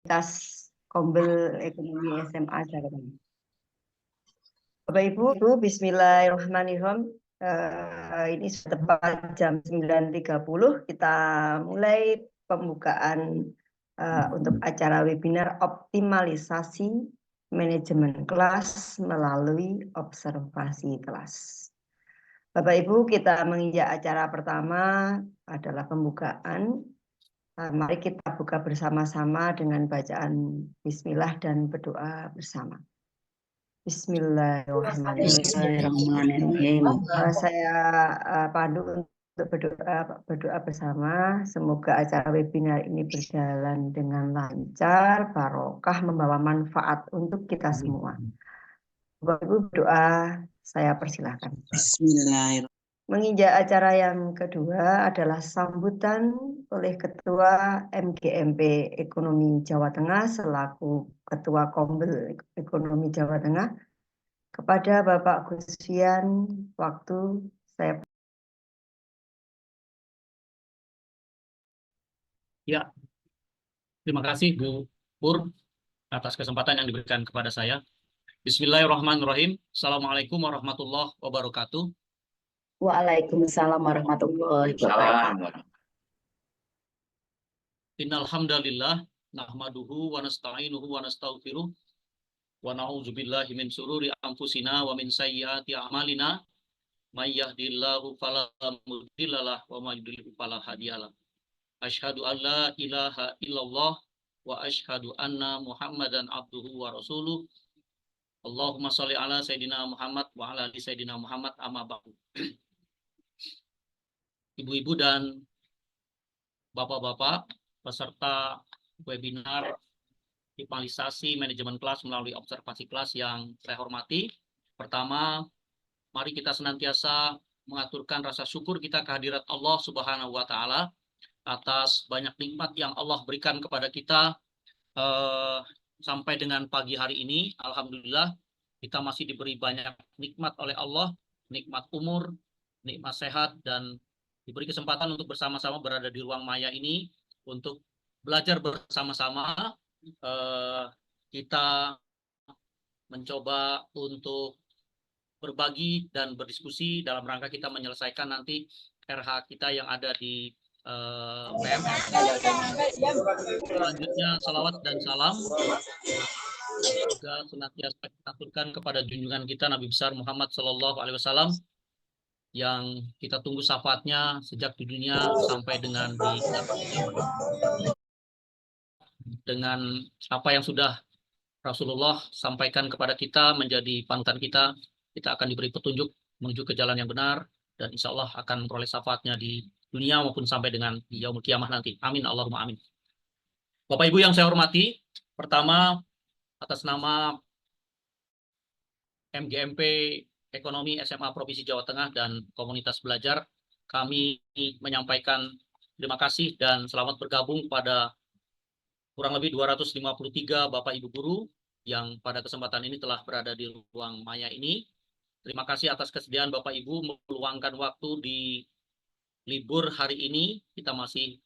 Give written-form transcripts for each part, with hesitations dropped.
Komunitas Kombel Ekonomi SMA Jawa Tengah. Bapak Ibu, bismillahirrahmanirrahim. Ini sudah tepat jam 9.30. Kita mulai pembukaan untuk acara webinar optimalisasi manajemen kelas melalui observasi kelas. Bapak Ibu, kita menginjak acara pertama adalah pembukaan. Mari kita buka bersama-sama dengan bacaan Bismillah dan berdoa bersama. Bismillahirrahmanirrahim. Saya pandu untuk berdoa bersama. Semoga acara webinar ini berjalan dengan lancar, barokah, membawa manfaat untuk kita semua. Bapak Ibu berdoa, saya persilahkan. Bismillahirrahmanirrahim. Menginjak acara yang kedua adalah sambutan oleh Ketua MGMP Ekonomi Jawa Tengah selaku Ketua Kombel Ekonomi Jawa Tengah kepada Bapak Gusfian. Waktu saya. Ya, terima kasih Bu Pur atas kesempatan yang diberikan kepada saya. Bismillahirrahmanirrahim. Assalamualaikum warahmatullahi wabarakatuh. Waalaikumsalam warahmatullahi wabarakatuh. Innal hamdalillah nahmaduhu wa nasta'inuhu wa nastaghfiruh wa na'udzubillahi min syururi anfusina wa min sayyiati a'malina may yahdihillahu fala mudhillalah wa may yudlil fala hadiyalah. Asyhadu an la ilaha illallah wa asyhadu anna Muhammadan abduhu wa rasuluh. Allahumma sholli ala Sayyidina Muhammad wa ala ali Sayyidina Muhammad amma ba'du. Ibu-ibu dan bapak-bapak peserta webinar optimalisasi manajemen kelas melalui observasi kelas yang saya hormati. Pertama, mari kita senantiasa mengaturkan rasa syukur kita kehadirat Allah Subhanahu wa taala atas banyak nikmat yang Allah berikan kepada kita sampai dengan pagi hari ini. Alhamdulillah kita masih diberi banyak nikmat oleh Allah, nikmat umur, nikmat sehat, dan diberi kesempatan untuk bersama-sama berada di ruang maya ini untuk belajar bersama-sama. Kita mencoba untuk berbagi dan berdiskusi dalam rangka kita menyelesaikan nanti RH kita yang ada di PMM. Selanjutnya salawat dan salam juga senantiasa kita aturkan kepada junjungan kita Nabi besar Muhammad SAW yang kita tunggu syafaatnya sejak di dunia sampai dengan di dengan apa yang sudah Rasulullah sampaikan kepada kita menjadi panutan kita. Kita akan diberi petunjuk menuju ke jalan yang benar dan insya Allah akan memperoleh syafaatnya di dunia maupun sampai dengan di yaumul kiamah nanti. Amin Allahumma amin. Bapak Ibu yang saya hormati, pertama atas nama MGMP Ekonomi SMA Provinsi Jawa Tengah dan komunitas belajar, kami menyampaikan terima kasih dan selamat bergabung pada kurang lebih 253 Bapak Ibu guru yang pada kesempatan ini telah berada di ruang maya ini. Terima kasih atas kesediaan Bapak Ibu meluangkan waktu di libur hari ini. Kita masih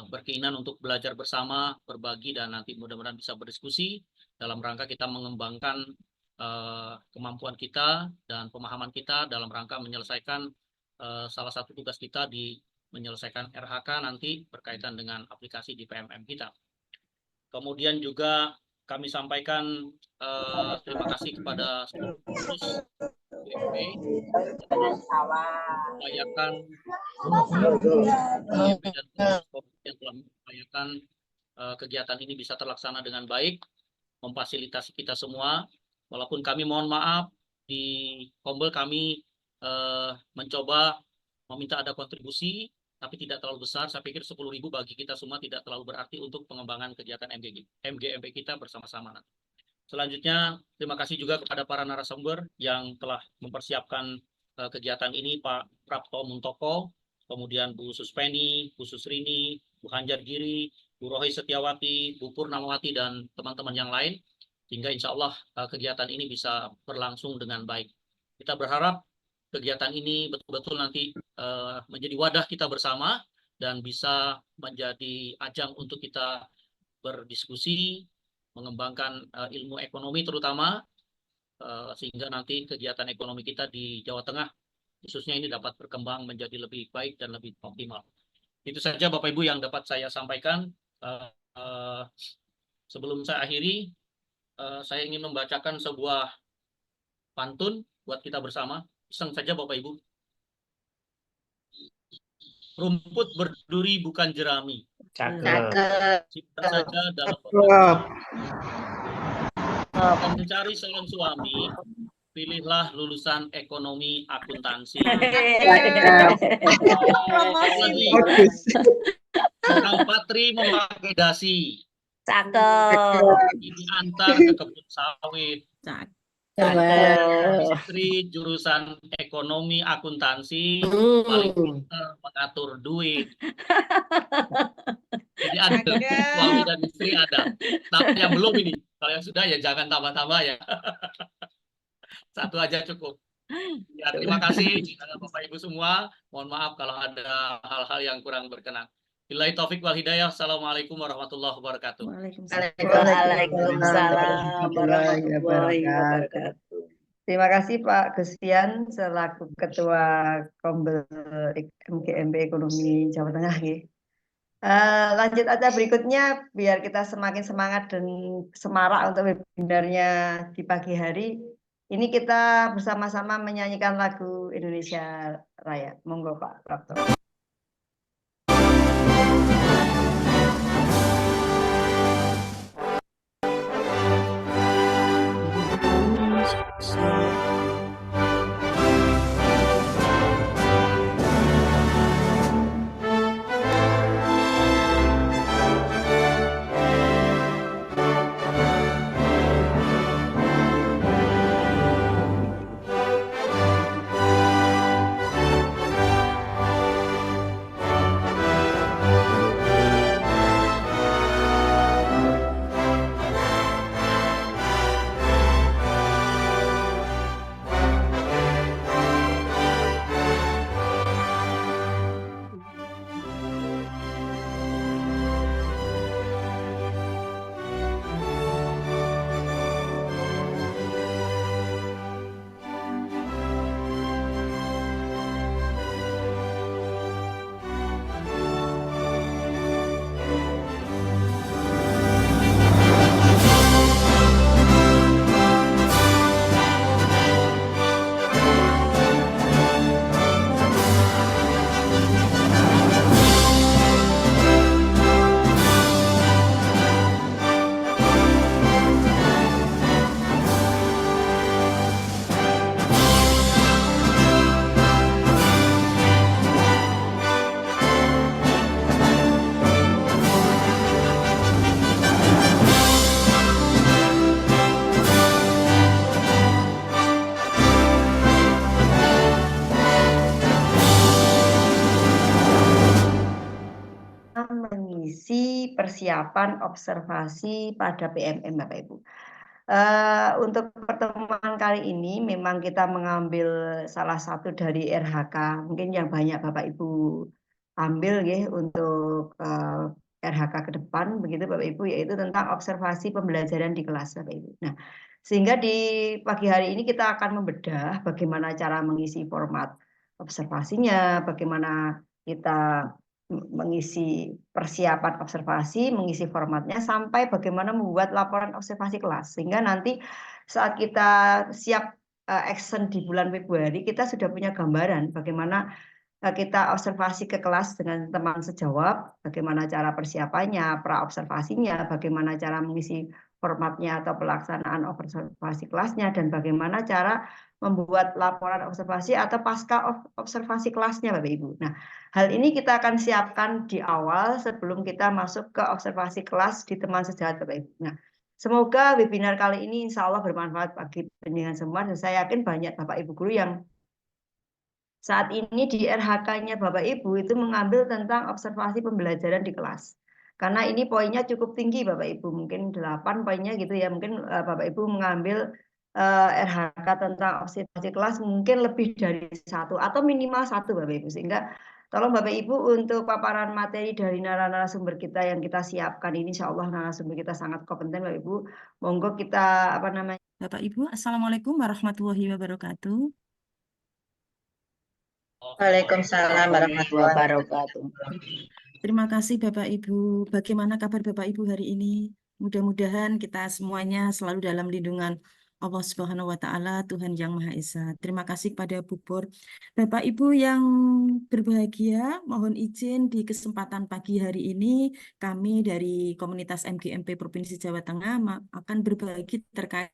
berkeinginan untuk belajar bersama, berbagi, dan nanti mudah-mudahan bisa berdiskusi dalam rangka kita mengembangkan kemampuan kita dan pemahaman kita dalam rangka menyelesaikan salah satu tugas kita di menyelesaikan RHK nanti berkaitan dengan aplikasi di PMM kita. Kemudian juga kami sampaikan terima kasih kepada seluruh pengurus BMP mengupayakan yang telah mengupayakan kegiatan ini bisa terlaksana dengan baik, memfasilitasi kita semua. Walaupun kami mohon maaf di Kombel kami mencoba meminta ada kontribusi, tapi tidak terlalu besar. Saya pikir 10.000 bagi kita semua tidak terlalu berarti untuk pengembangan kegiatan MGMP kita bersama-sama. Selanjutnya, terima kasih juga kepada para narasumber yang telah mempersiapkan kegiatan ini, Pak Prapto Muntoko, kemudian Bu Suspeni, Bu Susrini, Bu Hanjar Giri, Bu Rohi Setiawati, Bu Purnamawati, dan teman-teman yang lain. Sehingga insya Allah kegiatan ini bisa berlangsung dengan baik. Kita berharap kegiatan ini betul-betul nanti menjadi wadah kita bersama dan bisa menjadi ajang untuk kita berdiskusi, mengembangkan ilmu ekonomi terutama, sehingga nanti kegiatan ekonomi kita di Jawa Tengah khususnya ini dapat berkembang menjadi lebih baik dan lebih optimal. Itu saja Bapak Ibu yang dapat saya sampaikan. Sebelum saya akhiri, saya ingin membacakan sebuah pantun buat kita bersama. Iseng saja Bapak Ibu. Rumput berduri bukan jerami. Cakep. Cipta saja dalam mencari seorang suami, pilihlah lulusan ekonomi akuntansi. Lagi Kang Patri memakai dasi. Cakep. Diantar ke kebun sawit. Cakep. Istri jurusan ekonomi akuntansi paling pintar mengatur duit. Jadi ada suami dan istri ada. Tapi yang belum ini, kalau yang sudah ya jangan tambah-tambah ya. Satu aja cukup. Ya, terima kasih Bapak Ibu semua. Mohon maaf kalau ada hal-hal yang kurang berkenan. Billahi taufik wal hidayah. Assalamualaikum warahmatullahi wabarakatuh. Waalaikumsalam warahmatullahi wabarakatuh. Terima kasih Pak Gustian selaku Ketua Kombel MGMP Ekonomi Jawa Tengah. Lanjut aja berikutnya biar kita semakin semangat dan semarak untuk webinarnya di pagi hari. Ini kita bersama-sama menyanyikan lagu Indonesia Raya. Monggo Pak Prapto. Mengisi persiapan observasi pada PMM Bapak Ibu. Untuk pertemuan kali ini memang kita mengambil salah satu dari RHK, mungkin yang banyak Bapak Ibu ambil ya untuk RHK ke depan begitu Bapak Ibu, yaitu tentang observasi pembelajaran di kelas Bapak Ibu. Nah, sehingga di pagi hari ini kita akan membedah bagaimana cara mengisi format observasinya, bagaimana kita mengisi persiapan observasi, mengisi formatnya, sampai bagaimana membuat laporan observasi kelas. Sehingga nanti saat kita siap action di bulan Februari, kita sudah punya gambaran bagaimana kita observasi ke kelas dengan teman sejawab, bagaimana cara persiapannya, pra-observasinya, bagaimana cara mengisi formatnya atau pelaksanaan observasi kelasnya, dan bagaimana cara membuat laporan observasi atau pasca observasi kelasnya Bapak Ibu. Nah, hal ini kita akan siapkan di awal sebelum kita masuk ke observasi kelas di teman sejawat Bapak Ibu. Nah, semoga webinar kali ini insya Allah bermanfaat bagi penjenengan semua, dan saya yakin banyak Bapak Ibu guru yang saat ini di RHK-nya Bapak Ibu itu mengambil tentang observasi pembelajaran di kelas. Karena ini poinnya cukup tinggi Bapak Ibu, mungkin 8 poinnya gitu ya. Mungkin Bapak Ibu mengambil RHK tentang observasi kelas mungkin lebih dari 1 atau minimal 1 Bapak Ibu. Sehingga Tolong Bapak Ibu untuk paparan materi dari narasumber kita yang kita siapkan ini, insya Allah narasumber kita sangat kompeten Bapak Ibu. Monggo kita Bapak Ibu, Assalamualaikum warahmatullahi wabarakatuh. Waalaikumsalam warahmatullahi wabarakatuh. Terima kasih Bapak Ibu. Bagaimana kabar Bapak Ibu hari ini? Mudah-mudahan kita semuanya selalu dalam lindungan Allah Subhanahu wa Ta'ala, Tuhan Yang Maha Esa. Terima kasih kepada Bu Pur. Bapak Ibu yang berbahagia, mohon izin di kesempatan pagi hari ini kami dari komunitas MGMP Provinsi Jawa Tengah akan berbagi terkait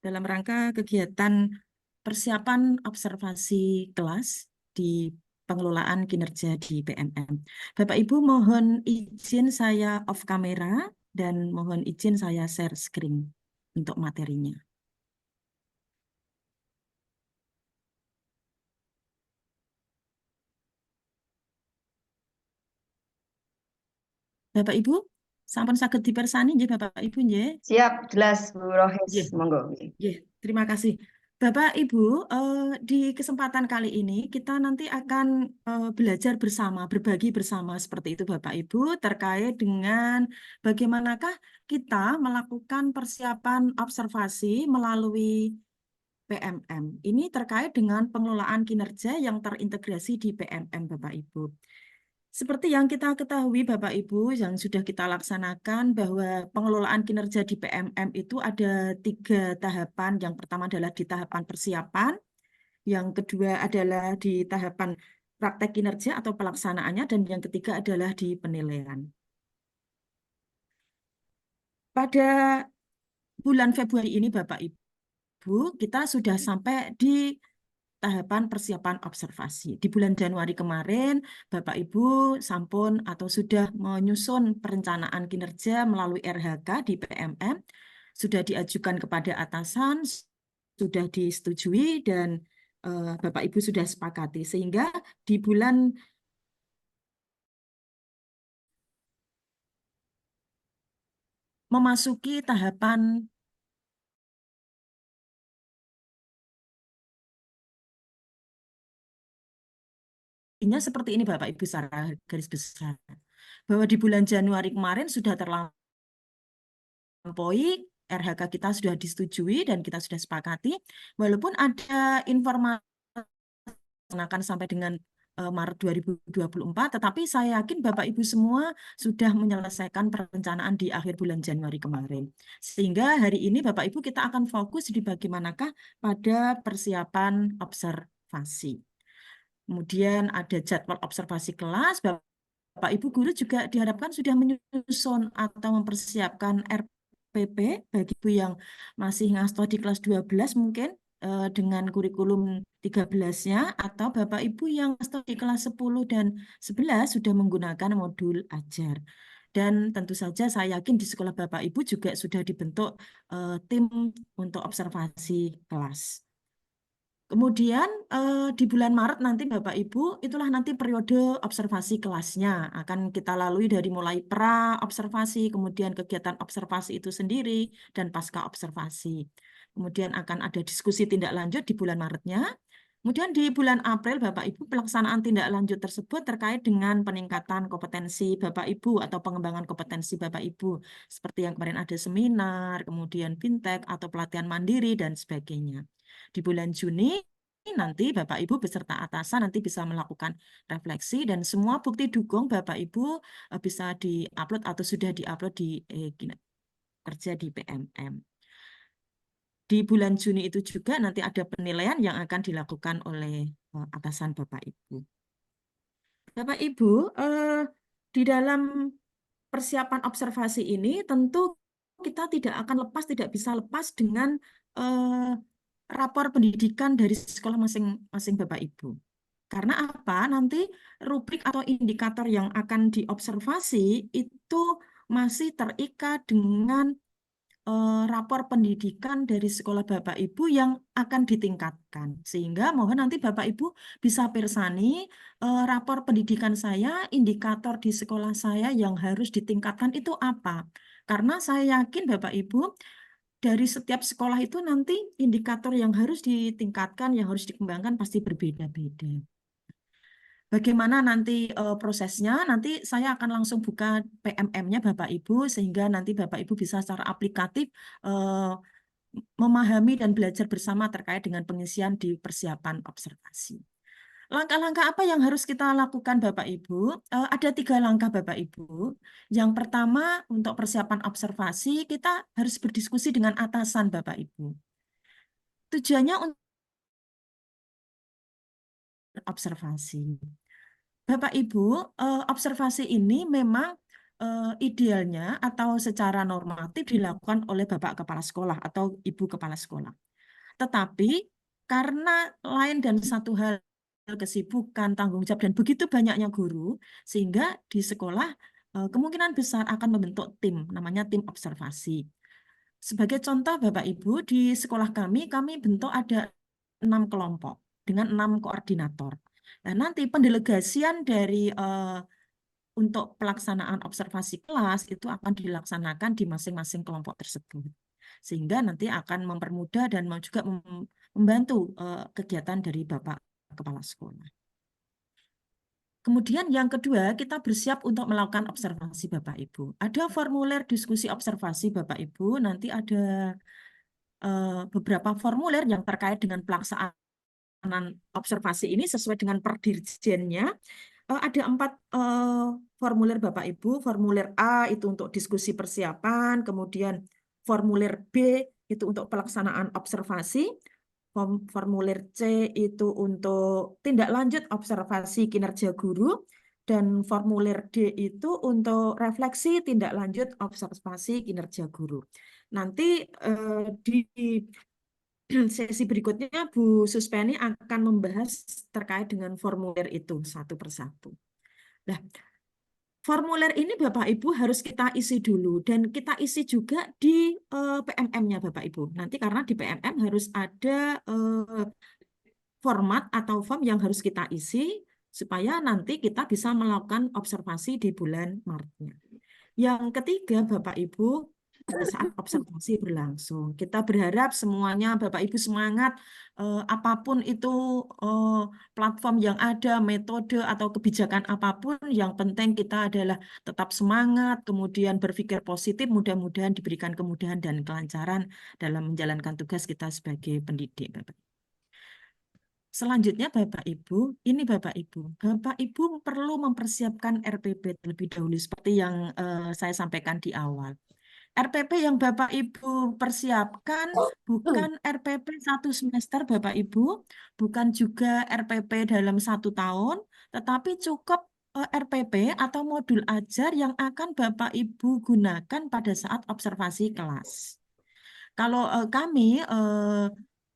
dalam rangka kegiatan persiapan observasi kelas di pengelolaan kinerja di PMM. Bapak Ibu mohon izin saya off kamera dan mohon izin saya share screen untuk materinya. Bapak Ibu, sampun saged dipersani nggih Bapak Ibu nggih? siap, jelas Bu Rohis, Nggih. monggo. Terima kasih. Bapak Ibu, di kesempatan kali ini kita nanti akan belajar bersama, berbagi bersama seperti itu Bapak Ibu terkait dengan bagaimanakah kita melakukan persiapan observasi melalui PMM. Ini terkait dengan pengelolaan kinerja yang terintegrasi di PMM Bapak Ibu. Seperti yang kita ketahui Bapak Ibu yang sudah kita laksanakan bahwa pengelolaan kinerja di PMM itu ada 3 tahapan. Yang pertama adalah di tahapan persiapan, yang kedua adalah di tahapan praktek kinerja atau pelaksanaannya, dan yang ketiga adalah di penilaian. Pada bulan Februari ini Bapak Ibu, kita sudah sampai di tahapan persiapan observasi. Di bulan Januari kemarin, Bapak Ibu sampun atau sudah menyusun perencanaan kinerja melalui RHK di PMM, sudah diajukan kepada atasan, sudah disetujui, dan Bapak Ibu sudah sepakati. Sehingga di bulan memasuki tahapan seperti ini Bapak Ibu secara garis besar. Bahwa di bulan Januari kemarin sudah terlampaui, RHK kita sudah disetujui dan kita sudah sepakati. Walaupun ada informasi akan sampai dengan Maret 2024, tetapi saya yakin Bapak Ibu semua sudah menyelesaikan perencanaan di akhir bulan Januari kemarin. Sehingga hari ini Bapak Ibu kita akan fokus di bagaimanakah pada persiapan observasi. Kemudian ada jadwal observasi kelas. Bapak Ibu guru juga diharapkan sudah menyusun atau mempersiapkan RPP bagi ibu yang masih ngasto di kelas 12 mungkin dengan kurikulum 13-nya, atau Bapak Ibu yang ngasto di kelas 10 dan 11 sudah menggunakan modul ajar. Dan tentu saja saya yakin di sekolah Bapak Ibu juga sudah dibentuk tim untuk observasi kelas. Kemudian di bulan Maret nanti Bapak Ibu, itulah nanti periode observasi kelasnya. Akan kita lalui dari mulai pra-observasi, kemudian kegiatan observasi itu sendiri, dan pasca observasi. Kemudian akan ada diskusi tindak lanjut di bulan Maretnya. Kemudian di bulan April Bapak Ibu pelaksanaan tindak lanjut tersebut terkait dengan peningkatan kompetensi Bapak Ibu atau pengembangan kompetensi Bapak Ibu. Seperti yang kemarin ada seminar, kemudian fintech atau pelatihan mandiri, dan sebagainya. Di bulan Juni nanti Bapak Ibu beserta atasan nanti bisa melakukan refleksi dan semua bukti dukung Bapak Ibu bisa diupload atau sudah diupload di kerja di PMM. Di bulan Juni itu juga nanti ada penilaian yang akan dilakukan oleh atasan Bapak Ibu. Bapak Ibu, di dalam persiapan observasi ini tentu kita tidak bisa lepas dengan rapor pendidikan dari sekolah masing-masing Bapak Ibu. Karena apa? Nanti rubrik atau indikator yang akan diobservasi itu masih terikat dengan rapor pendidikan dari sekolah Bapak Ibu yang akan ditingkatkan. Sehingga mohon nanti Bapak Ibu bisa persani rapor pendidikan saya, indikator di sekolah saya yang harus ditingkatkan itu apa. Karena saya yakin Bapak Ibu, dari setiap sekolah itu nanti indikator yang harus ditingkatkan, yang harus dikembangkan pasti berbeda-beda. Bagaimana nanti prosesnya? Nanti saya akan langsung buka PMM-nya Bapak Ibu, sehingga nanti Bapak Ibu bisa secara aplikatif memahami dan belajar bersama terkait dengan pengisian di persiapan observasi. Langkah-langkah apa yang harus kita lakukan Bapak Ibu? Ada 3 langkah Bapak Ibu. Yang pertama, untuk persiapan observasi, kita harus berdiskusi dengan atasan Bapak Ibu. Tujuannya untuk observasi. Bapak Ibu, observasi ini memang idealnya atau secara normatif dilakukan oleh Bapak Kepala Sekolah atau Ibu Kepala Sekolah. Tetapi karena lain dan satu hal kesibukan, tanggung jawab, dan begitu banyaknya guru, sehingga di sekolah kemungkinan besar akan membentuk tim, namanya tim observasi. Sebagai contoh Bapak Ibu, di sekolah kami bentuk ada 6 kelompok dengan 6 koordinator. Nah, nanti pendelegasian dari untuk pelaksanaan observasi kelas itu akan dilaksanakan di masing-masing kelompok tersebut. Sehingga nanti akan mempermudah dan juga membantu kegiatan dari Bapak Kepala Sekolah. Kemudian yang kedua, kita bersiap untuk melakukan observasi Bapak Ibu. Ada formulir diskusi observasi Bapak Ibu, nanti ada beberapa formulir yang terkait dengan pelaksanaan observasi ini sesuai dengan perdirjennya. Ada 4 formulir Bapak Ibu. Formulir A itu untuk diskusi persiapan, kemudian formulir B itu untuk pelaksanaan observasi, formulir C itu untuk tindak lanjut observasi kinerja guru, dan formulir D itu untuk refleksi tindak lanjut observasi kinerja guru. Nanti di sesi berikutnya Bu Suspeni akan membahas terkait dengan formulir itu satu persatu. Nah, formulir ini Bapak Ibu harus kita isi dulu dan kita isi juga di PMM-nya Bapak Ibu. Nanti karena di PMM harus ada format atau form yang harus kita isi supaya nanti kita bisa melakukan observasi di bulan Maretnya. Yang ketiga Bapak Ibu, pada saat observasi berlangsung, kita berharap semuanya Bapak Ibu semangat, apapun itu platform yang ada, metode atau kebijakan apapun, yang penting kita adalah tetap semangat, kemudian berpikir positif, mudah-mudahan diberikan kemudahan dan kelancaran dalam menjalankan tugas kita sebagai pendidik Bapak. Selanjutnya Bapak Ibu, ini Bapak Ibu perlu mempersiapkan RPP terlebih dahulu seperti yang saya sampaikan di awal. RPP yang Bapak Ibu persiapkan bukan RPP 1 semester Bapak Ibu, bukan juga RPP dalam 1 tahun, tetapi cukup RPP atau modul ajar yang akan Bapak Ibu gunakan pada saat observasi kelas. Kalau kami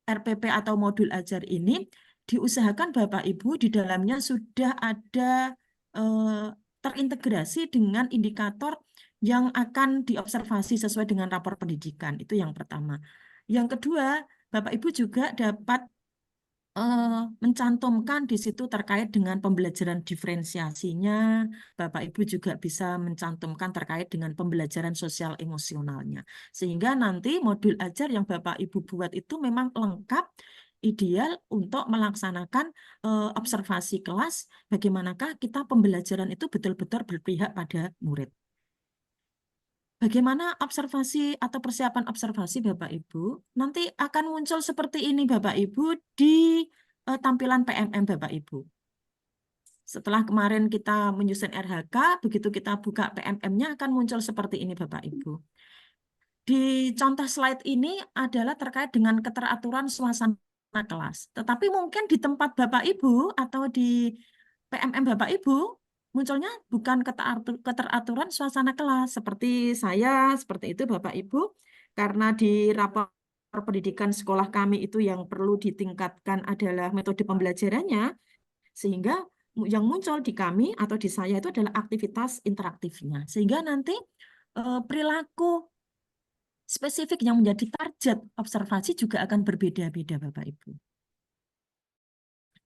RPP atau modul ajar ini diusahakan Bapak Ibu di dalamnya sudah ada terintegrasi dengan indikator yang akan diobservasi sesuai dengan rapor pendidikan. Itu yang pertama. Yang kedua, Bapak Ibu juga dapat mencantumkan di situ terkait dengan pembelajaran diferensiasinya. Bapak Ibu juga bisa mencantumkan terkait dengan pembelajaran sosial emosionalnya. Sehingga nanti modul ajar yang Bapak Ibu buat itu memang lengkap, ideal untuk melaksanakan observasi kelas, bagaimanakah kita pembelajaran itu betul-betul berpihak pada murid. Bagaimana observasi atau persiapan observasi Bapak Ibu? Nanti akan muncul seperti ini Bapak Ibu di tampilan PMM Bapak Ibu. Setelah kemarin kita menyusun RHK, begitu kita buka PMM-nya akan muncul seperti ini Bapak Ibu. Di contoh slide ini adalah terkait dengan keteraturan suasana kelas. Tetapi mungkin di tempat Bapak Ibu atau di PMM Bapak Ibu, munculnya bukan keteraturan suasana kelas. Seperti saya, seperti itu Bapak Ibu. Karena di rapor pendidikan sekolah kami itu yang perlu ditingkatkan adalah metode pembelajarannya, sehingga yang muncul di kami atau di saya itu adalah aktivitas interaktifnya. Sehingga nanti perilaku spesifik yang menjadi target observasi juga akan berbeda-beda Bapak Ibu.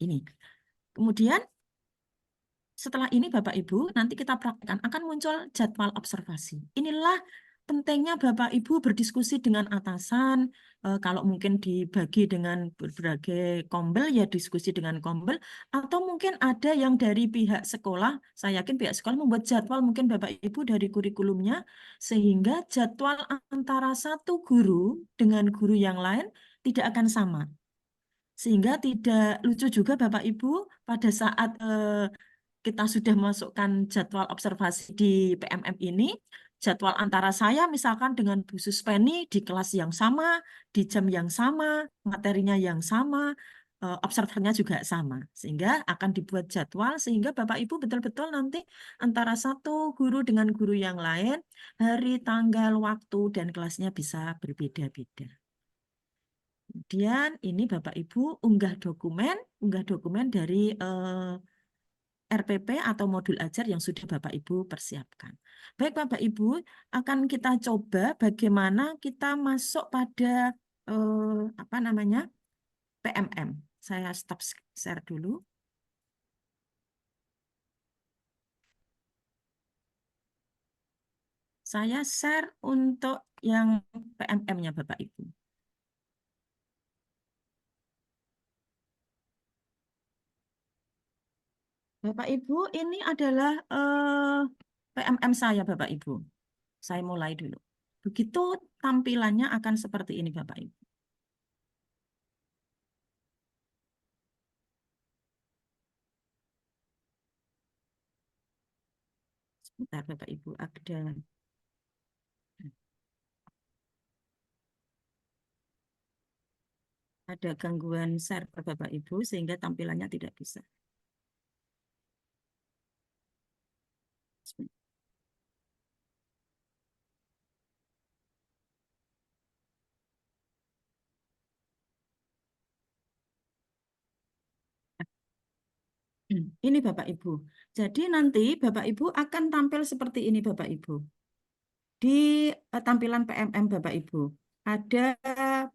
Ini. Kemudian setelah ini Bapak Ibu nanti kita praktekkan akan muncul jadwal observasi. Inilah pentingnya Bapak Ibu berdiskusi dengan atasan. Kalau mungkin dibagi dengan berbagai kombel, ya diskusi dengan kombel. Atau mungkin ada yang dari pihak sekolah, saya yakin pihak sekolah membuat jadwal mungkin Bapak Ibu dari kurikulumnya, sehingga jadwal antara satu guru dengan guru yang lain tidak akan sama. Sehingga tidak lucu juga Bapak Ibu pada saat kita sudah masukkan jadwal observasi di PMM ini, jadwal antara saya misalkan dengan Bu Suspeni di kelas yang sama, di jam yang sama, materinya yang sama, observernya juga sama. Sehingga akan dibuat jadwal sehingga Bapak Ibu betul-betul nanti antara satu guru dengan guru yang lain, hari, tanggal, waktu, dan kelasnya bisa berbeda-beda. Kemudian ini Bapak Ibu unggah dokumen dari RPP atau modul ajar yang sudah Bapak Ibu persiapkan. Baik Bapak Ibu, akan kita coba bagaimana kita masuk pada PMM. Saya stop share dulu. Saya share untuk yang PMM-nya Bapak Ibu. Bapak Ibu, ini adalah PMM saya Bapak Ibu. Saya mulai dulu. Begitu tampilannya akan seperti ini Bapak Ibu. Sebentar Bapak Ibu, ada gangguan server Bapak Ibu sehingga tampilannya tidak bisa. Ini Bapak Ibu. Jadi nanti Bapak Ibu akan tampil seperti ini Bapak Ibu. Di tampilan PMM Bapak Ibu ada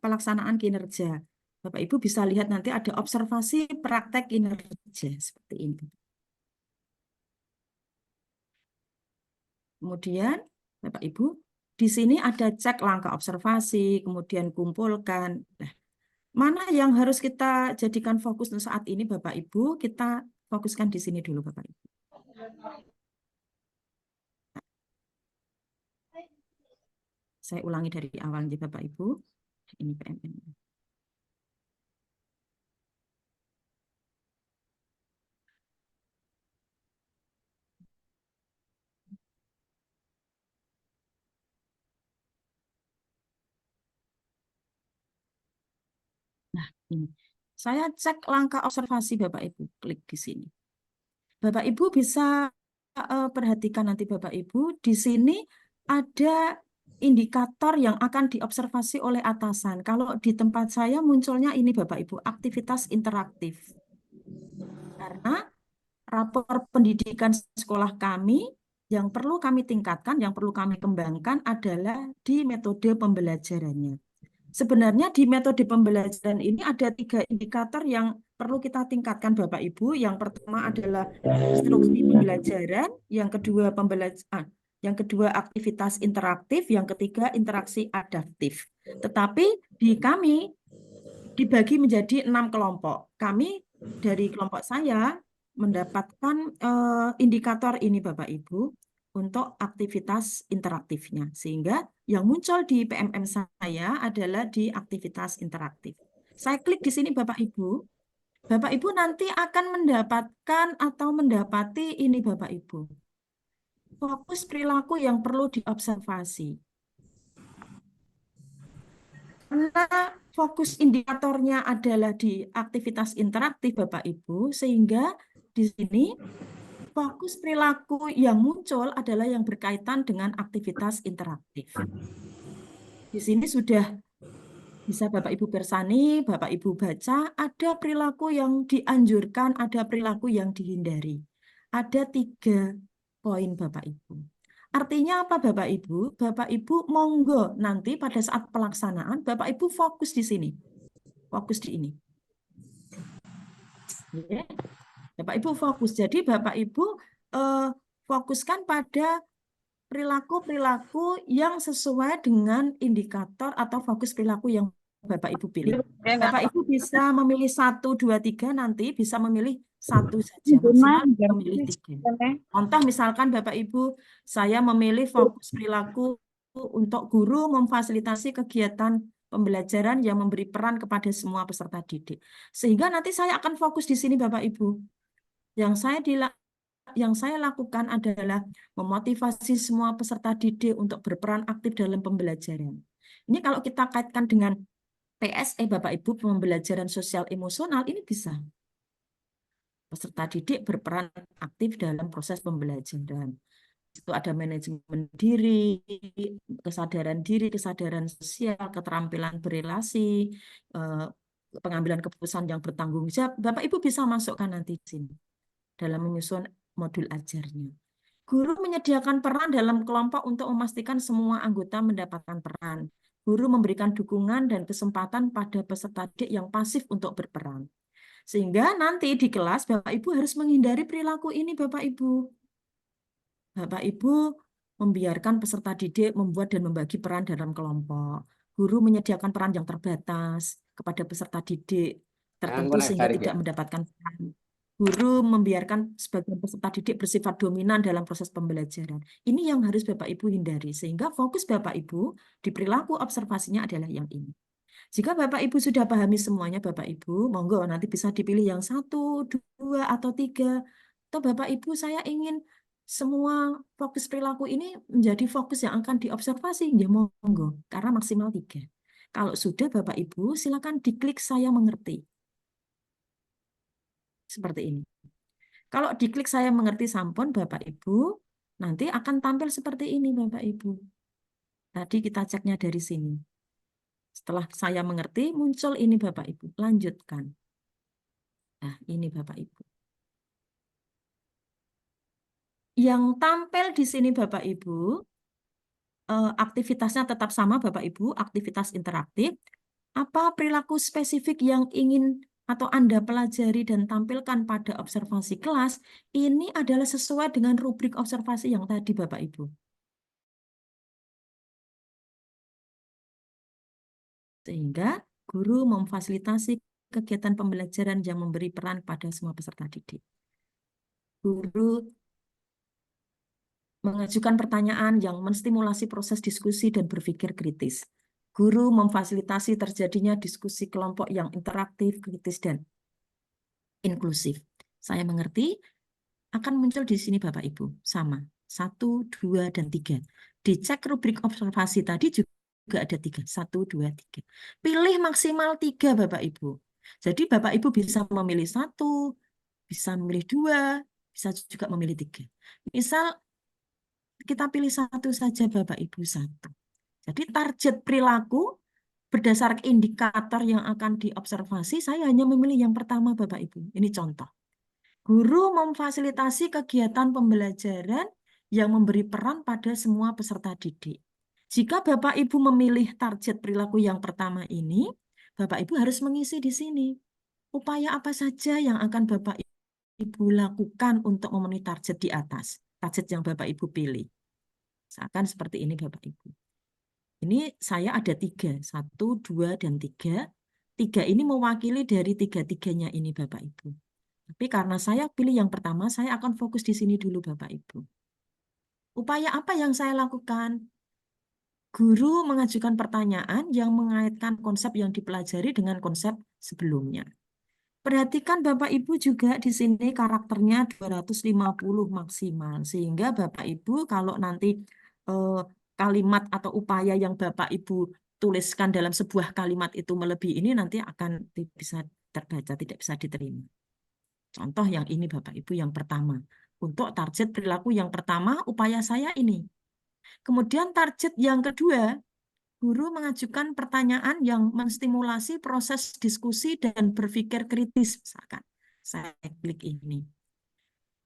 pelaksanaan kinerja. Bapak Ibu bisa lihat nanti ada observasi praktek kinerja seperti ini. Kemudian Bapak Ibu di sini ada cek langkah observasi, kemudian kumpulkan. Nah, mana yang harus kita jadikan fokus untuk saat ini Bapak Ibu? Kita fokuskan di sini dulu Bapak Ibu. Saya ulangi dari awal ya Bapak Ibu. Ini PMM. Nah, ini. Saya cek langkah observasi Bapak Ibu. Klik di sini. Bapak Ibu bisa perhatikan nanti Bapak Ibu. Di sini ada indikator yang akan diobservasi oleh atasan. Kalau di tempat saya munculnya ini Bapak Ibu, aktivitas interaktif. Karena rapor pendidikan sekolah kami yang perlu kami tingkatkan, yang perlu kami kembangkan adalah di metode pembelajarannya. Sebenarnya di metode pembelajaran ini ada 3 indikator yang perlu kita tingkatkan Bapak Ibu. Yang pertama adalah instruksi pembelajaran, yang kedua aktivitas interaktif, yang ketiga interaksi adaptif. Tetapi di kami dibagi menjadi 6 kelompok. Kami dari kelompok saya mendapatkan indikator ini Bapak Ibu untuk aktivitas interaktifnya. Sehingga yang muncul di PMM saya adalah di aktivitas interaktif. Saya klik di sini Bapak Ibu. Bapak Ibu nanti akan mendapatkan atau mendapati ini Bapak Ibu. Fokus perilaku yang perlu diobservasi. Karena fokus indikatornya adalah di aktivitas interaktif Bapak Ibu, sehingga di sini fokus perilaku yang muncul adalah yang berkaitan dengan aktivitas interaktif. Di sini sudah bisa Bapak Ibu bersani, Bapak Ibu baca, ada perilaku yang dianjurkan, ada perilaku yang dihindari. Ada 3 poin Bapak Ibu. Artinya apa Bapak Ibu? Bapak Ibu monggo nanti pada saat pelaksanaan, Bapak Ibu fokus di sini. Fokus di ini. Ya. Bapak Ibu fokus. Jadi Bapak Ibu fokuskan pada perilaku-perilaku yang sesuai dengan indikator atau fokus perilaku yang Bapak Ibu pilih. Bapak Ibu bisa memilih 1, 2, 3, nanti bisa memilih 1 saja, maksimal memilih 3. Contoh misalkan Bapak Ibu, saya memilih fokus perilaku untuk guru memfasilitasi kegiatan pembelajaran yang memberi peran kepada semua peserta didik. Sehingga nanti saya akan fokus di sini Bapak Ibu. Yang saya lakukan adalah memotivasi semua peserta didik untuk berperan aktif dalam pembelajaran. Ini kalau kita kaitkan dengan PSE, Bapak Ibu, pembelajaran sosial emosional, ini bisa. Peserta didik berperan aktif dalam proses pembelajaran. Itu ada manajemen diri, kesadaran sosial, keterampilan berelasi, pengambilan keputusan yang bertanggung jawab. Bapak Ibu bisa masukkan nanti di sini dalam menyusun modul ajarnya. Guru menyediakan peran dalam kelompok untuk memastikan semua anggota mendapatkan peran. Guru memberikan dukungan dan kesempatan pada peserta didik yang pasif untuk berperan. Sehingga nanti di kelas Bapak Ibu harus menghindari perilaku ini Bapak Ibu. Bapak Ibu membiarkan peserta didik membuat dan membagi peran dalam kelompok. Guru menyediakan peran yang terbatas kepada peserta didik tertentu sehingga tidak mendapatkan peran. Guru membiarkan sebagian peserta didik bersifat dominan dalam proses pembelajaran. Ini yang harus Bapak Ibu hindari, sehingga fokus Bapak Ibu di perilaku observasinya adalah yang ini. Jika Bapak Ibu sudah pahami semuanya, Bapak Ibu, monggo nanti bisa dipilih yang 1, 2, atau 3. Atau Bapak Ibu, saya ingin semua fokus perilaku ini menjadi fokus yang akan diobservasi. Ya monggo, karena maksimal 3. Kalau sudah Bapak Ibu, silakan diklik saya mengerti. Seperti ini. Kalau diklik saya mengerti sampun Bapak Ibu, nanti akan tampil seperti ini Bapak Ibu. Tadi kita ceknya dari sini. Setelah saya mengerti, muncul ini Bapak Ibu. Lanjutkan. Nah, ini Bapak Ibu. Yang tampil di sini Bapak Ibu, aktivitasnya tetap sama Bapak Ibu, aktivitas interaktif. Apa perilaku spesifik yang ingin atau Anda pelajari dan tampilkan pada observasi kelas, ini adalah sesuai dengan rubrik observasi yang tadi Bapak Ibu. Sehingga guru memfasilitasi kegiatan pembelajaran yang memberi peran pada semua peserta didik. Guru mengajukan pertanyaan yang menstimulasi proses diskusi dan berpikir kritis. Guru memfasilitasi terjadinya diskusi kelompok yang interaktif, kritis, dan inklusif. Saya mengerti, akan muncul di sini Bapak Ibu. Sama, 1, 2, dan 3. Dicek rubrik observasi tadi juga ada 3. 1, 2, 3. Pilih maksimal 3 Bapak Ibu. Jadi Bapak Ibu bisa memilih 1, bisa memilih 2, bisa juga memilih 3. Misal kita pilih 1 saja Bapak Ibu, 1. Jadi target perilaku berdasarkan indikator yang akan diobservasi, saya hanya memilih yang pertama Bapak Ibu. Ini contoh. Guru memfasilitasi kegiatan pembelajaran yang memberi peran pada semua peserta didik. Jika Bapak Ibu memilih target perilaku yang pertama ini, Bapak Ibu harus mengisi di sini. Upaya apa saja yang akan Bapak Ibu lakukan untuk memenuhi target di atas, target yang Bapak Ibu pilih. Misalkan seperti ini Bapak Ibu. Ini saya ada 3, 1, 2, dan 3. 3 ini mewakili dari 3-3-nya ini Bapak Ibu. Tapi karena saya pilih yang pertama, saya akan fokus di sini dulu Bapak Ibu. Upaya apa yang saya lakukan? Guru mengajukan pertanyaan yang mengaitkan konsep yang dipelajari dengan konsep sebelumnya. Perhatikan Bapak Ibu juga di sini karakternya 250 maksimal. Sehingga Bapak Ibu kalau nanti kalimat atau upaya yang Bapak Ibu tuliskan dalam sebuah kalimat itu melebihi ini nanti akan bisa terbaca, tidak bisa diterima. Contoh yang ini Bapak Ibu yang pertama. Untuk target perilaku yang pertama, upaya saya ini. Kemudian target yang kedua, guru mengajukan pertanyaan yang menstimulasi proses diskusi dan berpikir kritis. Misalkan, saya klik ini.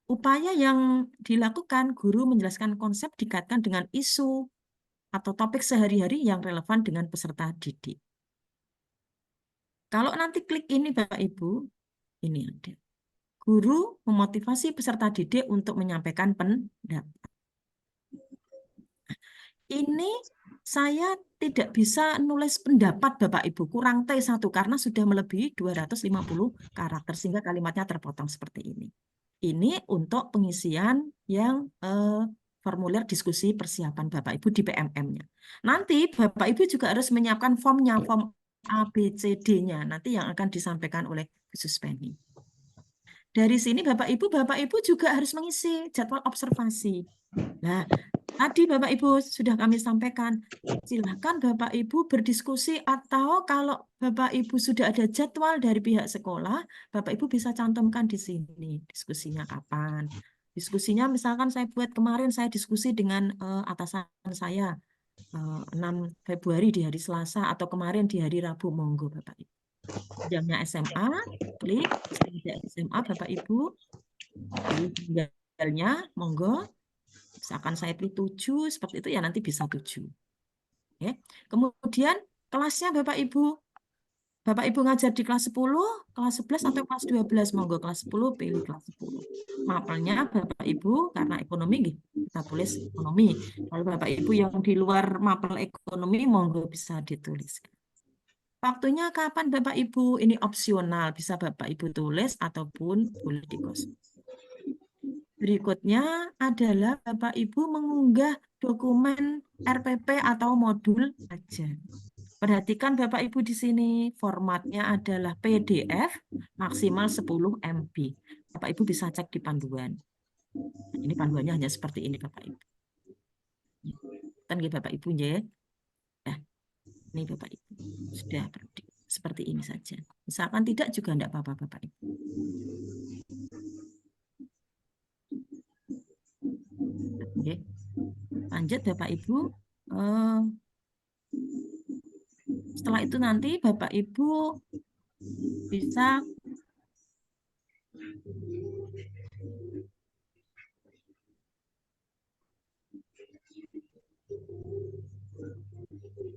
Upaya yang dilakukan, guru menjelaskan konsep dikaitkan dengan isu atau topik sehari-hari yang relevan dengan peserta didik. Kalau nanti klik ini Bapak Ibu, ini ada. Guru memotivasi peserta didik untuk menyampaikan pendapat. Ini saya tidak bisa nulis pendapat Bapak Ibu, kurang T1 karena sudah melebihi 250 karakter sehingga kalimatnya terpotong seperti ini. Ini untuk pengisian yang formulir diskusi persiapan Bapak Ibu di PMM-nya. Nanti Bapak Ibu juga harus menyiapkan formnya, form ABCD-nya nanti yang akan disampaikan oleh Khusus Penny. Dari sini Bapak Ibu juga harus mengisi jadwal observasi. Nah, tadi Bapak Ibu sudah kami sampaikan, silakan Bapak Ibu berdiskusi atau kalau Bapak Ibu sudah ada jadwal dari pihak sekolah, Bapak Ibu bisa cantumkan di sini diskusinya kapan. Diskusinya misalkan saya buat kemarin saya diskusi dengan atasan saya 6 Februari di hari Selasa atau kemarin di hari Rabu, monggo Bapak Ibu. Jamnya SMA, klik, SMA Bapak Ibu, pilih tanggalnya, monggo. Misalkan saya pilih 7, seperti itu ya nanti bisa 7. Ya. Kemudian kelasnya Bapak Ibu ngajar di kelas 10, kelas 11 atau kelas 12, monggo kelas 10 pilih kelas 10. Mapelnya Bapak Ibu karena ekonomi kita tulis ekonomi. Kalau Bapak Ibu yang di luar mapel ekonomi monggo bisa dituliskan. Waktunya kapan Bapak Ibu? Ini opsional, bisa Bapak Ibu tulis ataupun boleh dikosong. Berikutnya adalah Bapak Ibu mengunggah dokumen RPP atau modul ajar. Perhatikan Bapak Ibu di sini, formatnya adalah PDF maksimal 10 MB. Bapak Ibu bisa cek di panduan. Ini panduannya hanya seperti ini Bapak Ibu. Kan Bapak Ibu ya. Nah, ini Bapak Ibu sudah seperti ini saja. Misalkan tidak juga tidak apa-apa Bapak Ibu. Oke. Lanjut Bapak Ibu. Setelah itu nanti Bapak Ibu bisa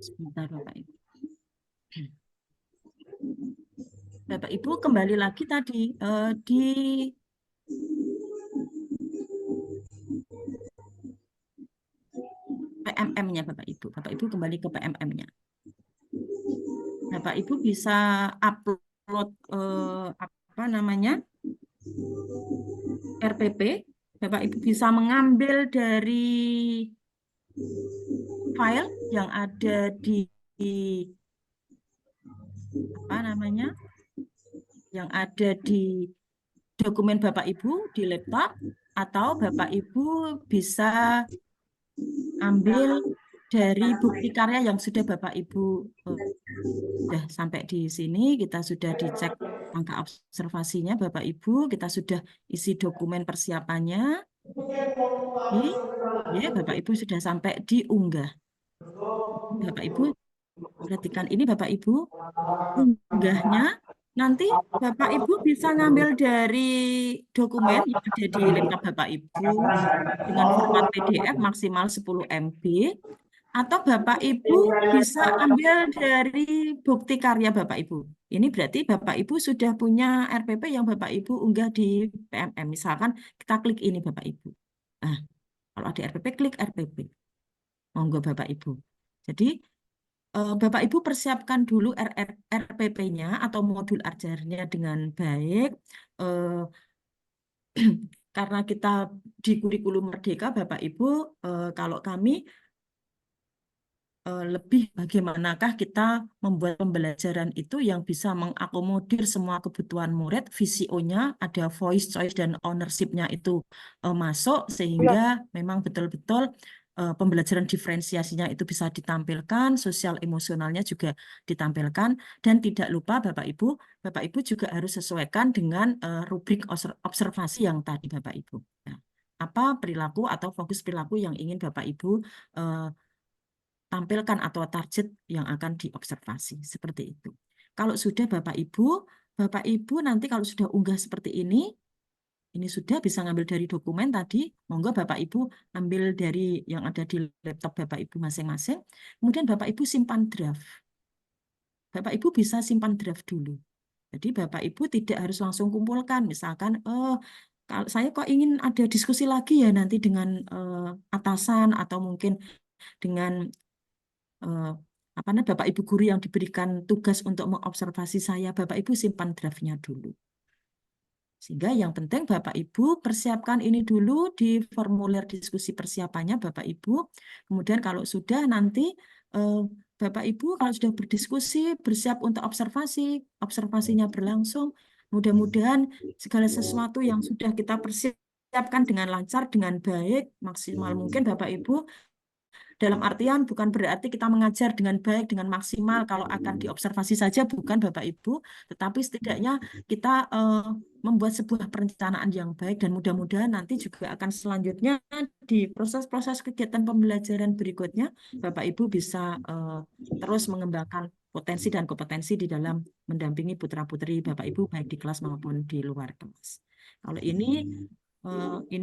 sebentar Bapak Ibu. Bapak Ibu kembali lagi tadi di PMM-nya Bapak Ibu. Bapak Ibu kembali ke PMM-nya. Bapak Ibu bisa upload apa namanya? RPP. Bapak Ibu bisa mengambil dari file yang ada di apa namanya? Yang ada di dokumen Bapak Ibu di laptop, atau Bapak Ibu bisa ambil dari bukti karya yang sudah Bapak Ibu sudah sampai di sini. Kita sudah dicek angka observasinya Bapak Ibu, kita sudah isi dokumen persiapannya. Ya, Bapak Ibu sudah sampai diunggah. Bapak Ibu perhatikan ini Bapak Ibu, unggahnya nanti Bapak Ibu bisa ngambil dari dokumen yang ada di laptop Bapak Ibu dengan format PDF maksimal 10 MB, atau Bapak Ibu bisa ambil dari bukti karya Bapak Ibu. Ini berarti Bapak Ibu sudah punya RPP yang Bapak Ibu unggah di PMM. Misalkan kita klik ini Bapak Ibu. Nah, kalau ada RPP, klik RPP. Monggo Bapak Ibu. Jadi Bapak Ibu persiapkan dulu RPP-nya atau modul ajarnya dengan baik. Karena kita di kurikulum Merdeka, Bapak Ibu, kalau kami lebih bagaimanakah kita membuat pembelajaran itu yang bisa mengakomodir semua kebutuhan murid, VCO-nya ada voice, choice, dan ownership-nya itu masuk, sehingga memang betul-betul pembelajaran diferensiasinya itu bisa ditampilkan, sosial emosionalnya juga ditampilkan, dan tidak lupa Bapak Ibu juga harus sesuaikan dengan rubrik observasi yang tadi Bapak Ibu. Nah, apa perilaku atau fokus perilaku yang ingin Bapak Ibu tampilkan atau target yang akan diobservasi, seperti itu. Kalau sudah Bapak Ibu nanti kalau sudah unggah seperti ini sudah bisa ngambil dari dokumen tadi, monggo Bapak Ibu ambil dari yang ada di laptop Bapak Ibu masing-masing, kemudian Bapak Ibu simpan draft. Bapak Ibu bisa simpan draft dulu. Jadi Bapak Ibu tidak harus langsung kumpulkan, misalkan kalau saya kok ingin ada diskusi lagi ya nanti dengan atasan atau mungkin dengan Bapak Ibu guru yang diberikan tugas untuk mengobservasi saya, Bapak Ibu simpan draftnya dulu. Sehingga yang penting Bapak Ibu persiapkan ini dulu di formulir diskusi persiapannya Bapak Ibu. Kemudian kalau sudah nanti Bapak Ibu kalau sudah berdiskusi, bersiap untuk observasi, observasinya berlangsung. Mudah-mudahan segala sesuatu yang sudah kita persiapkan dengan lancar, dengan baik, maksimal mungkin Bapak Ibu. Dalam artian bukan berarti kita mengajar dengan baik, dengan maksimal kalau akan diobservasi saja, bukan Bapak Ibu, tetapi setidaknya kita membuat sebuah perencanaan yang baik dan mudah-mudahan nanti juga akan selanjutnya di proses-proses kegiatan pembelajaran berikutnya, Bapak Ibu bisa terus mengembangkan potensi dan kompetensi di dalam mendampingi putra-putri Bapak Ibu baik di kelas maupun di luar kelas. Kalau ini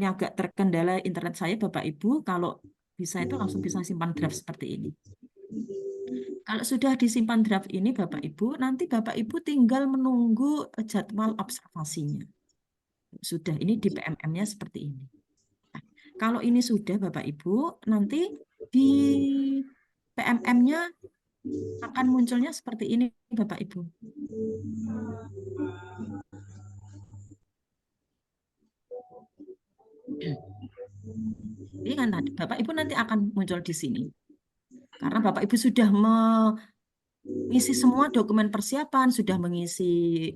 agak terkendala internet saya Bapak Ibu, kalau bisa itu langsung bisa simpan draft seperti ini. Kalau sudah disimpan draft ini Bapak Ibu, nanti Bapak Ibu tinggal menunggu jadwal observasinya. Sudah, ini di PMM-nya seperti ini. Nah, kalau ini sudah Bapak Ibu, nanti di PMM-nya akan munculnya seperti ini Bapak Ibu. Ini kan Bapak Ibu nanti akan muncul di sini. Karena Bapak Ibu sudah mengisi semua dokumen persiapan, sudah mengisi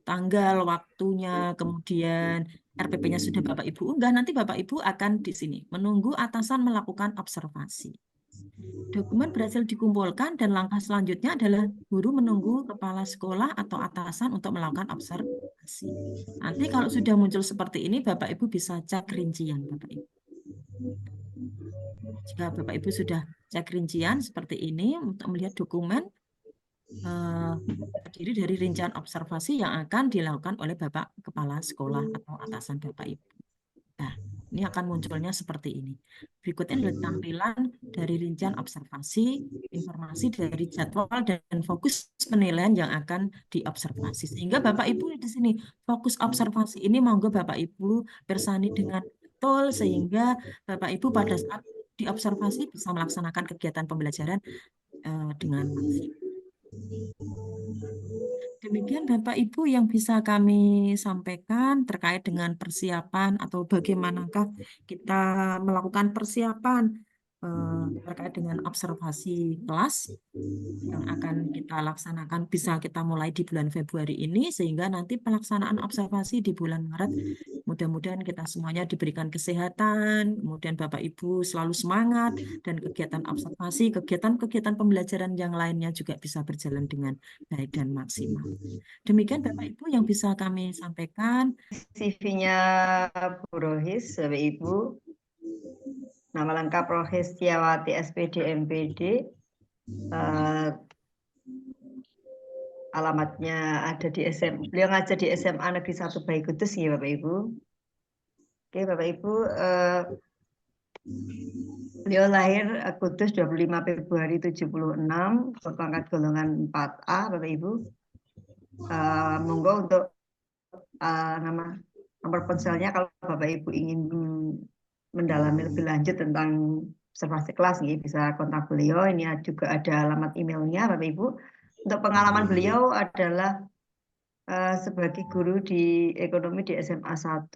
tanggal, waktunya, kemudian RPP-nya sudah Bapak Ibu unggah, nanti Bapak Ibu akan di sini menunggu atasan melakukan observasi. Dokumen berhasil dikumpulkan dan langkah selanjutnya adalah guru menunggu kepala sekolah atau atasan untuk melakukan observasi. Nanti kalau sudah muncul seperti ini, Bapak Ibu bisa cek rincian Bapak Ibu. Jika Bapak Ibu sudah cek rincian seperti ini untuk melihat dokumen, terdiri dari rincian observasi yang akan dilakukan oleh Bapak Kepala Sekolah atau atasan Bapak Ibu. Nah, ini akan munculnya seperti ini. Berikutnya adalah tampilan dari rincian observasi, informasi dari jadwal dan fokus penilaian yang akan diobservasi. Sehingga Bapak Ibu di sini fokus observasi ini monggo Bapak Ibu persani dengan betul sehingga Bapak Ibu pada saat diobservasi bisa melaksanakan kegiatan pembelajaran dengan maksimal. Demikian Bapak Ibu yang bisa kami sampaikan terkait dengan persiapan atau bagaimanakah kita melakukan persiapan terkait dengan observasi kelas yang akan kita laksanakan bisa kita mulai di bulan Februari ini sehingga nanti pelaksanaan observasi di bulan Maret mudah-mudahan kita semuanya diberikan kesehatan, kemudian Bapak Ibu selalu semangat dan kegiatan observasi, kegiatan-kegiatan pembelajaran yang lainnya juga bisa berjalan dengan baik dan maksimal. Demikian Bapak Ibu yang bisa kami sampaikan. CV-nya Bu Rohis, Bapak Ibu. Nama lengkap Rohis Setiawati SPD MPD. Alamatnya ada di SMA. Beliau ngajar di SMA Negeri 1 Bayi Kudus ya Bapak Ibu. Oke Bapak Ibu, beliau lahir Kudus 25 Februari 76, berpangkat golongan 4A Bapak Ibu. Monggo untuk nomor ponselnya kalau Bapak Ibu ingin mendalami lebih lanjut tentang observasi kelas nih, bisa kontak beliau. Ini juga ada alamat emailnya Bapak Ibu. Untuk pengalaman beliau adalah sebagai guru di ekonomi di SMA 1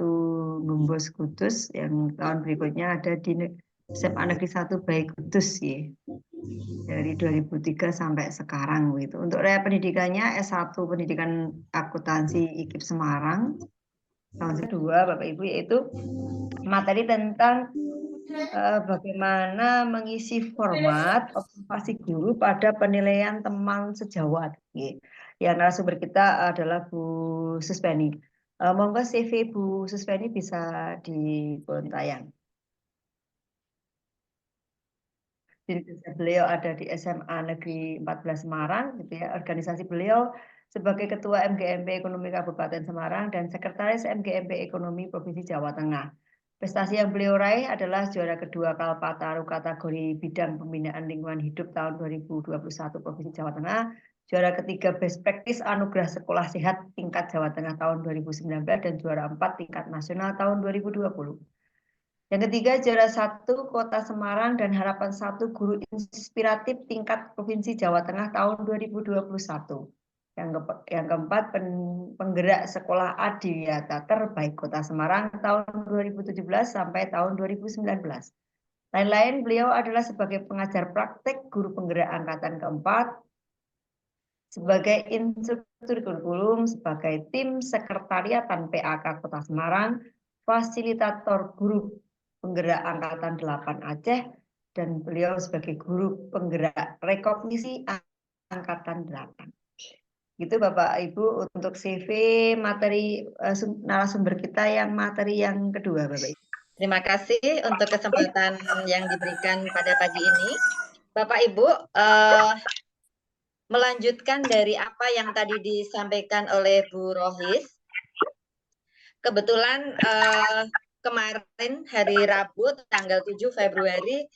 Gumbos Kudus, yang tahun berikutnya ada di SMA Negeri 1 Bayi Kudus ya. Dari 2003 sampai sekarang gitu. Untuk raya pendidikannya S1 Pendidikan Akuntansi IKIP Semarang. Tahun kedua Bapak Ibu yaitu materi tentang bagaimana mengisi format observasi guru pada penilaian teman sejawat. Ya, narasumber kita adalah Bu Suspeni. Monggo CV Bu Suspeni bisa dipontayang. Beliau ada di SMA Negeri 14 Semarang, gitu ya. Organisasi beliau sebagai Ketua MGMP Ekonomi Kabupaten Semarang dan Sekretaris MGMP Ekonomi Provinsi Jawa Tengah. Prestasi yang beliau raih adalah juara kedua Kalpataru kategori bidang pembinaan lingkungan hidup tahun 2021 Provinsi Jawa Tengah, Juara ketiga Best Practice Anugerah Sekolah Sehat tingkat Jawa Tengah tahun 2019 dan juara 4 tingkat nasional tahun 2020. Yang ketiga juara 1 Kota Semarang dan Harapan 1 Guru Inspiratif tingkat Provinsi Jawa Tengah tahun 2021. Yang keempat penggerak sekolah adiwiyata terbaik Kota Semarang tahun 2017 sampai tahun 2019. Lain-lain beliau adalah sebagai pengajar praktek guru penggerak angkatan keempat, sebagai instruktur kurikulum, sebagai tim sekretariatan PAK Kota Semarang, fasilitator guru penggerak angkatan 8 Aceh, dan beliau sebagai guru penggerak rekognisi angkatan 8. Gitu Bapak Ibu untuk CV materi narasumber kita yang materi yang kedua Bapak Ibu. Terima kasih untuk kesempatan yang diberikan pada pagi ini. Bapak Ibu, melanjutkan dari apa yang tadi disampaikan oleh Bu Rohis. Kebetulan kemarin hari Rabu tanggal 7 Februari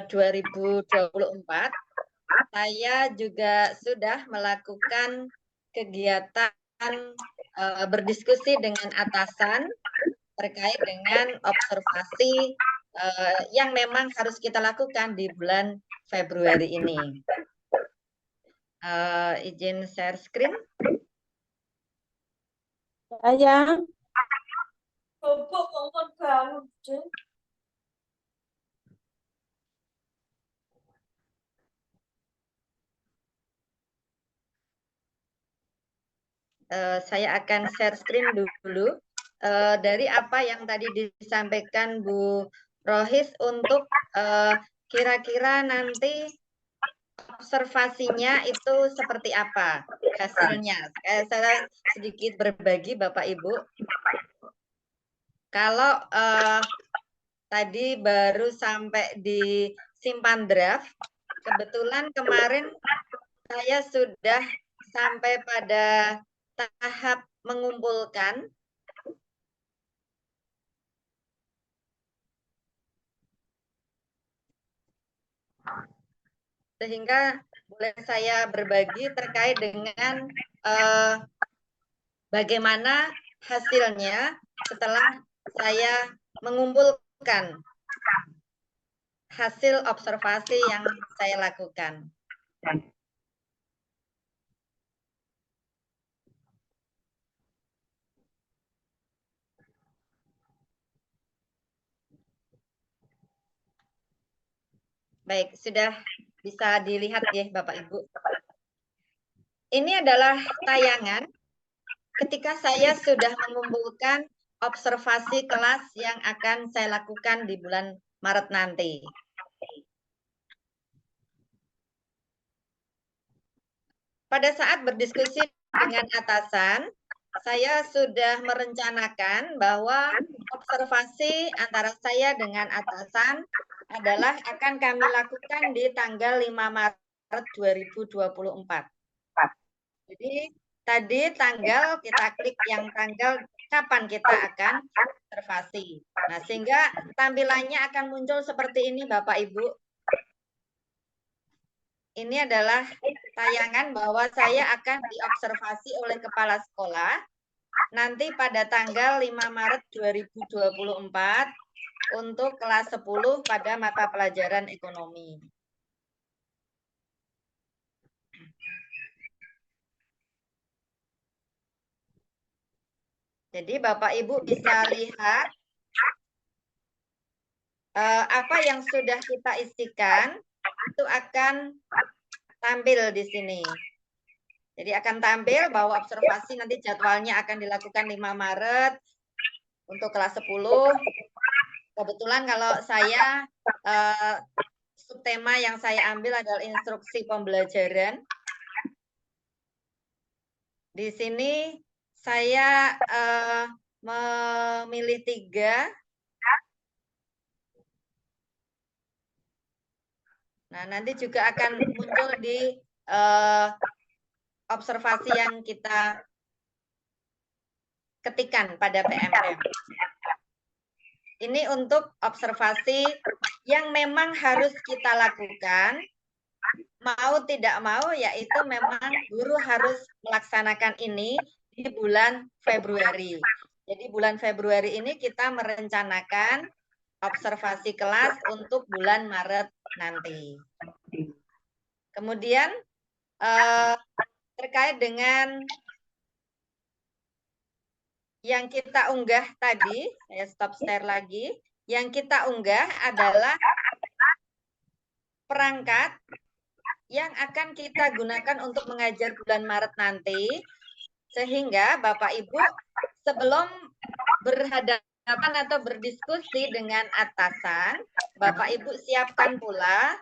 2024, saya juga sudah melakukan kegiatan berdiskusi dengan atasan terkait dengan observasi yang memang harus kita lakukan di bulan Februari ini. Izin share screen. Sayang. Saya akan share screen dulu. Dari apa yang tadi disampaikan Bu Rohis untuk kira-kira nanti observasinya itu seperti apa hasilnya. Saya sedikit berbagi Bapak Ibu. Kalau tadi baru sampai di simpan draft, kebetulan kemarin saya sudah sampai pada tahap mengumpulkan sehingga boleh saya berbagi terkait dengan bagaimana hasilnya setelah saya mengumpulkan hasil observasi yang saya lakukan. Baik, sudah bisa dilihat ya Bapak Ibu. Ini adalah tayangan ketika saya sudah mengumpulkan observasi kelas yang akan saya lakukan di bulan Maret nanti. Pada saat berdiskusi dengan atasan, saya sudah merencanakan bahwa observasi antara saya dengan atasan adalah akan kami lakukan di tanggal 5 Maret 2024. Jadi tadi tanggal kita klik yang tanggal kapan kita akan observasi. Nah, sehingga tampilannya akan muncul seperti ini Bapak Ibu. Ini adalah tayangan bahwa saya akan diobservasi oleh kepala sekolah nanti pada tanggal 5 Maret 2024 untuk kelas 10 pada mata pelajaran ekonomi. Jadi Bapak Ibu bisa lihat apa yang sudah kita isikan itu akan tampil di sini. Jadi akan tampil bahwa observasi nanti jadwalnya akan dilakukan 5 Maret untuk kelas 10. Kebetulan kalau saya subtema yang saya ambil adalah instruksi pembelajaran. Di sini saya memilih 3. Nah, nanti juga akan muncul di observasi yang kita ketikkan pada PMM. Ini untuk observasi yang memang harus kita lakukan mau tidak mau yaitu memang guru harus melaksanakan ini di bulan Februari. Jadi bulan Februari ini kita merencanakan observasi kelas untuk bulan Maret nanti. Kemudian terkait dengan yang kita unggah tadi, saya stop share lagi. Yang kita unggah adalah perangkat yang akan kita gunakan untuk mengajar bulan Maret nanti, sehingga Bapak Ibu sebelum berhadapan atau berdiskusi dengan atasan, Bapak Ibu siapkan pula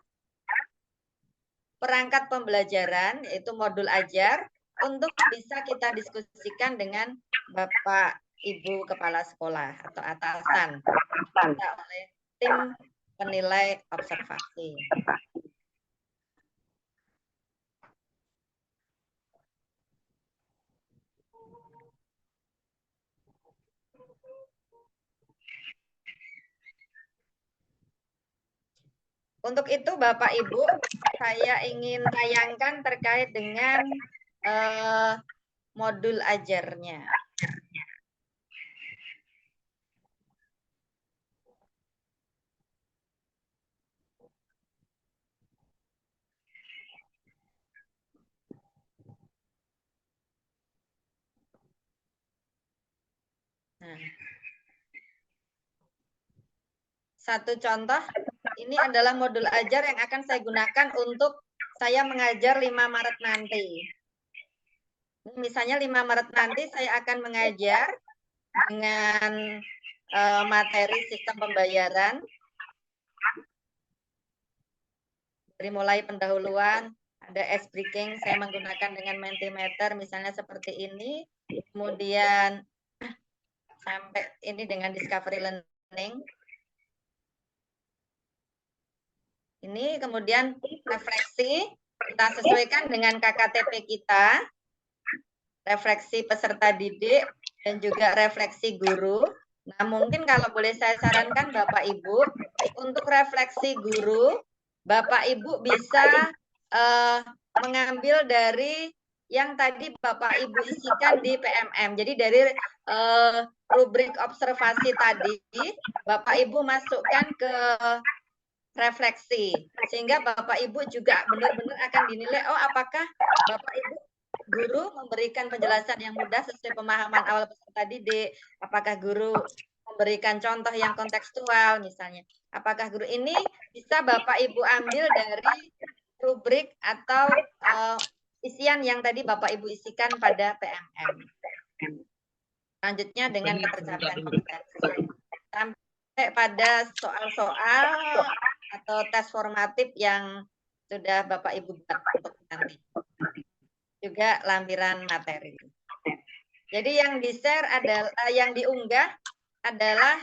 perangkat pembelajaran, yaitu modul ajar, untuk bisa kita diskusikan dengan Bapak Ibu Kepala Sekolah atau atasan oleh tim penilai observasi. Untuk itu Bapak Ibu, saya ingin tayangkan terkait dengan modul ajarnya. Nah, satu contoh, ini adalah modul ajar yang akan saya gunakan untuk saya mengajar 5 Maret nanti. Misalnya 5 Maret nanti saya akan mengajar dengan materi sistem pembayaran. Dari mulai pendahuluan, ada ice breaking, saya menggunakan dengan Mentimeter, misalnya seperti ini. Kemudian sampai ini dengan Discovery Learning. Ini kemudian refleksi, kita sesuaikan dengan KKTP kita, refleksi peserta didik, dan juga refleksi guru. Nah, mungkin kalau boleh saya sarankan Bapak Ibu, untuk refleksi guru, Bapak Ibu bisa mengambil dari yang tadi Bapak Ibu isikan di PMM. Jadi dari rubrik observasi tadi, Bapak Ibu masukkan ke refleksi, sehingga Bapak Ibu juga benar-benar akan dinilai, oh apakah Bapak Ibu guru memberikan penjelasan yang mudah sesuai pemahaman awal peserta didik, apakah guru memberikan contoh yang kontekstual misalnya, apakah guru ini bisa Bapak Ibu ambil dari rubrik atau isian yang tadi Bapak Ibu isikan pada PMM. Selanjutnya dengan ketercapaian kompetensi. Sampai pada soal-soal atau tes formatif yang sudah Bapak Ibu buat untuk nanti. Juga lampiran materi. Jadi yang di-share adalah yang diunggah adalah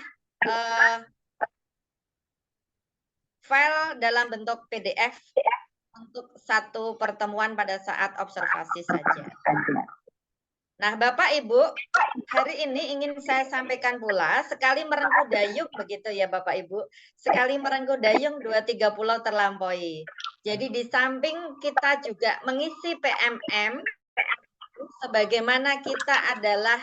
file dalam bentuk PDF untuk satu pertemuan pada saat observasi saja. Nah, Bapak Ibu, hari ini ingin saya sampaikan pula, sekali merengkuh dayung begitu ya Bapak Ibu, sekali merengkuh dayung 2-3 pulau terlampaui. Jadi di samping kita juga mengisi PMM, sebagaimana kita adalah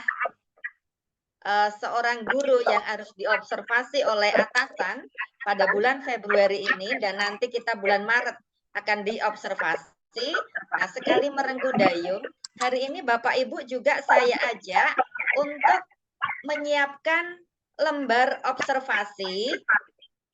seorang guru yang harus diobservasi oleh atasan pada bulan Februari ini, dan nanti kita bulan Maret akan diobservasi. Nah, sekali merengkuh dayung, hari ini Bapak Ibu juga saya ajak untuk menyiapkan lembar observasi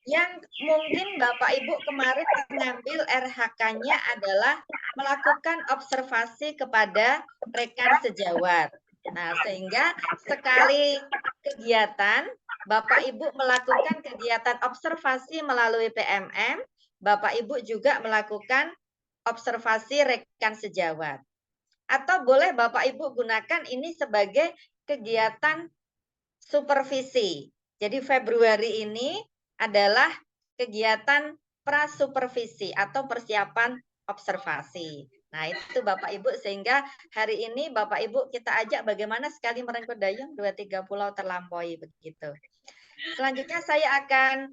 yang mungkin Bapak Ibu kemarin mengambil RHK-nya adalah melakukan observasi kepada rekan sejawat. Nah, sehingga sekali kegiatan Bapak Ibu melakukan kegiatan observasi melalui PMM, Bapak Ibu juga melakukan observasi rekan sejawat. Atau boleh Bapak Ibu gunakan ini sebagai kegiatan supervisi. Jadi Februari ini adalah kegiatan prasupervisi atau persiapan observasi. Nah, itu Bapak Ibu, sehingga hari ini Bapak Ibu kita ajak bagaimana sekali merengkuh dayung 2-3 pulau terlampaui begitu. Selanjutnya saya akan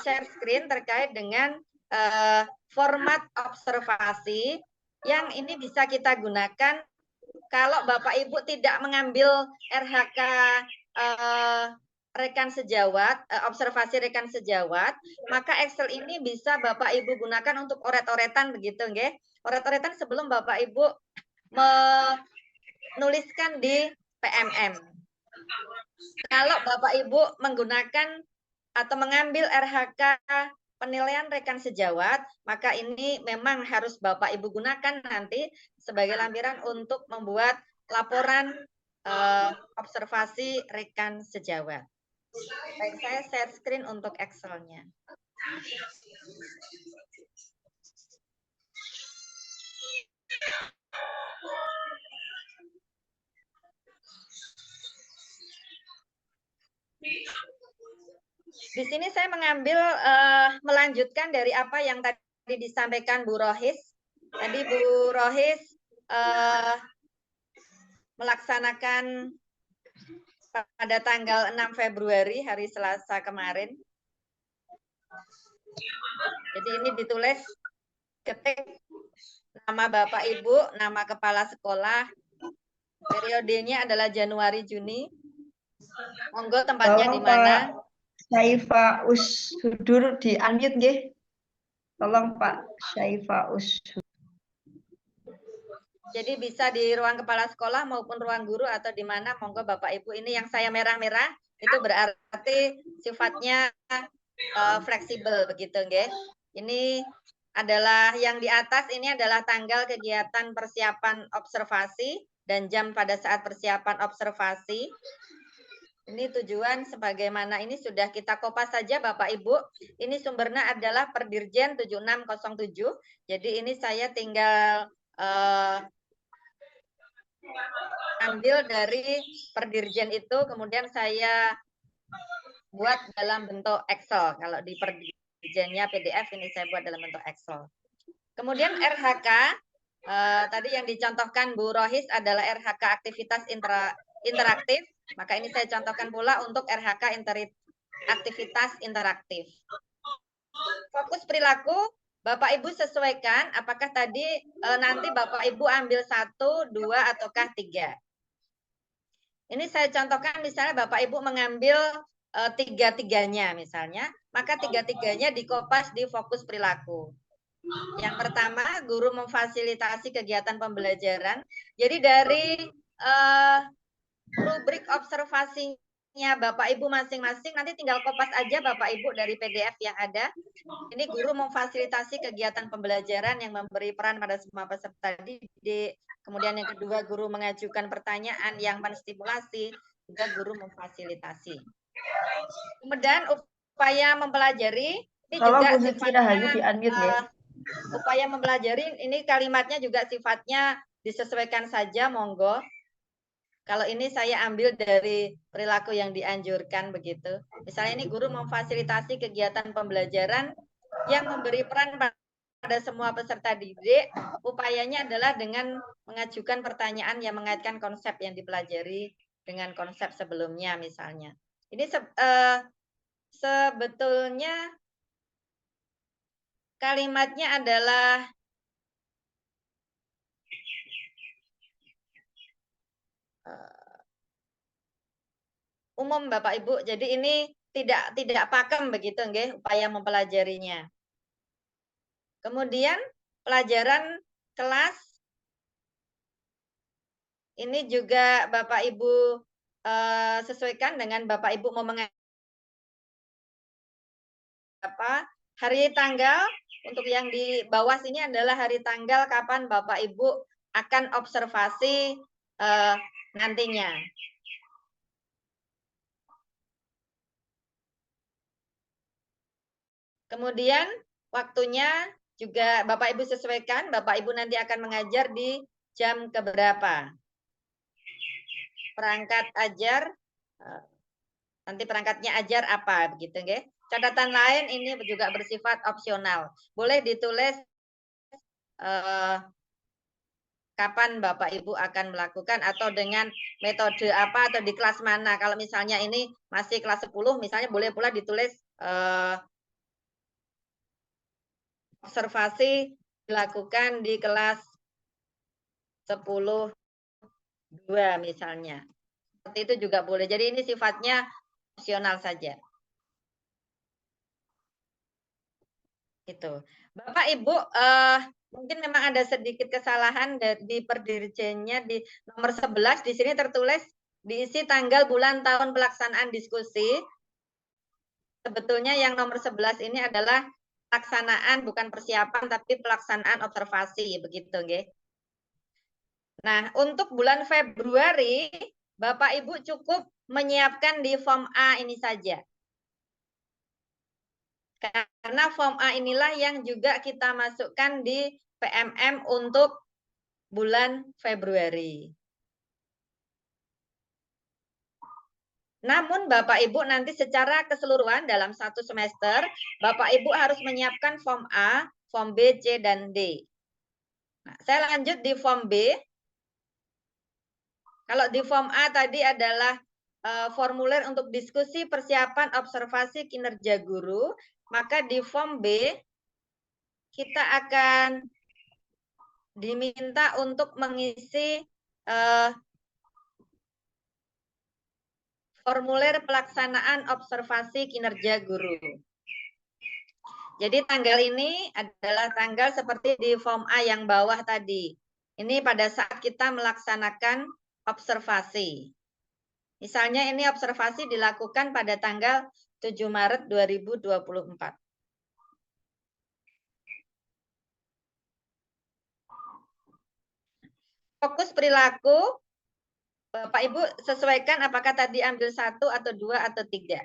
share screen terkait dengan format observasi yang ini bisa kita gunakan kalau Bapak Ibu tidak mengambil RHK rekan sejawat, observasi rekan sejawat, maka Excel ini bisa Bapak Ibu gunakan untuk oret-oretan begitu nggih. Oret-oretan sebelum Bapak Ibu menuliskan di PMM. Kalau Bapak Ibu menggunakan atau mengambil RHK penilaian rekan sejawat, maka ini memang harus Bapak Ibu gunakan nanti sebagai lampiran untuk membuat laporan observasi rekan sejawat. Baik, saya share screen untuk Excel-nya. Di sini saya mengambil melanjutkan dari apa yang tadi disampaikan Bu Rohis. Tadi Bu Rohis melaksanakan pada tanggal 6 Februari hari Selasa kemarin. Jadi ini ditulis, ketik nama Bapak Ibu, nama kepala sekolah, periodenya adalah Januari Juni. Monggo tempatnya di mana? Syaifa Ushudur di unmute nggih. Tolong Pak Syaifa Ushudur. Jadi bisa di ruang kepala sekolah maupun ruang guru atau di mana, monggo Bapak Ibu. Ini yang saya merah-merah itu berarti sifatnya fleksibel begitu nggih. Ini adalah yang di atas, ini adalah tanggal kegiatan persiapan observasi dan jam pada saat persiapan observasi. Ini tujuan sebagaimana ini sudah kita kopas saja Bapak Ibu. Ini sumbernya adalah Perdirjen 7607. Jadi ini saya tinggal ambil dari Perdirjen itu, kemudian saya buat dalam bentuk Excel. Kalau di Perdirjennya PDF, ini saya buat dalam bentuk Excel. Kemudian RHK, tadi yang dicontohkan Bu Rohis adalah RHK aktivitas interaktif. Maka ini saya contohkan pula untuk RHK aktivitas interaktif. Fokus perilaku, Bapak Ibu sesuaikan apakah tadi nanti Bapak Ibu ambil 1, 2, ataukah 3. Ini saya contohkan misalnya Bapak Ibu mengambil 3-3-nya misalnya, maka 3-3-nya dikopas di fokus perilaku. Yang pertama, guru memfasilitasi kegiatan pembelajaran. Jadi dari rubrik observasinya Bapak Ibu masing-masing, nanti tinggal kopas aja Bapak Ibu dari PDF yang ada. Ini guru memfasilitasi kegiatan pembelajaran yang memberi peran pada semua peserta didik. Kemudian yang kedua, guru mengajukan pertanyaan yang menstimulasi, juga guru memfasilitasi. Kemudian upaya mempelajari, ini juga sifatnya upaya mempelajari, ini kalimatnya juga sifatnya disesuaikan saja, monggo. Kalau ini saya ambil dari perilaku yang dianjurkan begitu. Misalnya ini guru memfasilitasi kegiatan pembelajaran yang memberi peran pada semua peserta didik. Upayanya adalah dengan mengajukan pertanyaan yang mengaitkan konsep yang dipelajari dengan konsep sebelumnya misalnya. Ini sebetulnya kalimatnya adalah umum Bapak Ibu. Jadi ini tidak pakem begitu nggih upaya mempelajarinya. Kemudian pelajaran kelas ini juga Bapak Ibu sesuaikan dengan Bapak Ibu mau apa hari tanggal. Untuk yang di bawah sini adalah hari tanggal kapan Bapak Ibu akan observasi nantinya. Kemudian waktunya juga Bapak Ibu sesuaikan, Bapak Ibu nanti akan mengajar di jam keberapa. Perangkat ajar, nanti perangkatnya ajar apa, begitu nggih. Catatan lain ini juga bersifat opsional. Boleh ditulis kapan Bapak Ibu akan melakukan atau dengan metode apa atau di kelas mana. Kalau misalnya ini masih kelas 10, misalnya boleh pula ditulis observasi dilakukan di kelas 10-2 misalnya. Seperti itu juga boleh. Jadi ini sifatnya opsional saja. Itu. Bapak Ibu, mungkin memang ada sedikit kesalahan di perdirjennya di nomor 11 di sini tertulis diisi tanggal, bulan, tahun pelaksanaan diskusi. Sebetulnya yang nomor 11 ini adalah pelaksanaan, bukan persiapan, tapi pelaksanaan observasi, begitu, nggih. Nah, untuk bulan Februari, Bapak Ibu cukup menyiapkan di form A ini saja. Karena form A inilah yang juga kita masukkan di PMM untuk bulan Februari. Namun Bapak Ibu nanti secara keseluruhan dalam satu semester, Bapak Ibu harus menyiapkan form A, form B, C, dan D. Nah, saya lanjut di form B. Kalau di form A tadi adalah formulir untuk diskusi persiapan observasi kinerja guru, maka di form B kita akan diminta untuk mengisi formulir pelaksanaan observasi kinerja guru. Jadi tanggal ini adalah tanggal seperti di form A yang bawah tadi. Ini pada saat kita melaksanakan observasi. Misalnya ini observasi dilakukan pada tanggal 7 Maret 2024. Fokus perilaku, Bapak Ibu sesuaikan apakah tadi ambil 1 atau 2 atau 3.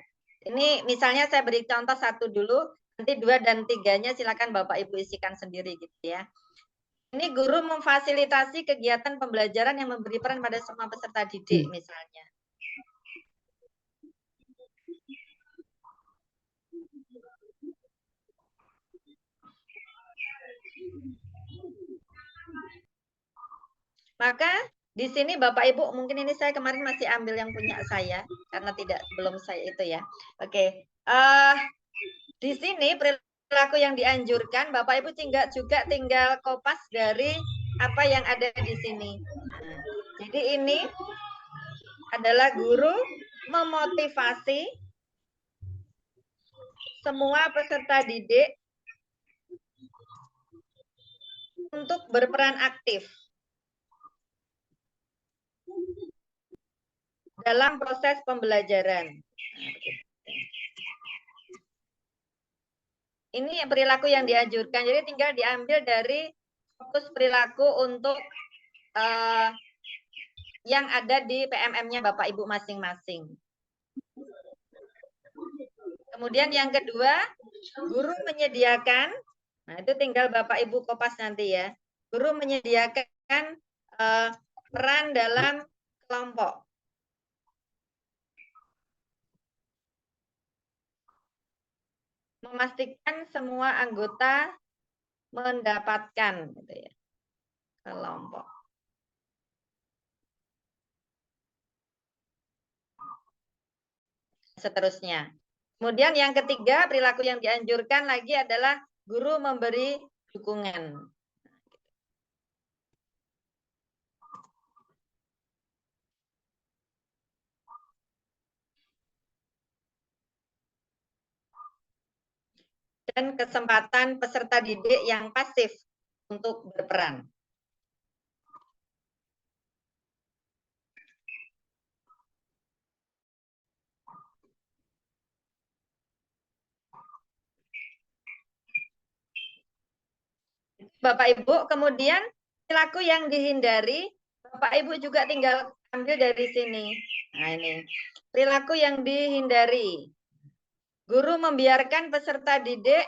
Ini misalnya saya beri contoh 1 dulu, nanti 2 dan 3-nya silakan Bapak Ibu isikan sendiri gitu ya. Ini guru memfasilitasi kegiatan pembelajaran yang memberi peran pada semua peserta didik misalnya. Maka di sini Bapak Ibu, mungkin ini saya kemarin masih ambil yang punya saya karena belum saya itu ya. Oke. Di sini perilaku yang dianjurkan Bapak Ibu juga tinggal kopas dari apa yang ada di sini. Jadi ini adalah guru memotivasi semua peserta didik untuk berperan aktif dalam proses pembelajaran. Ini perilaku yang dianjurkan, jadi tinggal diambil dari fokus perilaku untuk yang ada di PMM-nya Bapak Ibu masing-masing. Kemudian yang kedua, guru menyediakan, nah itu tinggal Bapak Ibu kopas nanti ya, guru menyediakan peran dalam kelompok. Memastikan semua anggota mendapatkan gitu ya, kelompok. Seterusnya. Kemudian yang ketiga, perilaku yang dianjurkan lagi adalah guru memberi dukungan. Dan kesempatan peserta didik yang pasif untuk berperan. Bapak Ibu, kemudian perilaku yang dihindari, Bapak Ibu juga tinggal ambil dari sini. Nah ini, perilaku yang dihindari. Guru membiarkan peserta didik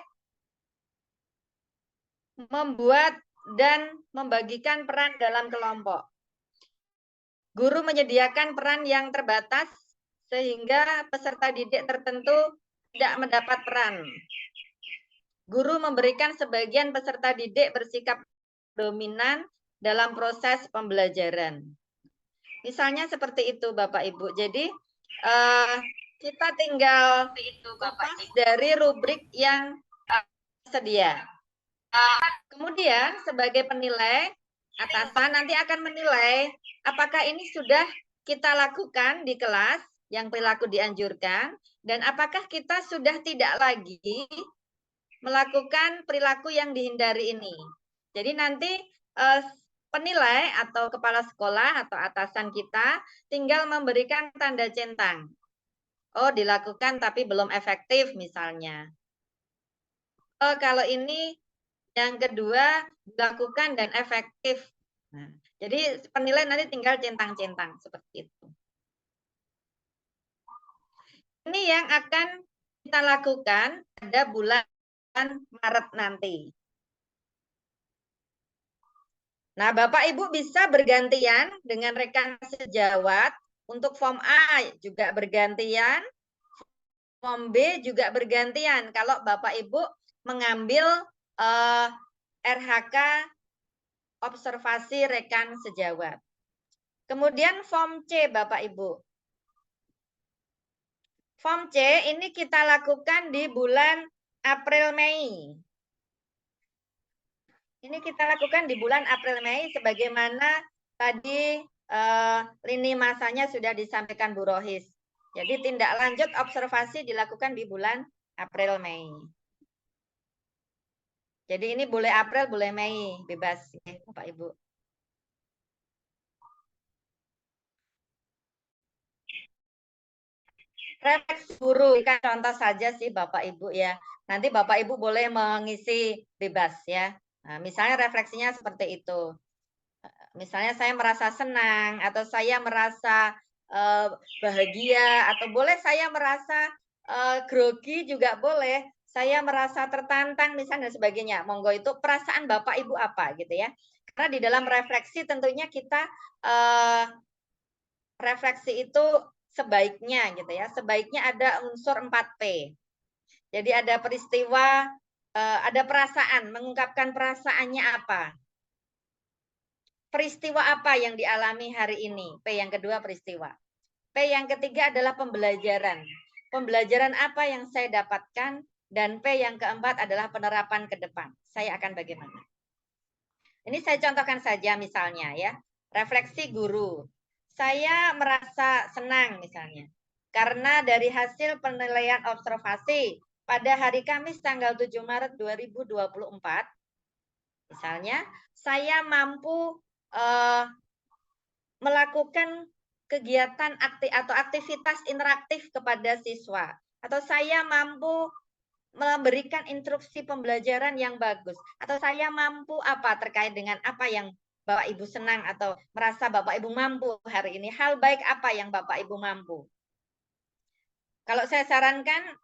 membuat dan membagikan peran dalam kelompok. Guru menyediakan peran yang terbatas sehingga peserta didik tertentu tidak mendapat peran. Guru memberikan sebagian peserta didik bersikap dominan dalam proses pembelajaran. Misalnya seperti itu Bapak Ibu. Jadi kita tinggal kopas dari rubrik yang tersedia. Kemudian sebagai penilai, atasan nanti akan menilai apakah ini sudah kita lakukan di kelas yang perilaku dianjurkan, dan apakah kita sudah tidak lagi melakukan perilaku yang dihindari ini. Jadi nanti penilai atau kepala sekolah atau atasan kita tinggal memberikan tanda centang. Oh, dilakukan tapi belum efektif misalnya. Oh, kalau ini yang kedua dilakukan dan efektif. Nah, jadi penilai nanti tinggal centang-centang seperti itu. Ini yang akan kita lakukan pada bulan Maret nanti. Nah, Bapak Ibu bisa bergantian dengan rekan sejawat. Untuk form A juga bergantian, form B juga bergantian. Kalau Bapak Ibu mengambil RHK observasi rekan sejawat. Kemudian form C Bapak Ibu. Form C ini kita lakukan di bulan April-Mei. Ini kita lakukan di bulan April-Mei sebagaimana tadi lini masanya sudah disampaikan Bu Rohis. Jadi tindak lanjut observasi dilakukan di bulan April-Mei. Jadi ini boleh April, boleh Mei, bebas ya Bapak Ibu. Refleksi guru, kan contoh saja sih Bapak Ibu ya. Nanti Bapak Ibu boleh mengisi bebas ya. Nah, misalnya refleksinya seperti itu. Misalnya saya merasa senang atau saya merasa bahagia atau boleh saya merasa grogi juga boleh. Saya merasa tertantang misalnya dan sebagainya. Monggo itu perasaan Bapak Ibu apa gitu ya. Karena di dalam refleksi tentunya kita refleksi itu sebaiknya gitu ya. Sebaiknya ada unsur 4P. Jadi ada peristiwa, ada perasaan, mengungkapkan perasaannya apa. Peristiwa apa yang dialami hari ini? P yang kedua peristiwa. P yang ketiga adalah pembelajaran. Pembelajaran apa yang saya dapatkan, dan P yang keempat adalah penerapan ke depan. Saya akan bagaimana? Ini saya contohkan saja misalnya ya. Refleksi guru. Saya merasa senang misalnya. Karena dari hasil penilaian observasi pada hari Kamis tanggal 7 Maret 2024, misalnya saya mampu melakukan kegiatan atau aktivitas interaktif kepada siswa, atau saya mampu memberikan instruksi pembelajaran yang bagus, atau saya mampu apa terkait dengan apa yang Bapak Ibu senang atau merasa Bapak Ibu mampu hari ini, hal baik apa yang Bapak Ibu mampu. Kalau saya sarankan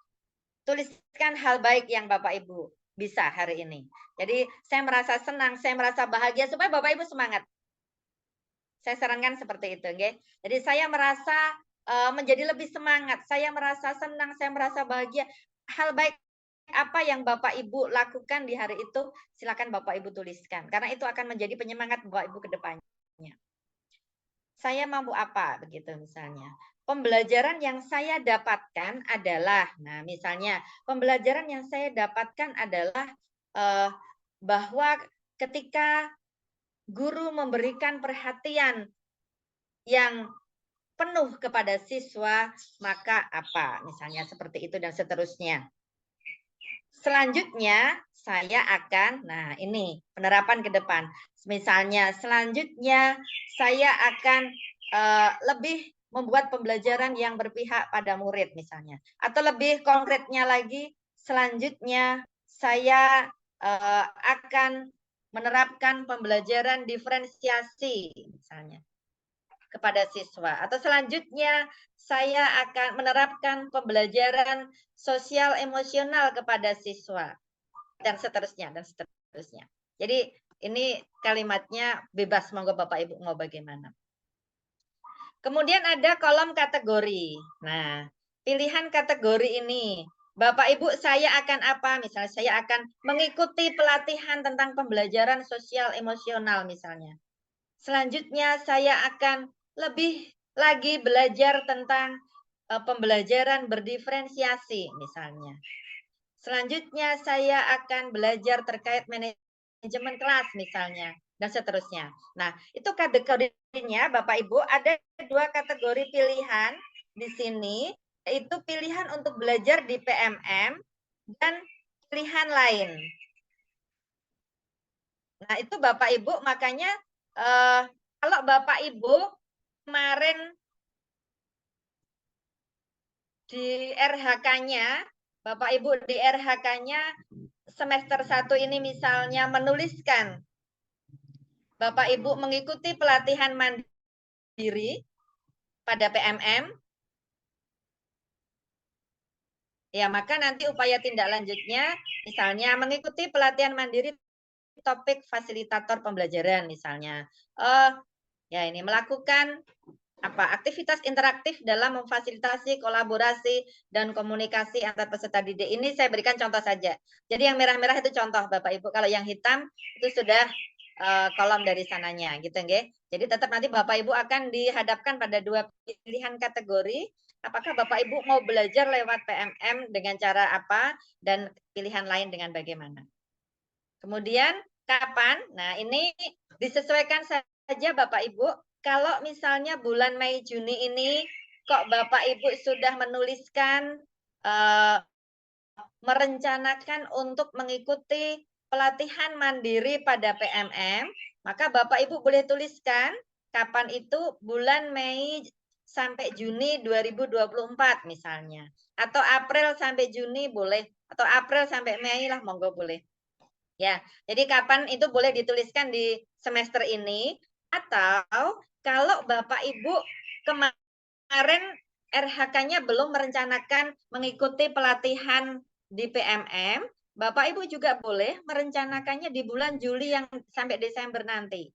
tuliskan hal baik yang Bapak Ibu bisa hari ini. Jadi saya merasa senang, saya merasa bahagia supaya Bapak Ibu semangat. Saya sarankan seperti itu, okay? Jadi saya merasa menjadi lebih semangat, saya merasa senang, saya merasa bahagia. Hal baik apa yang Bapak Ibu lakukan di hari itu, silakan Bapak Ibu tuliskan. Karena itu akan menjadi penyemangat Bapak Ibu ke depannya. Saya mampu apa, begitu misalnya. Pembelajaran yang saya dapatkan adalah, nah misalnya, pembelajaran yang saya dapatkan adalah bahwa ketika guru memberikan perhatian yang penuh kepada siswa, maka apa? Misalnya seperti itu dan seterusnya. Selanjutnya, saya akan, nah ini penerapan ke depan. Misalnya, selanjutnya saya akan lebih membuat pembelajaran yang berpihak pada murid misalnya. Atau lebih konkretnya lagi, selanjutnya saya akan menerapkan pembelajaran diferensiasi misalnya kepada siswa. Atau selanjutnya saya akan menerapkan pembelajaran sosial emosional kepada siswa dan seterusnya dan seterusnya. Jadi ini kalimatnya bebas, monggo Bapak Ibu mau bagaimana. Kemudian ada kolom kategori. Nah, pilihan kategori ini Bapak Ibu saya akan apa? Misalnya saya akan mengikuti pelatihan tentang pembelajaran sosial emosional misalnya. Selanjutnya saya akan lebih lagi belajar tentang pembelajaran berdiferensiasi misalnya. Selanjutnya saya akan belajar terkait manajemen kelas misalnya, dan seterusnya. Nah, itu kategorinya Bapak Ibu, ada 2 kategori pilihan di sini, yaitu pilihan untuk belajar di PMM dan pilihan lain. Nah, itu Bapak Ibu, makanya kalau Bapak Ibu kemarin di RH-nya, Bapak Ibu di RH-nya semester 1 ini misalnya menuliskan Bapak Ibu mengikuti pelatihan mandiri pada PMM, ya maka nanti upaya tindak lanjutnya misalnya mengikuti pelatihan mandiri topik fasilitator pembelajaran misalnya. Ya ini melakukan aktivitas interaktif dalam memfasilitasi kolaborasi dan komunikasi antar peserta didik. Ini saya berikan contoh saja. Jadi yang merah-merah itu contoh Bapak Ibu. Kalau yang hitam itu sudah kolom dari sananya gitu nggih. Jadi tetap nanti Bapak Ibu akan dihadapkan pada 2 pilihan kategori. Apakah Bapak Ibu mau belajar lewat PMM dengan cara apa dan pilihan lain dengan bagaimana. Kemudian kapan? Nah, ini disesuaikan saja Bapak Ibu. Kalau misalnya bulan Mei Juni ini kok Bapak Ibu sudah menuliskan merencanakan untuk mengikuti pelatihan mandiri pada PMM, maka Bapak Ibu boleh tuliskan kapan itu bulan Mei sampai Juni 2024 misalnya. Atau April sampai Juni boleh, atau April sampai Mei lah monggo boleh. Ya, jadi kapan itu boleh dituliskan di semester ini, atau kalau Bapak Ibu kemarin RH-nya belum merencanakan mengikuti pelatihan di PMM, Bapak Ibu juga boleh merencanakannya di bulan Juli yang sampai Desember nanti.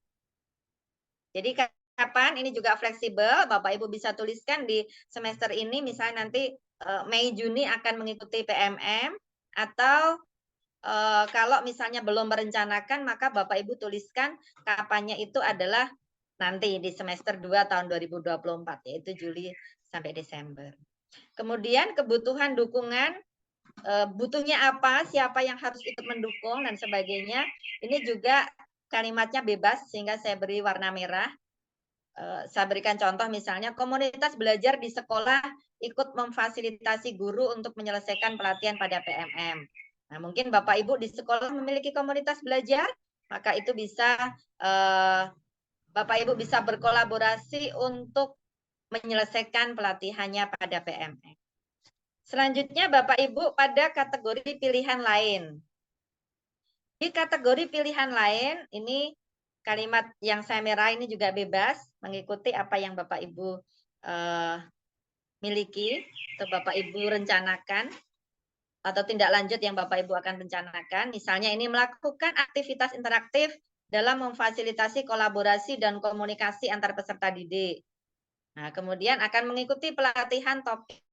Jadi kapan ini juga fleksibel, Bapak Ibu bisa tuliskan di semester ini misalnya nanti Mei Juni akan mengikuti PMM, atau kalau misalnya belum merencanakan maka Bapak Ibu tuliskan kapannya itu adalah nanti di semester 2 tahun 2024 yaitu Juli sampai Desember. Kemudian kebutuhan dukungan, butuhnya apa, siapa yang harus ikut mendukung dan sebagainya. Ini juga kalimatnya bebas sehingga saya beri warna merah. Saya berikan contoh misalnya komunitas belajar di sekolah ikut memfasilitasi guru untuk menyelesaikan pelatihan pada PMM. Nah, mungkin Bapak Ibu di sekolah memiliki komunitas belajar, maka itu bisa Bapak Ibu bisa berkolaborasi untuk menyelesaikan pelatihannya pada PMM. Selanjutnya Bapak Ibu pada kategori pilihan lain. Di kategori pilihan lain, ini kalimat yang saya merah ini juga bebas, mengikuti apa yang Bapak Ibu miliki, atau Bapak Ibu rencanakan, atau tindak lanjut yang Bapak Ibu akan rencanakan. Misalnya ini melakukan aktivitas interaktif dalam memfasilitasi kolaborasi dan komunikasi antar peserta didik. Nah, kemudian akan mengikuti pelatihan topik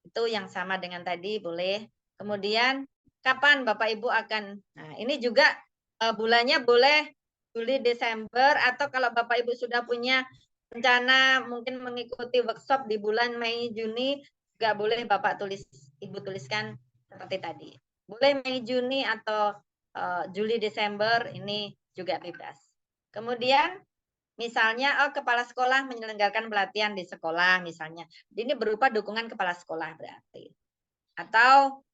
itu yang sama dengan tadi, boleh. Kemudian kapan Bapak Ibu akan, nah ini juga bulannya boleh Juli, Desember, atau kalau Bapak Ibu sudah punya rencana mungkin mengikuti workshop di bulan Mei, Juni, juga boleh Bapak Ibu tuliskan seperti tadi. Boleh Mei, Juni, atau Juli, Desember, ini juga bebas. Kemudian misalnya kepala sekolah menyelenggarakan pelatihan di sekolah misalnya. Ini berupa dukungan kepala sekolah berarti. Atau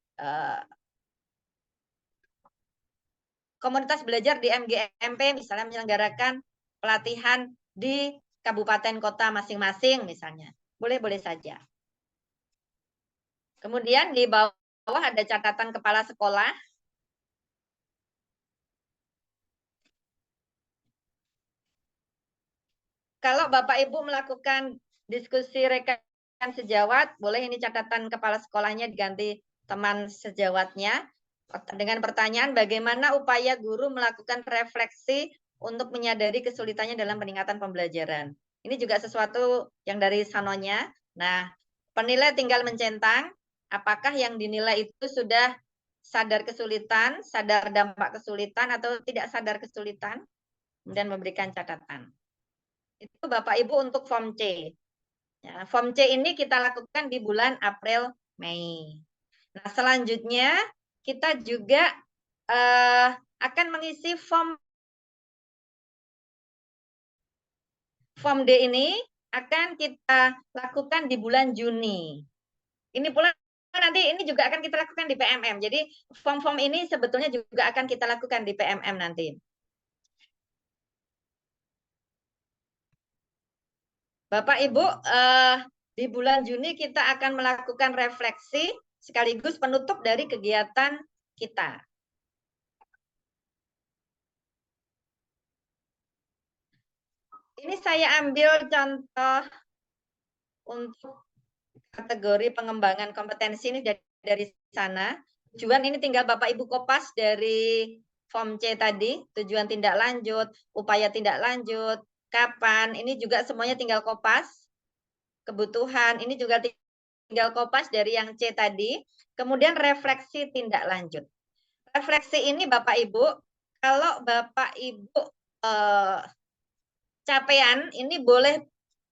komunitas belajar di MGMP misalnya menyelenggarakan pelatihan di kabupaten kota masing-masing misalnya. Boleh-boleh saja. Kemudian di bawah ada catatan kepala sekolah. Kalau Bapak Ibu melakukan diskusi rekan sejawat, boleh ini catatan kepala sekolahnya diganti teman sejawatnya dengan pertanyaan bagaimana upaya guru melakukan refleksi untuk menyadari kesulitannya dalam peningkatan pembelajaran. Ini juga sesuatu yang dari sanonya. Nah, penilai tinggal mencentang apakah yang dinilai itu sudah sadar kesulitan, sadar dampak kesulitan, atau tidak sadar kesulitan, dan memberikan catatan. Itu Bapak Ibu untuk form C. Ya, form C ini kita lakukan di bulan April, Mei. Nah, selanjutnya kita juga akan mengisi form D ini akan kita lakukan di bulan Juni. Ini pula nanti ini juga akan kita lakukan di PMM. Jadi form-form ini sebetulnya juga akan kita lakukan di PMM nanti. Bapak Ibu, di bulan Juni kita akan melakukan refleksi sekaligus penutup dari kegiatan kita. Ini saya ambil contoh untuk kategori pengembangan kompetensi ini dari sana. Tujuan ini tinggal Bapak Ibu kopas dari form C tadi, tujuan tindak lanjut, upaya tindak lanjut, kapan, ini juga semuanya tinggal kopas. Kebutuhan, ini juga tinggal kopas dari yang C tadi. Kemudian refleksi tindak lanjut. Refleksi ini Bapak Ibu, kalau Bapak Ibu capaian ini boleh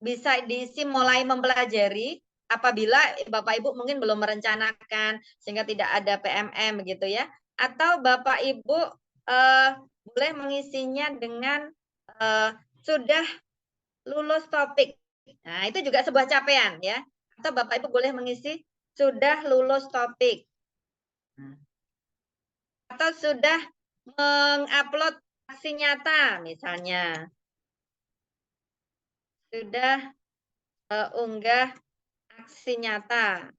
bisa diisi mulai mempelajari apabila Bapak Ibu mungkin belum merencanakan sehingga tidak ada PMM begitu ya, atau Bapak Ibu boleh mengisinya dengan sudah lulus topik. Nah, itu juga sebuah capaian ya. Atau Bapak Ibu boleh mengisi sudah lulus topik. Atau sudah mengupload aksi nyata misalnya. Sudah unggah aksi nyata.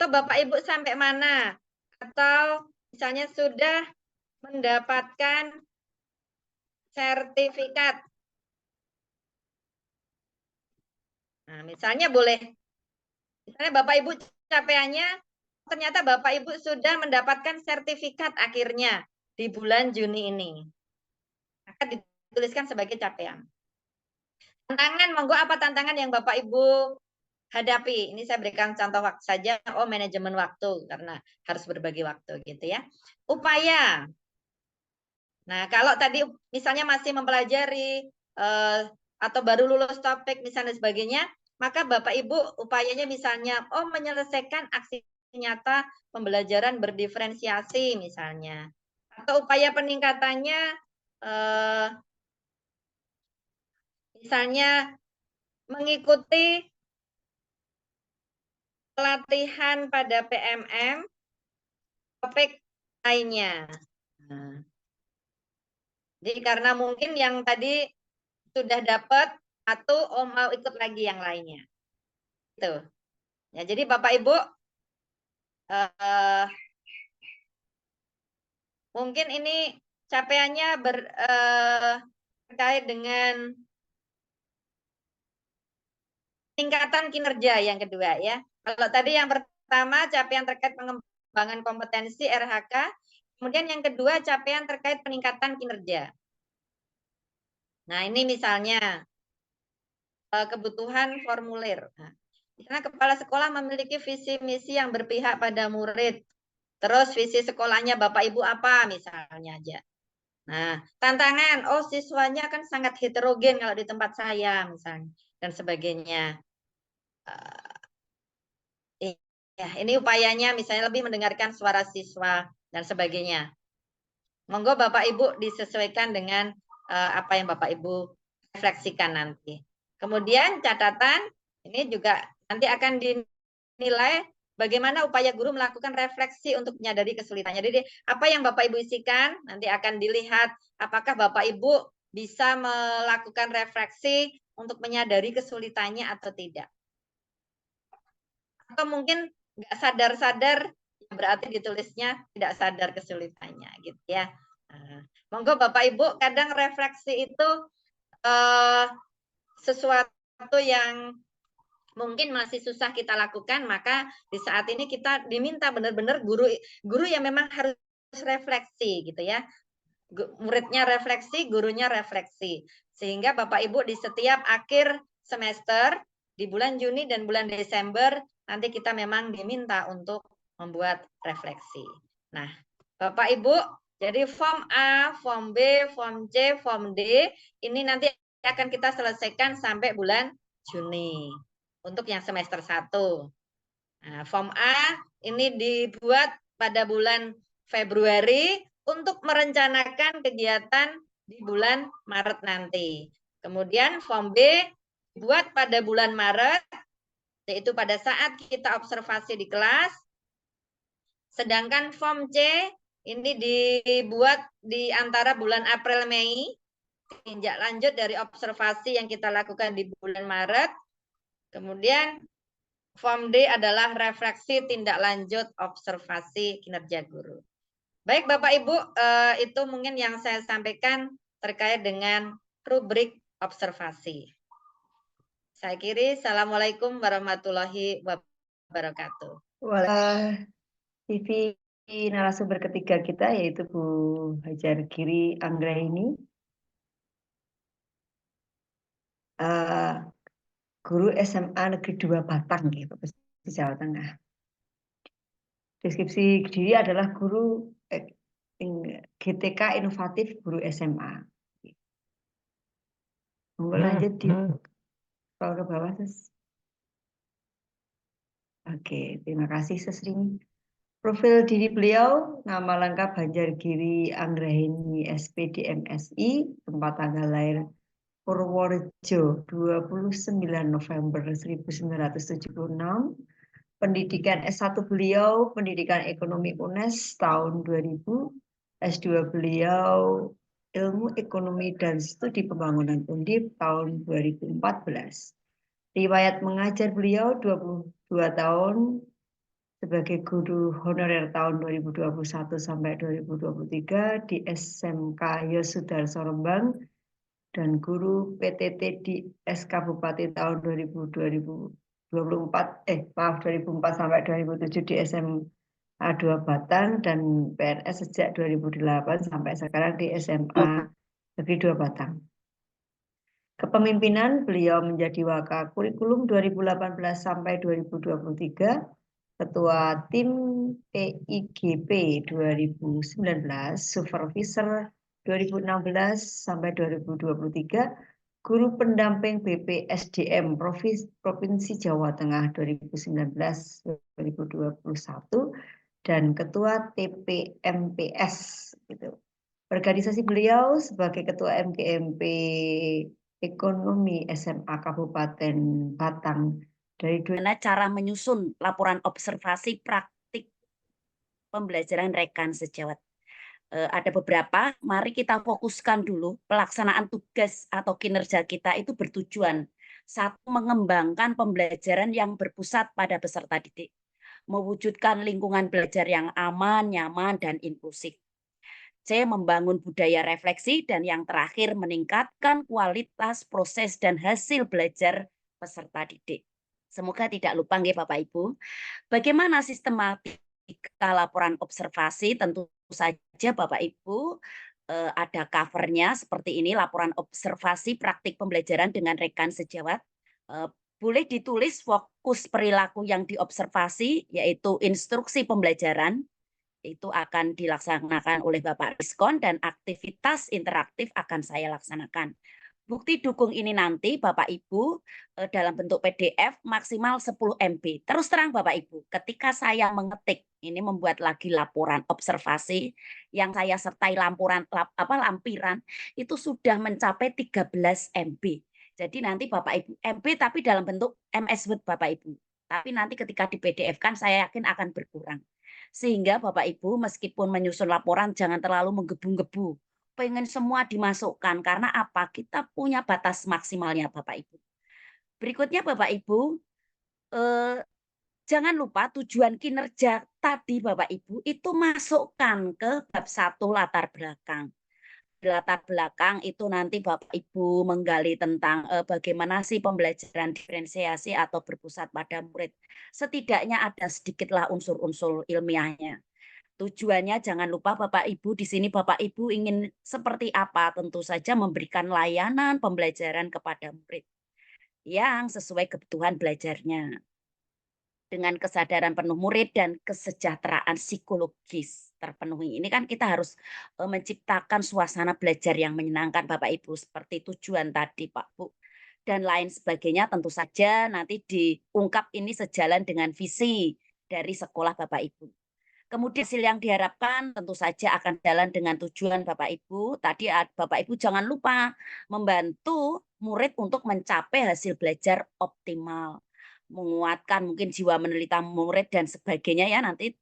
Atau Bapak Ibu sampai mana? Atau misalnya sudah mendapatkan sertifikat. Nah, misalnya boleh. Misalnya Bapak Ibu capaiannya, ternyata Bapak Ibu sudah mendapatkan sertifikat akhirnya di bulan Juni ini. Maka dituliskan sebagai capaian. Tantangan, monggo apa tantangan yang Bapak Ibu hadapi? Ini saya berikan contoh waktu saja, manajemen waktu, karena harus berbagi waktu gitu ya. Upaya. Nah, kalau tadi misalnya masih mempelajari atau baru lulus topik misalnya sebagainya, maka Bapak Ibu upayanya misalnya menyelesaikan aksi nyata pembelajaran berdiferensiasi misalnya. Atau upaya peningkatannya misalnya mengikuti pelatihan pada PMM topik lainnya. Nah, jadi karena mungkin yang tadi sudah dapat atau mau ikut lagi yang lainnya. Gitu. Ya, jadi Bapak Ibu mungkin ini capaiannya terkait dengan peningkatan kinerja yang kedua ya. Kalau tadi yang pertama capaian terkait pengembangan kompetensi RHK, kemudian yang kedua capaian terkait peningkatan kinerja. Nah, ini misalnya kebutuhan formulir. Nah, karena kepala sekolah memiliki visi misi yang berpihak pada murid. Terus visi sekolahnya Bapak Ibu apa misalnya aja. Nah, tantangan, siswanya kan sangat heterogen kalau di tempat saya misalnya dan sebagainya. Ya, ini upayanya misalnya lebih mendengarkan suara siswa dan sebagainya. Monggo Bapak Ibu disesuaikan dengan apa yang Bapak Ibu refleksikan nanti. Kemudian catatan, ini juga nanti akan dinilai bagaimana upaya guru melakukan refleksi untuk menyadari kesulitannya. Jadi apa yang Bapak Ibu isikan nanti akan dilihat apakah Bapak Ibu bisa melakukan refleksi untuk menyadari kesulitannya atau tidak. Atau mungkin nggak sadar-sadar, berarti ditulisnya tidak sadar kesulitannya gitu ya. Monggo Bapak Ibu, kadang refleksi itu sesuatu yang mungkin masih susah kita lakukan, maka di saat ini kita diminta benar-benar guru yang memang harus refleksi gitu ya. Muridnya refleksi, gurunya refleksi. Sehingga Bapak Ibu di setiap akhir semester di bulan Juni dan bulan Desember nanti kita memang diminta untuk membuat refleksi. Nah, Bapak Ibu, jadi form A, form B, form C, form D ini nanti akan kita selesaikan sampai bulan Juni untuk yang semester 1. Nah, form A ini dibuat pada bulan Februari untuk merencanakan kegiatan di bulan Maret nanti. Kemudian form B dibuat pada bulan Maret, yaitu pada saat kita observasi di kelas. Sedangkan form C ini dibuat di antara bulan April-Mei, tindak lanjut dari observasi yang kita lakukan di bulan Maret. Kemudian form D adalah refleksi tindak lanjut observasi kinerja guru. Baik Bapak Ibu, itu mungkin yang saya sampaikan terkait dengan rubrik observasi. Saya akhiri, Assalamualaikum warahmatullahi wabarakatuh. TV narasumber ketiga kita yaitu Bu Hajar Giri Anggraini, guru SMA Negeri 2 Batang gitu, di Jawa Tengah. Deskripsi diri adalah guru GTK inovatif guru SMA. Monggo lanjut di scroll ke bawah, Sus. Oke, terima kasih Sesring. Profil diri beliau, nama lengkap Hajar Giri Anggraini SPD MSI, tempat tanggal lahir Purworejo 29 November 1976. Pendidikan S1 beliau, Pendidikan Ekonomi UNES tahun 2000, S2 beliau Ilmu Ekonomi dan Studi Pembangunan Undip tahun 2014. Riwayat mengajar beliau 22 tahun sebagai guru honorer tahun 2021 sampai 2023 di SMK Yosudarso Rembang dan guru PTT di SK Bupati tahun 2004 sampai 2007 di SMA 2 Batang dan PNS sejak 2008 sampai sekarang di SMA Negeri 2 Batang. Kepemimpinan beliau menjadi Waka Kurikulum 2018 sampai 2023. Ketua Tim PIGP 2019, Supervisor 2016 sampai 2023, Guru Pendamping BPSDM Provinsi Jawa Tengah 2019-2021, dan Ketua TPMPS. Gitu. Organisasi beliau sebagai Ketua MGMP Ekonomi SMA Kabupaten Batang. Bagaimana cara menyusun laporan observasi praktik pembelajaran rekan sejawat. Ada beberapa, mari kita fokuskan dulu pelaksanaan tugas atau kinerja kita itu bertujuan. Satu, mengembangkan pembelajaran yang berpusat pada peserta didik. Mewujudkan lingkungan belajar yang aman, nyaman, dan inklusif. C, membangun budaya refleksi. Dan yang terakhir, meningkatkan kualitas proses dan hasil belajar peserta didik. Semoga tidak lupa nggih Bapak Ibu. Bagaimana sistematika laporan observasi? Tentu saja Bapak Ibu ada covernya seperti ini, laporan observasi praktik pembelajaran dengan rekan sejawat. Boleh ditulis fokus perilaku yang diobservasi, yaitu instruksi pembelajaran, itu akan dilaksanakan oleh Bapak Rizkon, dan aktivitas interaktif akan saya laksanakan. Bukti dukung ini nanti Bapak Ibu dalam bentuk PDF maksimal 10 MB. Terus terang Bapak Ibu, ketika saya mengetik, ini membuat lagi laporan observasi yang saya sertai lampiran itu sudah mencapai 13 MB. Jadi nanti Bapak Ibu MB tapi dalam bentuk MS Word Bapak Ibu. Tapi nanti ketika di PDF kan saya yakin akan berkurang. Sehingga Bapak Ibu meskipun menyusun laporan jangan terlalu menggebu-gebu. Pengen semua dimasukkan karena apa? Kita punya batas maksimalnya Bapak Ibu. Berikutnya Bapak Ibu, jangan lupa tujuan kinerja tadi Bapak Ibu itu masukkan ke bab 1 latar belakang. Latar belakang itu nanti Bapak Ibu menggali tentang bagaimana sih pembelajaran diferensiasi atau berpusat pada murid. Setidaknya ada sedikitlah unsur-unsur ilmiahnya. Tujuannya jangan lupa Bapak Ibu, di sini Bapak Ibu ingin seperti apa? Tentu saja memberikan layanan pembelajaran kepada murid yang sesuai kebutuhan belajarnya. Dengan kesadaran penuh murid dan kesejahteraan psikologis terpenuhi. Ini kan kita harus menciptakan suasana belajar yang menyenangkan Bapak Ibu, seperti tujuan tadi Pak Bu. Dan lain sebagainya tentu saja nanti diungkap ini sejalan dengan visi dari sekolah Bapak Ibu. Kemudian hasil yang diharapkan tentu saja akan jalan dengan tujuan Bapak Ibu. Tadi Bapak Ibu jangan lupa membantu murid untuk mencapai hasil belajar optimal. Menguatkan mungkin jiwa meneliti murid dan sebagainya ya, nanti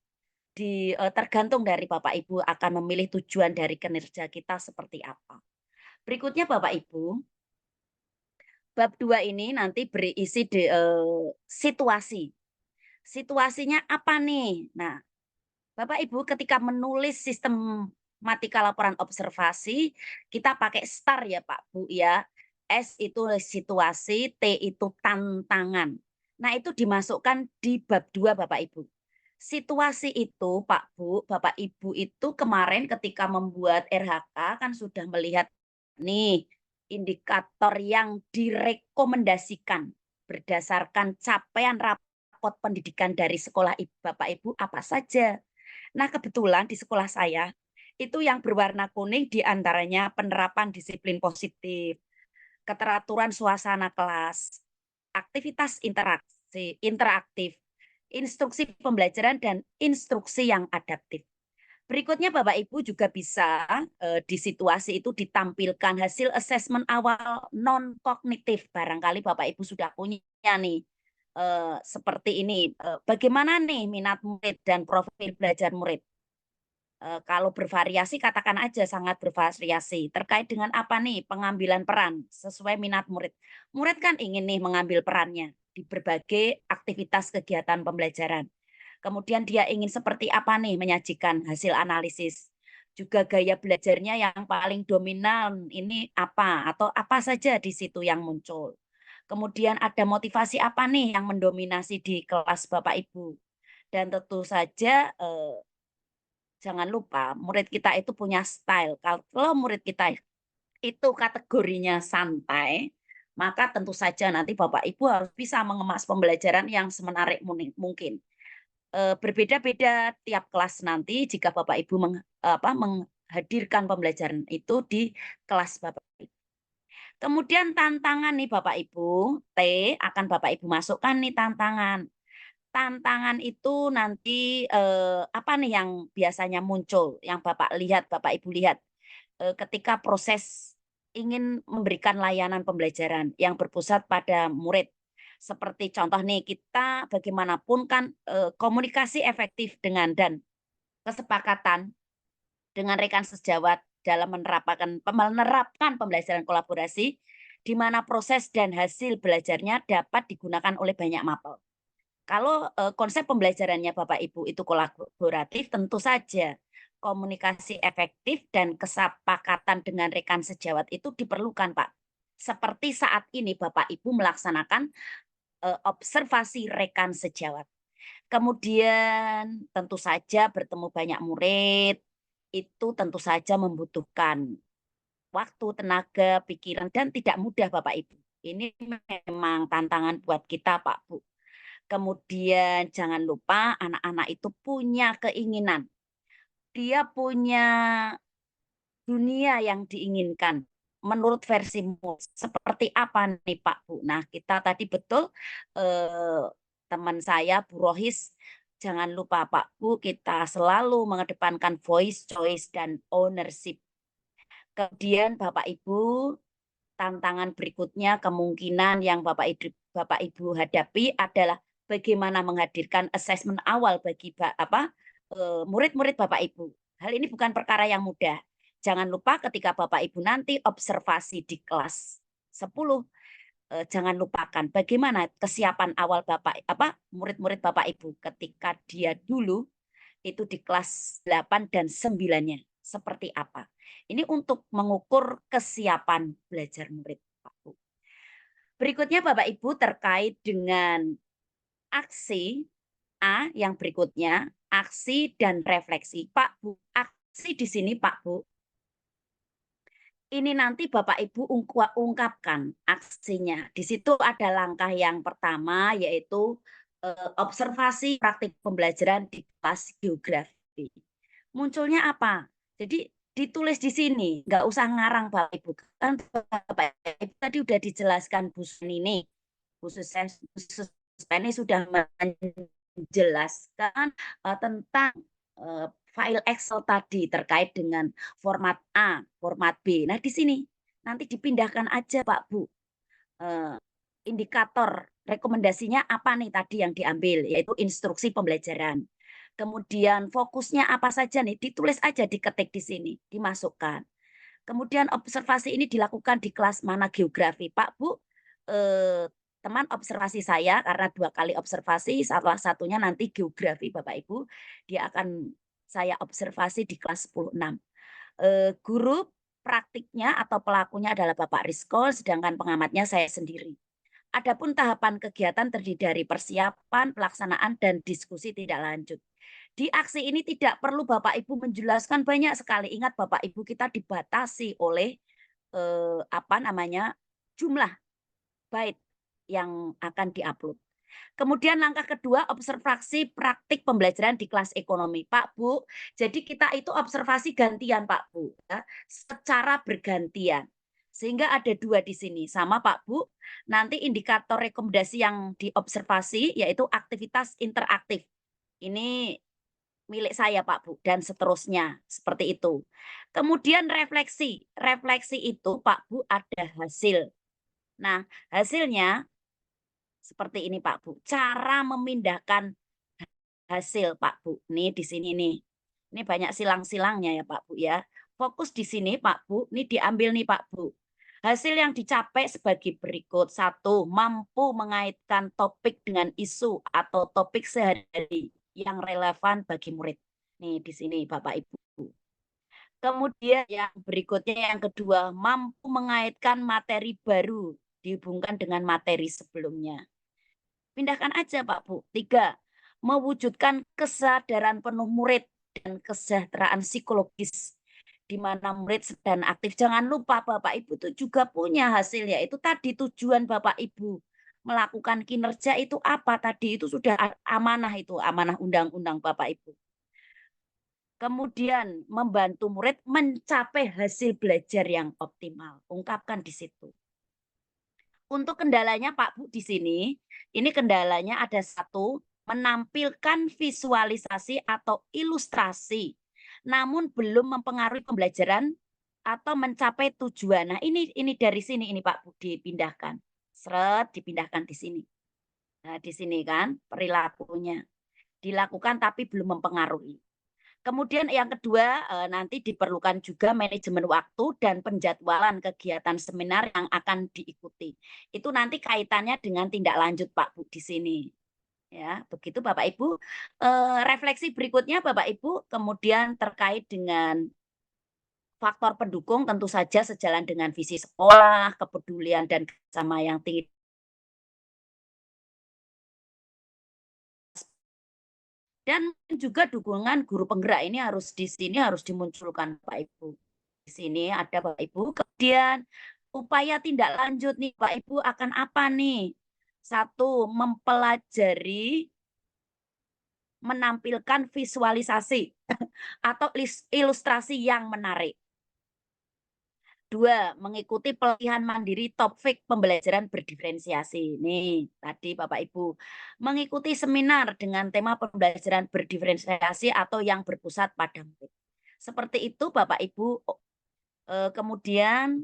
tergantung dari Bapak Ibu akan memilih tujuan dari kinerja kita seperti apa. Berikutnya Bapak Ibu, bab 2 ini nanti berisi situasi. Situasinya apa nih? Nah, Bapak Ibu ketika menulis sistematika laporan observasi, kita pakai STAR ya Pak Bu ya. S itu situasi, T itu tantangan. Nah, itu dimasukkan di bab 2 Bapak Ibu. Situasi itu Pak Bu, Bapak Ibu itu kemarin ketika membuat RHK kan sudah melihat nih indikator yang direkomendasikan berdasarkan capaian rapot pendidikan dari sekolah Bapak Ibu apa saja. Nah, kebetulan di sekolah saya, itu yang berwarna kuning diantaranya penerapan disiplin positif, keteraturan suasana kelas, aktivitas interaktif, instruksi pembelajaran, dan instruksi yang adaptif. Berikutnya Bapak Ibu juga bisa di situasi itu ditampilkan hasil asesmen awal non-kognitif. Barangkali Bapak Ibu sudah punya nih, seperti ini. Bagaimana nih minat murid dan profil belajar murid? Kalau bervariasi katakan aja sangat bervariasi. Terkait dengan apa nih pengambilan peran sesuai minat murid. Murid kan ingin nih mengambil perannya di berbagai aktivitas kegiatan pembelajaran. Kemudian dia ingin seperti apa nih menyajikan hasil analisis. Juga gaya belajarnya yang paling dominan ini apa atau apa saja di situ yang muncul. Kemudian ada motivasi apa nih yang mendominasi di kelas Bapak Ibu. Dan tentu saja jangan lupa murid kita itu punya style. Kalau murid kita itu kategorinya santai, maka tentu saja nanti Bapak Ibu harus bisa mengemas pembelajaran yang semenarik mungkin. Berbeda-beda tiap kelas nanti jika Bapak Ibu menghadirkan pembelajaran itu di kelas Bapak Ibu. Kemudian tantangan nih Bapak Ibu, T akan Bapak Ibu masukkan nih tantangan. Tantangan itu nanti apa nih yang biasanya muncul, yang Bapak lihat, Bapak Ibu lihat ketika proses ingin memberikan layanan pembelajaran yang berpusat pada murid. Seperti contoh nih, kita bagaimanapun kan komunikasi efektif dengan dan kesepakatan dengan rekan sejawat dalam menerapkan pembelajaran kolaborasi, di mana proses dan hasil belajarnya dapat digunakan oleh banyak mapel. Kalau konsep pembelajarannya Bapak Ibu itu kolaboratif, tentu saja komunikasi efektif dan kesepakatan dengan rekan sejawat itu diperlukan, Pak. Seperti saat ini Bapak Ibu melaksanakan observasi rekan sejawat. Kemudian tentu saja bertemu banyak murid, itu tentu saja membutuhkan waktu, tenaga, pikiran, dan tidak mudah Bapak Ibu. Ini memang tantangan buat kita Pak Bu. Kemudian jangan lupa anak-anak itu punya keinginan. Dia punya dunia yang diinginkan. Menurut versimu seperti apa nih Pak Bu? Nah kita tadi betul teman saya Bu Rohis, jangan lupa Pak Bu kita selalu mengedepankan voice, choice, dan ownership. Kemudian Bapak Ibu tantangan berikutnya kemungkinan yang Bapak Ibu hadapi adalah bagaimana menghadirkan asesmen awal bagi murid-murid Bapak Ibu. Hal ini bukan perkara yang mudah. Jangan lupa ketika Bapak Ibu nanti observasi di kelas 10, jangan lupakan bagaimana kesiapan awal murid-murid Bapak Ibu ketika dia dulu itu di kelas 8 dan 9-nya seperti apa. Ini untuk mengukur kesiapan belajar murid Pak Bu. Berikutnya Bapak Ibu terkait dengan aksi A yang berikutnya, aksi dan refleksi. Pak Bu, aksi di sini Pak Bu. Ini nanti Bapak Ibu ungkapkan aksinya. Di situ ada langkah yang pertama yaitu observasi praktik pembelajaran di kelas geografi. Munculnya apa? Jadi ditulis di sini, nggak usah ngarang Bapak Ibu. Kan Bapak Ibu tadi udah dijelaskan Bu Seni, Bu Seni sudah menjelaskan tentang file Excel tadi terkait dengan format A, format B. Nah, di sini nanti dipindahkan aja Pak Bu. Indikator rekomendasinya apa nih tadi yang diambil, yaitu instruksi pembelajaran. Kemudian fokusnya apa saja nih, ditulis aja, diketik di sini, dimasukkan. Kemudian observasi ini dilakukan di kelas mana geografi. Pak Bu, teman observasi saya karena 2 kali observasi, salah satunya nanti geografi Bapak Ibu, dia akan saya observasi di kelas 10-6. Guru praktiknya atau pelakunya adalah Bapak Rizko, sedangkan pengamatnya saya sendiri. Adapun tahapan kegiatan terdiri dari persiapan, pelaksanaan, dan diskusi tidak lanjut. Di aksi ini tidak perlu Bapak Ibu menjelaskan banyak sekali. Ingat Bapak Ibu kita dibatasi oleh jumlah bait yang akan diupload. Kemudian langkah kedua, observasi praktik pembelajaran di kelas ekonomi. Pak Bu, jadi kita itu observasi gantian Pak Bu, ya, secara bergantian. Sehingga ada 2 di sini, sama Pak Bu. Nanti indikator rekomendasi yang diobservasi yaitu aktivitas interaktif. Ini milik saya Pak Bu, dan seterusnya, seperti itu. Kemudian refleksi. Refleksi itu Pak Bu ada hasil. Nah, hasilnya seperti ini Pak Bu. Cara memindahkan hasil Pak Bu. Nih di sini nih. Ini banyak silang-silangnya ya Pak Bu ya. Fokus di sini Pak Bu. Ini diambil nih Pak Bu. Hasil yang dicapai sebagai berikut. 1. Mampu mengaitkan topik dengan isu atau topik sehari-hari yang relevan bagi murid. Nih di sini Bapak Ibu. Kemudian yang berikutnya yang kedua, mampu mengaitkan materi baru dihubungkan dengan materi sebelumnya. Pindahkan aja Pak Bu. 3. Mewujudkan kesadaran penuh murid dan kesejahteraan psikologis di mana murid sedang aktif. Jangan lupa Bapak Ibu itu juga punya hasil, yaitu tadi tujuan Bapak Ibu melakukan kinerja itu apa tadi, itu sudah amanah, itu amanah undang-undang Bapak Ibu. Kemudian membantu murid mencapai hasil belajar yang optimal. Ungkapkan di situ. Untuk kendalanya Pak Bu di sini, ini kendalanya ada 1, menampilkan visualisasi atau ilustrasi, namun belum mempengaruhi pembelajaran atau mencapai tujuan. Nah, ini dari sini ini Pak Bu dipindahkan. Seret dipindahkan di sini. Nah, di sini kan perilakunya dilakukan tapi belum mempengaruhi. Kemudian yang kedua, nanti diperlukan juga manajemen waktu dan penjadwalan kegiatan seminar yang akan diikuti. Itu nanti kaitannya dengan tindak lanjut Pak Bu di sini. Ya, begitu Bapak Ibu. Refleksi berikutnya Bapak Ibu, kemudian terkait dengan faktor pendukung tentu saja sejalan dengan visi sekolah, kepedulian dan kerjasama yang tinggi. Dan juga dukungan guru penggerak ini harus di sini harus dimunculkan Pak Ibu. Di sini ada Bapak Ibu. Kemudian upaya tindak lanjut nih Pak Ibu akan apa nih? 1. Mempelajari menampilkan visualisasi atau ilustrasi yang menarik. 2. Mengikuti pelatihan mandiri topik pembelajaran berdiferensiasi. Nih, tadi Bapak Ibu. Mengikuti seminar dengan tema pembelajaran berdiferensiasi atau yang berpusat pada murid. Seperti itu Bapak Ibu. Kemudian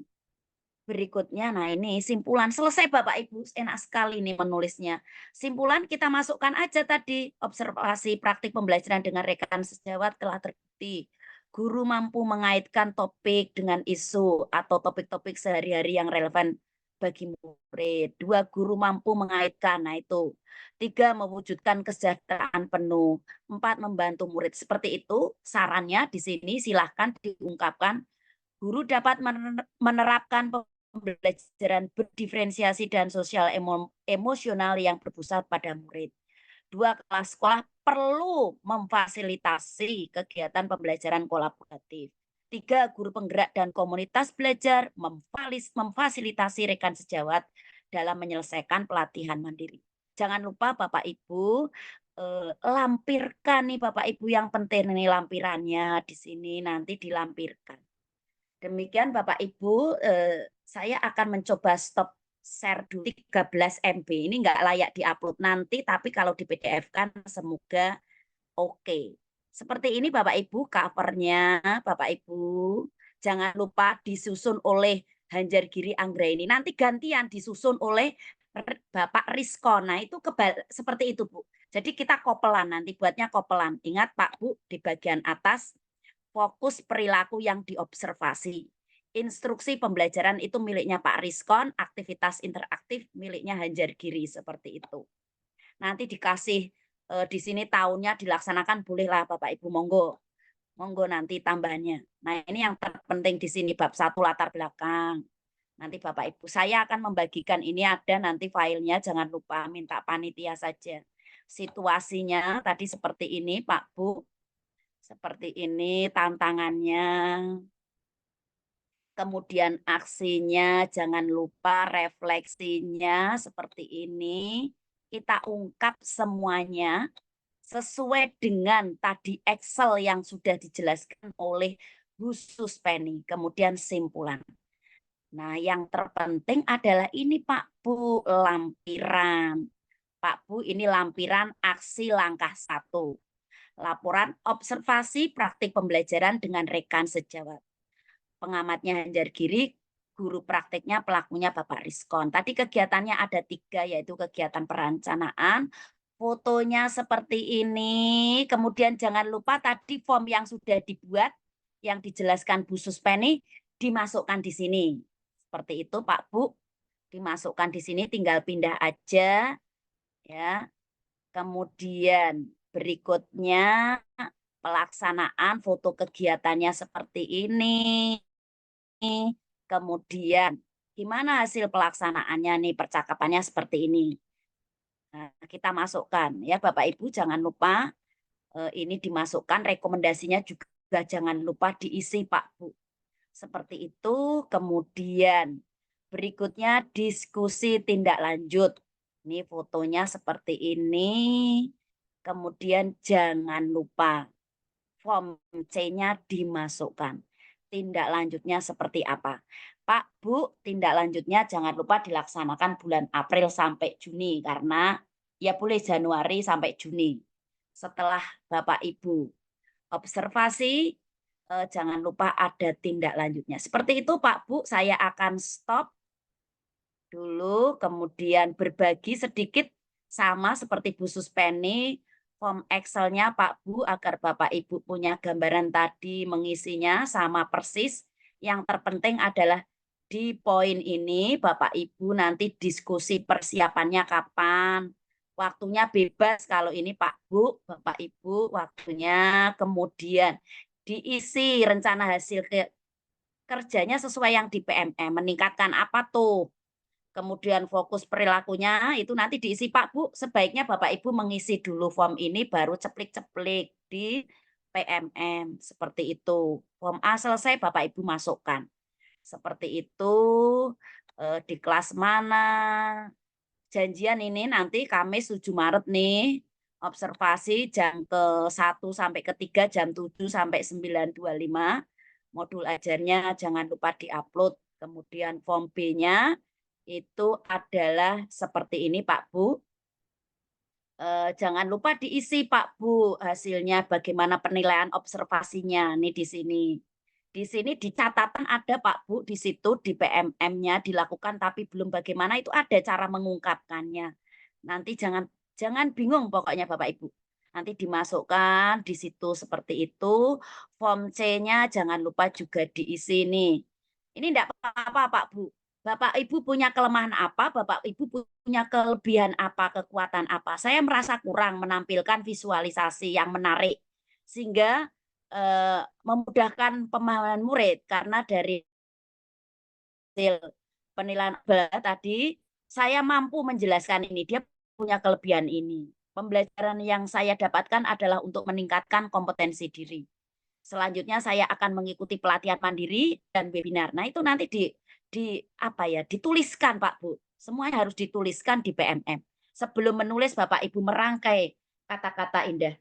berikutnya, nah ini simpulan. Selesai Bapak Ibu, enak sekali nih menulisnya. Simpulan kita masukkan aja tadi. Observasi praktik pembelajaran dengan rekan sejawat telah terbukti. Guru mampu mengaitkan topik dengan isu atau topik-topik sehari-hari yang relevan bagi murid. 2. Guru mampu mengaitkan, nah itu. 3. Mewujudkan kesejahteraan penuh. 4. Membantu murid. Seperti itu sarannya di sini, silahkan diungkapkan. Guru dapat menerapkan pembelajaran berdiferensiasi dan sosial emosional yang berpusat pada murid. 2. Kepala sekolah perlu memfasilitasi kegiatan pembelajaran kolaboratif. 3. Guru penggerak dan komunitas belajar memfasilitasi rekan sejawat dalam menyelesaikan pelatihan mandiri. Jangan lupa Bapak Ibu, lampirkan nih Bapak Ibu, yang penting nih lampirannya di sini nanti dilampirkan. Demikian Bapak Ibu, saya akan mencoba stop share dulu 13 MB. Ini nggak layak diupload nanti, tapi kalau di PDF kan semoga oke. Seperti ini Bapak Ibu covernya, Bapak Ibu. Jangan lupa disusun oleh Hanjargiri Anggraini. Nanti gantian disusun oleh Bapak Rizkon. Nah itu seperti itu Bu. Jadi kita kopelan, nanti buatnya kopelan. Ingat Pak Bu, di bagian atas fokus perilaku yang diobservasi. Instruksi pembelajaran itu miliknya Pak Rizkon, aktivitas interaktif miliknya Hanjargiri, seperti itu. Nanti dikasih di sini tahunnya dilaksanakan, bolehlah Bapak Ibu, monggo. Monggo nanti tambahannya. Nah, ini yang terpenting di sini bab 1 latar belakang. Nanti Bapak Ibu, saya akan membagikan ini, ada nanti filenya, jangan lupa minta panitia saja. Situasinya tadi seperti ini Pak Bu. Seperti ini tantangannya. Kemudian aksinya, jangan lupa refleksinya seperti ini. Kita ungkap semuanya sesuai dengan tadi Excel yang sudah dijelaskan oleh Bu Suspeni. Kemudian simpulan. Nah, yang terpenting adalah ini Pak Bu, lampiran. Pak Bu, ini lampiran aksi langkah 1. Laporan observasi praktik pembelajaran dengan rekan sejawat. Pengamatnya Hanjargiri, guru praktiknya pelakunya Bapak Rizkon. Tadi kegiatannya ada 3, yaitu kegiatan perencanaan, fotonya seperti ini, kemudian jangan lupa tadi form yang sudah dibuat, yang dijelaskan Bu Suspeni, dimasukkan di sini. Seperti itu Pak Bu, dimasukkan di sini, tinggal pindah aja. Ya. Kemudian berikutnya pelaksanaan foto kegiatannya seperti ini. Kemudian gimana hasil pelaksanaannya nih, percakapannya seperti ini. Nah, kita masukkan ya Bapak Ibu, jangan lupa ini dimasukkan, rekomendasinya juga jangan lupa diisi Pak Bu. Seperti itu. Kemudian berikutnya diskusi tindak lanjut. Ini fotonya seperti ini. Kemudian jangan lupa form C-nya dimasukkan. Tindak lanjutnya seperti apa? Pak, Bu, tindak lanjutnya jangan lupa dilaksanakan bulan April sampai Juni, karena ya boleh Januari sampai Juni. Setelah Bapak Ibu observasi, jangan lupa ada tindak lanjutnya. Seperti itu Pak, Bu, saya akan stop dulu, kemudian berbagi sedikit sama seperti Bu Suspeni, form Excel-nya Pak Bu, agar Bapak Ibu punya gambaran tadi mengisinya sama persis. Yang terpenting adalah di poin ini Bapak Ibu nanti diskusi persiapannya kapan. Waktunya bebas kalau ini Pak Bu, Bapak Ibu, waktunya. Kemudian diisi rencana hasil kerjanya sesuai yang di PMM, meningkatkan apa tuh. Kemudian fokus perilakunya itu nanti diisi Pak Bu, sebaiknya Bapak Ibu mengisi dulu form ini baru ceplik-ceplik di PMM, seperti itu. Form A selesai Bapak Ibu masukkan. Seperti itu. Di kelas mana? Janjian ini nanti Kamis 7 Maret nih. Observasi jam ke-1 sampai ke-3 jam 7 sampai 9.25. Modul ajarnya jangan lupa diupload. Kemudian form B-nya itu adalah seperti ini Pak Bu. Jangan lupa diisi Pak Bu hasilnya, bagaimana penilaian observasinya nih di sini. Di sini di catatan ada Pak Bu, di situ di PMM-nya dilakukan tapi belum bagaimana, itu ada cara mengungkapkannya. Nanti jangan bingung pokoknya Bapak Ibu. Nanti dimasukkan di situ seperti itu. Form C-nya jangan lupa juga diisi nih. Ini enggak apa-apa Pak Bu. Bapak Ibu punya kelemahan apa, Bapak Ibu punya kelebihan apa, kekuatan apa. Saya merasa kurang menampilkan visualisasi yang menarik sehingga memudahkan pemahaman murid, karena dari hasil penilaian tadi saya mampu menjelaskan ini, dia punya kelebihan ini. Pembelajaran yang saya dapatkan adalah untuk meningkatkan kompetensi diri. Selanjutnya saya akan mengikuti pelatihan mandiri dan webinar. Nah, itu nanti dituliskan Pak Bu. Semuanya harus dituliskan di PMM. Sebelum menulis Bapak Ibu merangkai kata-kata indah.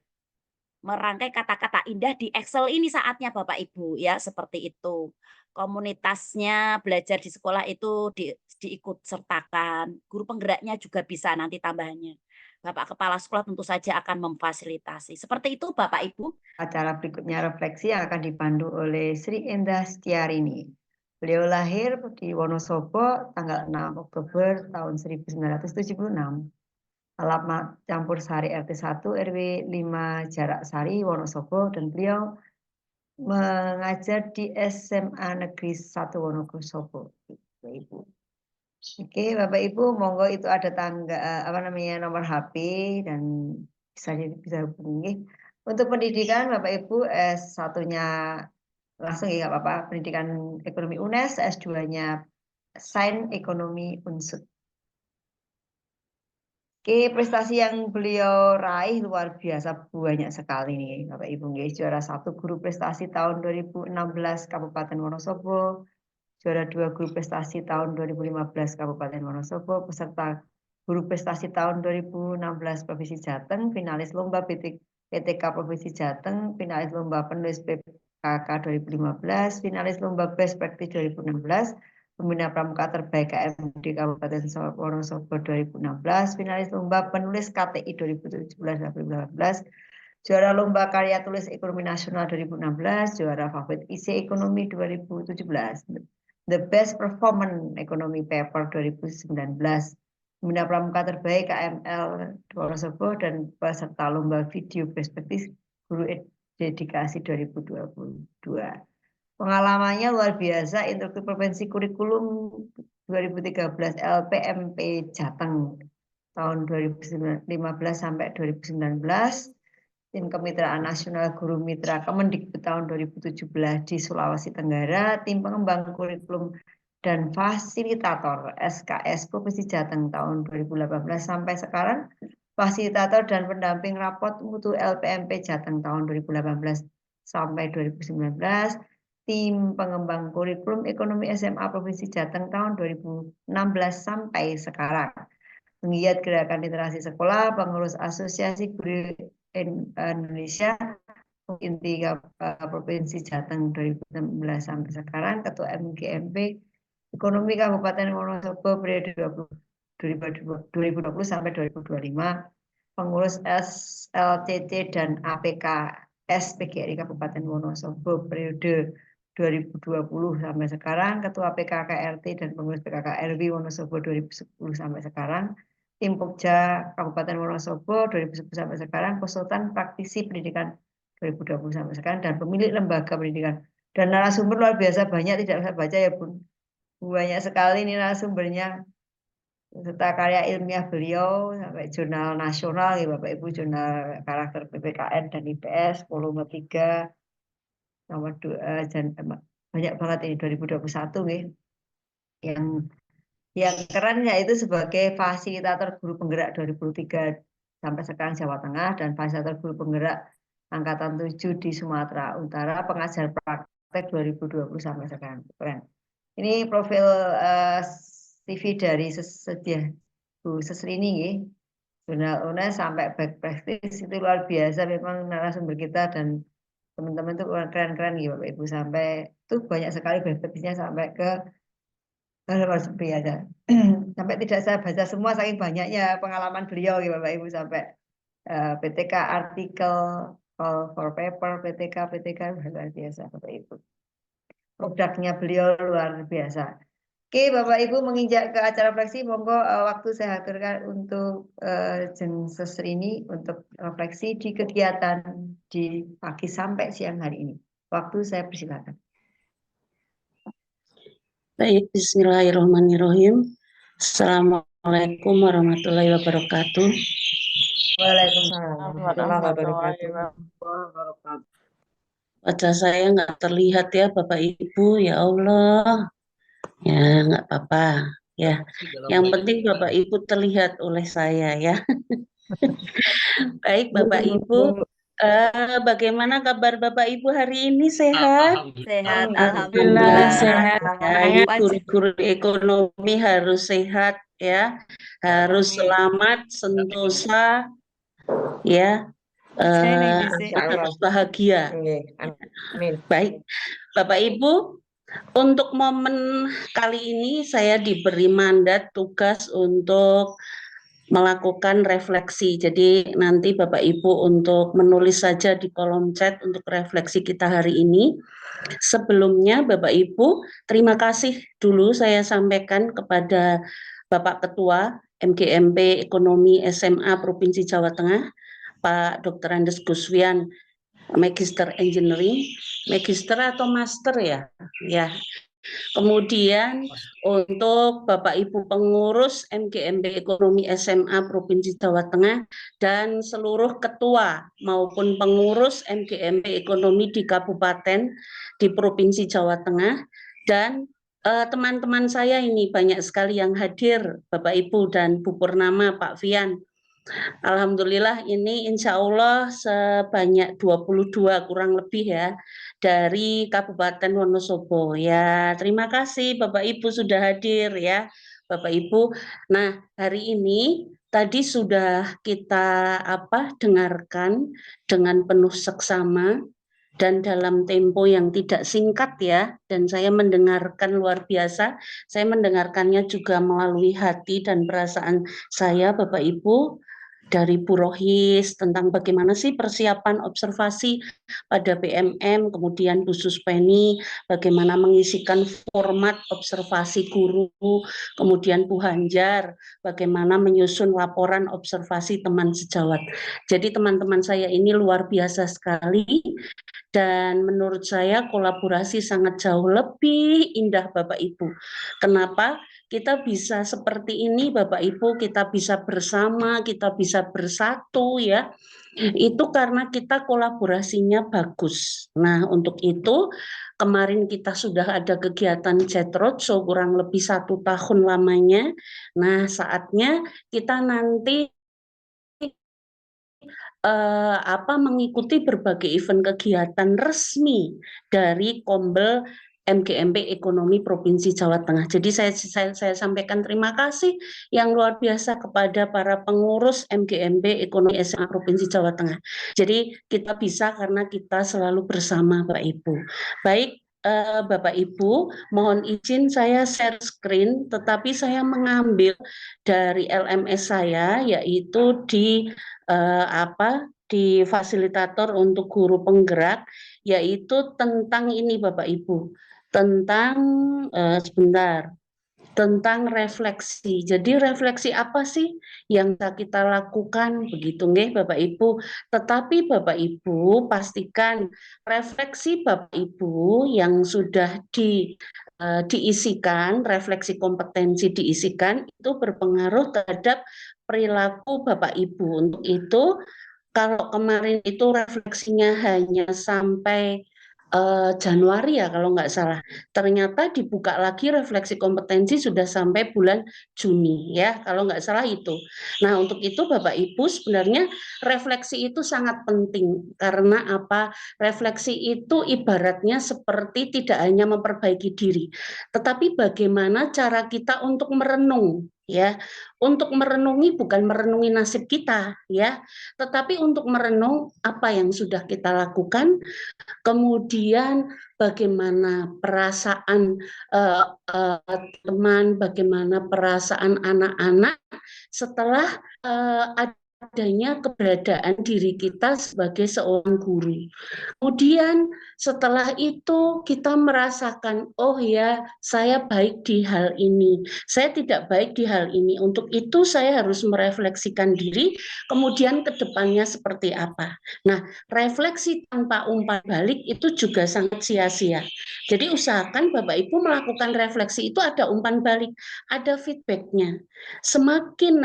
Merangkai kata-kata indah di Excel ini saatnya Bapak Ibu ya, seperti itu. Komunitasnya belajar di sekolah itu diikut sertakan. Guru penggeraknya juga bisa nanti tambahannya. Bapak Kepala Sekolah tentu saja akan memfasilitasi. Seperti itu Bapak Ibu. Acara berikutnya refleksi yang akan dipandu oleh Sri Endah Setiarini. Beliau lahir di Wonosobo tanggal 6 Oktober tahun 1976. Alamat Campur Sari RT 1 RW 5 Jarak Sari Wonosobo, dan beliau mengajar di SMA Negeri 1 Wonosobo. Ibu. Oke, Bapak Ibu, monggo itu ada nomor HP dan bisa hubungi. Untuk pendidikan Bapak Ibu, S1-nya langsung ya nggak apa-apa, pendidikan ekonomi UNES, S2-nya Sains Ekonomi Unsud. Oke, prestasi yang beliau raih luar biasa, banyak sekali nih Bapak Ibu. Juara 1 guru prestasi tahun 2016 Kabupaten Wonosobo, juara 2 guru prestasi tahun 2015 Kabupaten Wonosobo, peserta guru prestasi tahun 2016 Provinsi Jateng, finalis lomba PTK Provinsi Jateng, finalis lomba penulis PKK 2015, finalis lomba Best Practice 2016, pembina pramuka terbaik KMD Kabupaten Wonosobo 2016, finalis lomba penulis KTI 2017-2018, juara lomba karya tulis ekonomi nasional 2016, juara favorit IC Ekonomi 2017. The Best Performance Economy Paper 2019, pembina pramuka terbaik KML Wonosobo, dan peserta lomba video perspektif guru dedikasi 2022. Pengalamannya luar biasa, instruktur provinsi kurikulum 2013 LPMP Jateng tahun 2015 sampai 2019. Tim Kemitraan Nasional Guru Mitra Kemendikbud tahun 2017 di Sulawesi Tenggara, tim pengembang kurikulum dan fasilitator SKS Provinsi Jateng tahun 2018 sampai sekarang, fasilitator dan pendamping rapot mutu LPMP Jateng tahun 2018 sampai 2019, tim pengembang kurikulum ekonomi SMA Provinsi Jateng tahun 2016 sampai sekarang. Penggiat gerakan literasi sekolah, pengurus asosiasi guru Indonesia inti Provinsi Jateng 2016 sampai sekarang, ketua MGMP Ekonomi Kabupaten Wonosobo periode 2020 sampai 2025, pengurus SLCC dan APK SPGRI Kabupaten Wonosobo periode 2020 sampai sekarang, ketua PKKRT dan pengurus PKKRW Wonosobo 2010 sampai sekarang, tim Pokja Kabupaten Wonosobo 2010 sampai sekarang, konsultan praktisi pendidikan 2020 sampai sekarang, dan pemilik lembaga pendidikan. Dan narasumber luar biasa banyak, tidak bisa baca ya Bun. Banyak sekali ini narasumbernya, serta karya ilmiah beliau sampai jurnal nasional ya Bapak Ibu, jurnal karakter PPKN dan IPS volume 3 nomor 2, dan banyak banget ini 2021 ya. Yang keren yaitu sebagai fasilitator guru penggerak 2003 sampai sekarang Jawa Tengah, dan fasilitator guru penggerak angkatan 7 di Sumatera Utara, pengajar praktek 2020 sampai sekarang. Keren. Ini profil CV dari Bu Sesrini ya. Jurnal UNES sampai back practice itu luar biasa memang narasumber kita, dan teman-teman itu keren-keren gitu Bapak Ibu, sampai itu banyak sekali back practice-nya sampai ke ada. Sampai tidak saya baca semua saking banyaknya pengalaman beliau ya Bapak Ibu, sampai PTK artikel, call for paper, PTK luar biasa Bapak Ibu. Produknya beliau luar biasa. Oke Bapak Ibu, menginjak ke acara refleksi, monggo waktu saya aturkan untuk Jeng Sesrini untuk refleksi di kegiatan di pagi sampai siang hari ini. Waktu saya persilakan. Baik, bismillahirrahmanirrahim. Assalamualaikum warahmatullahi wabarakatuh. Waalaikumsalam warahmatullahi wabarakatuh. Wajah saya nggak terlihat ya Bapak Ibu, ya Allah. Ya, nggak apa-apa. Ya, yang penting Bapak Ibu terlihat oleh saya ya. Baik Bapak Ibu, bagaimana kabar Bapak Ibu hari ini, sehat? Sehat, Alhamdulillah sehat. Ya, Pak guru ekonomi harus sehat ya, harus selamat, sentosa, ya, harus bahagia. Baik, Bapak Ibu, untuk momen kali ini saya diberi mandat tugas untuk melakukan refleksi. Jadi nanti Bapak Ibu untuk menulis saja di kolom chat untuk refleksi kita hari ini. Sebelumnya Bapak Ibu, terima kasih dulu saya sampaikan kepada Bapak Ketua MGMP Ekonomi SMA Provinsi Jawa Tengah, Pak Dr. Andes Guswian, Magister Engineering, Magister atau Master ya? Ya. Kemudian untuk Bapak Ibu pengurus MGMP Ekonomi SMA Provinsi Jawa Tengah dan seluruh ketua maupun pengurus MGMP Ekonomi di kabupaten di Provinsi Jawa Tengah dan teman-teman saya ini banyak sekali yang hadir, Bapak Ibu dan Bu Purnama, Pak Fian. Alhamdulillah ini insya Allah sebanyak 22 kurang lebih ya dari Kabupaten Wonosobo. Ya, terima kasih Bapak Ibu sudah hadir ya Bapak Ibu. Nah, hari ini tadi sudah kita dengarkan dengan penuh seksama dan dalam tempo yang tidak singkat ya, dan saya mendengarkan luar biasa, saya mendengarkannya juga melalui hati dan perasaan saya Bapak Ibu, dari Bu Rohis tentang bagaimana sih persiapan observasi pada PMM, kemudian Bu Suspeni bagaimana mengisikan format observasi guru, kemudian Bu Hanjar bagaimana menyusun laporan observasi teman sejawat. Jadi teman-teman saya ini luar biasa sekali dan menurut saya kolaborasi sangat jauh lebih indah Bapak Ibu. Kenapa? Kita bisa seperti ini Bapak Ibu, kita bisa bersama, kita bisa bersatu ya. Itu karena kita kolaborasinya bagus. Nah, untuk itu kemarin kita sudah ada kegiatan chat roadshow kurang lebih 1 tahun lamanya. Nah, saatnya kita nanti mengikuti berbagai event kegiatan resmi dari Kombel MGMP Ekonomi Provinsi Jawa Tengah. Jadi saya sampaikan terima kasih yang luar biasa kepada para pengurus MGMP Ekonomi SMA Provinsi Jawa Tengah. Jadi kita bisa karena kita selalu bersama Bapak Ibu. Baik, Bapak Ibu, mohon izin saya share screen, tetapi saya mengambil dari LMS saya, yaitu di di fasilitator untuk guru penggerak, yaitu tentang ini Bapak Ibu, tentang tentang refleksi. Jadi refleksi apa sih yang kita lakukan begitu nggih Bapak Ibu. Tetapi Bapak Ibu pastikan refleksi Bapak Ibu yang sudah diisikan, refleksi kompetensi diisikan itu berpengaruh terhadap perilaku Bapak Ibu. Untuk itu kalau kemarin itu refleksinya hanya sampai Januari ya kalau nggak salah. Ternyata dibuka lagi refleksi kompetensi sudah sampai bulan Juni ya kalau nggak salah itu. Nah untuk itu Bapak Ibu sebenarnya refleksi itu sangat penting karena apa? Refleksi itu ibaratnya seperti tidak hanya memperbaiki diri, tetapi bagaimana cara kita untuk merenung ya. Untuk merenungi bukan merenungi nasib kita ya, tetapi untuk merenung apa yang sudah kita lakukan. Kemudian bagaimana perasaan teman, bagaimana perasaan anak-anak setelah adanya keberadaan diri kita sebagai seorang guru. Kemudian setelah itu kita merasakan, oh ya saya baik di hal ini, saya tidak baik di hal ini. Untuk itu saya harus merefleksikan diri, kemudian ke depannya seperti apa. Nah, refleksi tanpa umpan balik itu juga sangat sia-sia. Jadi usahakan Bapak Ibu melakukan refleksi itu ada umpan balik, ada feedbacknya. Semakin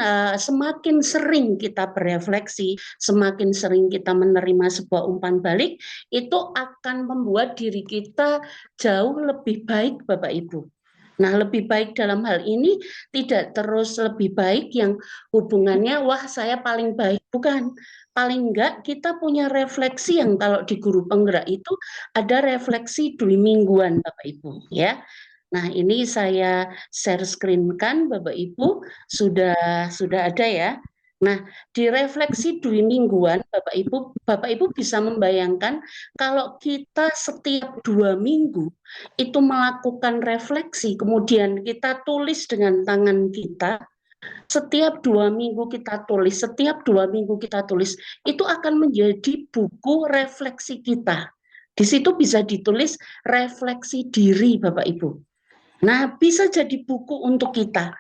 sering kita berefleksi, semakin sering kita menerima sebuah umpan balik, itu akan membuat diri kita jauh lebih baik Bapak Ibu. Nah, lebih baik dalam hal ini tidak terus lebih baik yang hubungannya wah saya paling baik, bukan. Paling enggak kita punya refleksi yang kalau di guru penggerak itu ada refleksi 2 mingguan Bapak Ibu ya. Nah, ini saya share screen kan Bapak Ibu sudah ada ya. Nah, di refleksi 2 mingguan Bapak Ibu bisa membayangkan kalau kita setiap 2 minggu itu melakukan refleksi, kemudian kita tulis dengan tangan kita, Setiap 2 minggu kita tulis, itu akan menjadi buku refleksi kita. Di situ bisa ditulis refleksi diri, Bapak Ibu. Nah, bisa jadi buku untuk kita.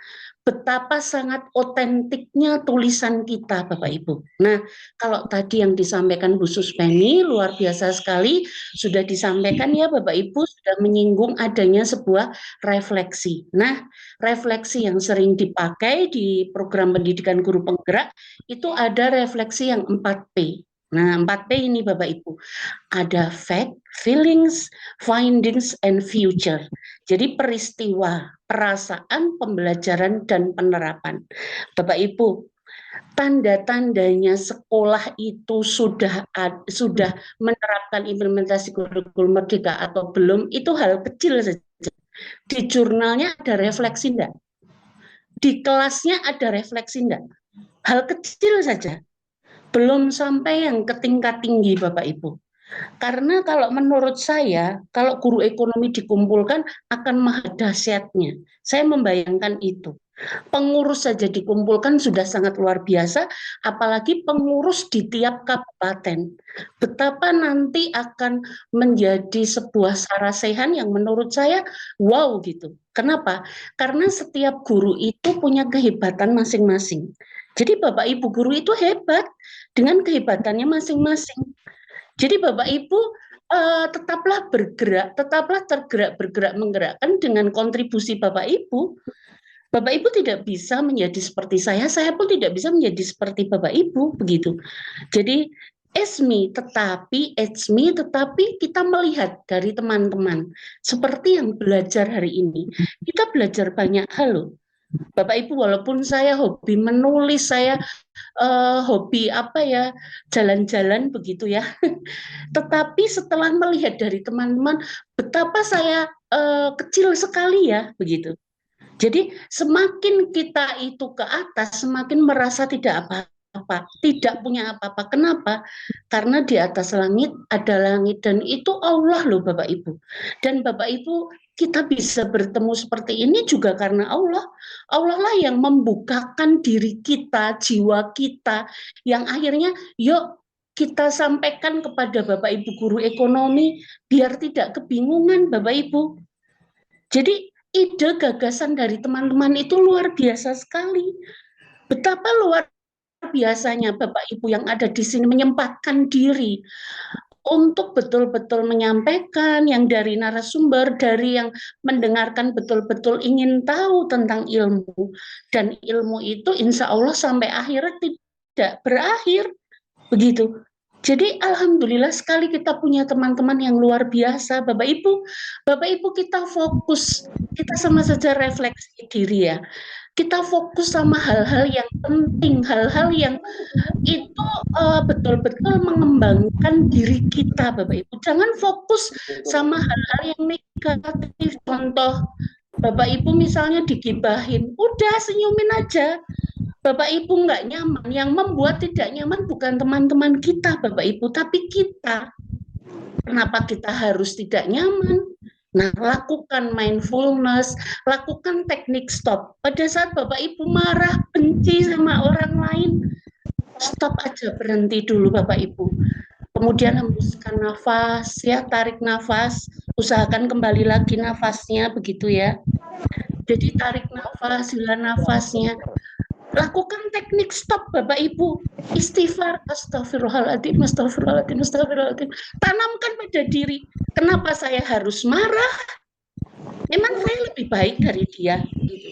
Betapa sangat otentiknya tulisan kita, Bapak Ibu. Nah, kalau tadi yang disampaikan Bu Suspeni, luar biasa sekali, sudah disampaikan ya Bapak Ibu, sudah menyinggung adanya sebuah refleksi. Nah, refleksi yang sering dipakai di program pendidikan guru penggerak, itu ada refleksi yang 4P. Nah, 4P ini Bapak Ibu, ada fact, feelings, findings, and future. Jadi peristiwa, perasaan, pembelajaran, dan penerapan. Bapak Ibu, tanda-tandanya sekolah itu sudah menerapkan implementasi kurikulum merdeka atau belum, itu hal kecil saja. Di jurnalnya ada refleksi enggak? Di kelasnya ada refleksi enggak? Hal kecil saja. Belum sampai yang ke tingkat tinggi Bapak Ibu. Karena kalau menurut saya, kalau guru ekonomi dikumpulkan akan maha dahsyatnya. Saya membayangkan itu. Pengurus saja dikumpulkan sudah sangat luar biasa, apalagi pengurus di tiap kabupaten. Betapa nanti akan menjadi sebuah sarasehan yang menurut saya wow gitu. Kenapa? Karena setiap guru itu punya kehebatan masing-masing. Jadi Bapak Ibu guru itu hebat dengan kehebatannya masing-masing. Jadi Bapak Ibu tetaplah bergerak, tetaplah tergerak, bergerak, menggerakkan dengan kontribusi Bapak Ibu. Bapak Ibu tidak bisa menjadi seperti saya pun tidak bisa menjadi seperti Bapak Ibu, begitu. Jadi it's me, tetapi kita melihat dari teman-teman seperti yang belajar hari ini. Kita belajar banyak hal loh. Bapak Ibu, walaupun saya hobi menulis, saya hobi jalan-jalan begitu ya. Tetapi setelah melihat dari teman-teman betapa saya kecil sekali ya begitu. Jadi semakin kita itu ke atas, semakin merasa tidak apa-apa, tidak punya apa-apa. Kenapa? Karena di atas langit ada langit dan itu Allah loh Bapak Ibu. Dan Bapak Ibu kita bisa bertemu seperti ini juga karena Allah. Allah lah yang membukakan diri kita, jiwa kita, yang akhirnya yuk kita sampaikan kepada Bapak Ibu guru ekonomi biar tidak kebingungan Bapak Ibu. Jadi ide gagasan dari teman-teman itu luar biasa sekali. Betapa luar biasanya Bapak Ibu yang ada di sini menyempatkan diri untuk betul-betul menyampaikan yang dari narasumber, dari yang mendengarkan betul-betul ingin tahu tentang ilmu. Dan ilmu itu insya Allah sampai akhirat tidak berakhir. Begitu. Jadi alhamdulillah sekali kita punya teman-teman yang luar biasa. Bapak Ibu kita fokus, kita sama saja refleksi diri ya. Kita fokus sama hal-hal yang penting, hal-hal yang itu betul-betul mengembangkan diri kita Bapak Ibu. Jangan fokus sama hal-hal yang negatif. Contoh, Bapak Ibu misalnya digibahin, udah senyumin aja. Bapak Ibu nggak nyaman, yang membuat tidak nyaman bukan teman-teman kita Bapak Ibu, tapi kita. Kenapa kita harus tidak nyaman? Nah, lakukan mindfulness, lakukan teknik stop. Pada saat Bapak Ibu marah, benci sama orang lain, stop aja, berhenti dulu Bapak Ibu. Kemudian hembuskan nafas, ya, tarik nafas, usahakan kembali lagi nafasnya, begitu ya. Jadi tarik nafas, hela nafasnya. Lakukan teknik stop Bapak Ibu. Istighfar, astagfirullahaladzim, astagfirullahaladzim, astagfirullahaladzim. Tanamkan pada diri. Kenapa saya harus marah? Memang saya lebih baik dari dia. Gitu.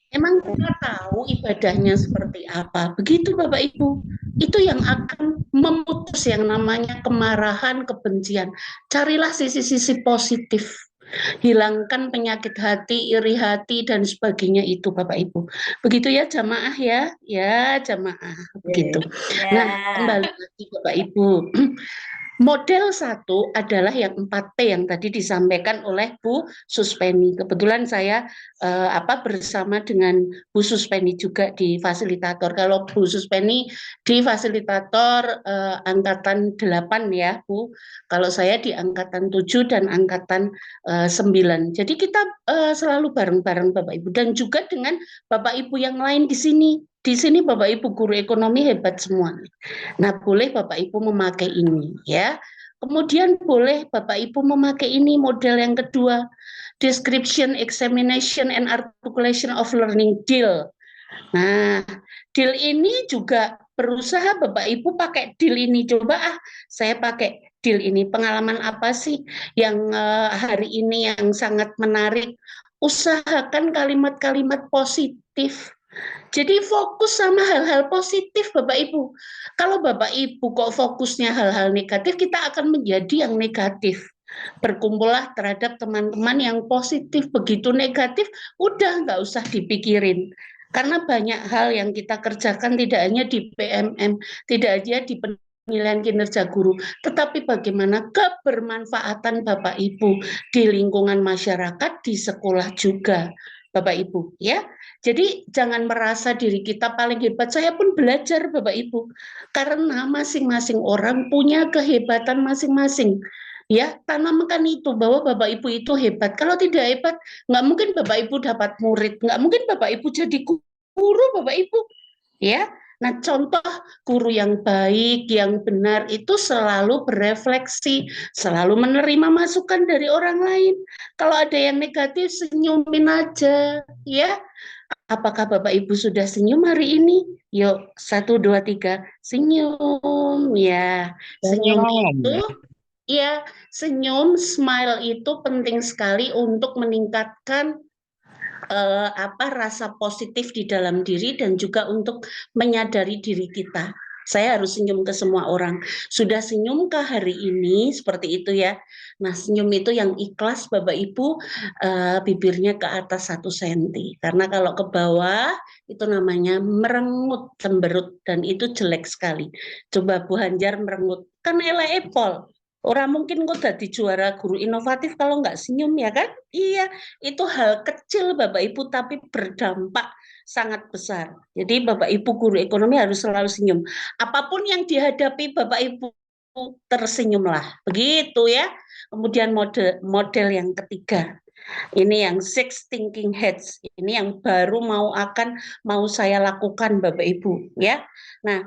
Emang kita tahu ibadahnya seperti apa. Begitu Bapak Ibu. Itu yang akan memutus yang namanya kemarahan, kebencian. Carilah sisi-sisi positif. Hilangkan penyakit hati, iri hati, dan sebagainya itu Bapak Ibu. Begitu ya jamaah ya. Ya jamaah. Begitu. Nah kembali lagi Bapak Ibu. Model 1 adalah yang 4P yang tadi disampaikan oleh Bu Suspeni. Kebetulan saya bersama dengan Bu Suspeni juga di fasilitator. Kalau Bu Suspeni di fasilitator angkatan 8 ya Bu. Kalau saya di angkatan 7 dan angkatan 9. Jadi kita selalu bareng-bareng Bapak Ibu, dan juga dengan Bapak Ibu yang lain di sini. Di sini Bapak Ibu guru ekonomi hebat semua. Nah, boleh Bapak Ibu memakai ini ya. Kemudian boleh Bapak Ibu memakai ini model yang kedua, description, examination, and articulation of learning deal. Nah, deal ini juga berusaha Bapak Ibu pakai deal ini. Coba saya pakai deal ini. Pengalaman apa sih yang hari ini yang sangat menarik? Usahakan kalimat-kalimat positif. Jadi fokus sama hal-hal positif Bapak Ibu. Kalau Bapak Ibu kok fokusnya hal-hal negatif, kita akan menjadi yang negatif. Berkumpullah terhadap teman-teman yang positif. Begitu negatif, udah nggak usah dipikirin. Karena banyak hal yang kita kerjakan tidak hanya di PMM, tidak hanya di penilaian kinerja guru, tetapi bagaimana kebermanfaatan Bapak Ibu di lingkungan masyarakat, di sekolah juga. Bapak Ibu ya. Jadi jangan merasa diri kita paling hebat. Saya pun belajar Bapak Ibu. Karena masing-masing orang punya kehebatan masing-masing. Ya, tanamkan itu bahwa Bapak Ibu itu hebat. Kalau tidak hebat, nggak mungkin Bapak Ibu dapat murid, nggak mungkin Bapak Ibu jadi guru Bapak Ibu. Ya. Nah, contoh guru yang baik, yang benar itu selalu berefleksi, selalu menerima masukan dari orang lain. Kalau ada yang negatif, senyumin aja, ya. Apakah Bapak Ibu sudah senyum hari ini? Yuk, 1, 2, 3, senyum, ya. Senyum itu, ya, senyum, smile itu penting sekali untuk meningkatkan rasa positif di dalam diri dan juga untuk menyadari diri kita. Saya harus senyum ke semua orang. Sudah senyumkah hari ini? Seperti itu ya. Nah, senyum itu yang ikhlas Bapak Ibu, bibirnya ke atas 1 senti. Karena kalau ke bawah itu namanya merengut, cemberut, dan itu jelek sekali. Coba Bu Hanjar merengut, kan elek epol. Orang mungkin kok jadi juara guru inovatif kalau nggak senyum ya kan? Iya, itu hal kecil Bapak Ibu tapi berdampak sangat besar. Jadi Bapak Ibu guru ekonomi harus selalu senyum. Apapun yang dihadapi Bapak Ibu tersenyumlah. Begitu ya. Kemudian model yang ketiga. Ini yang 6 thinking heads. Ini yang baru mau saya lakukan Bapak Ibu ya. Nah,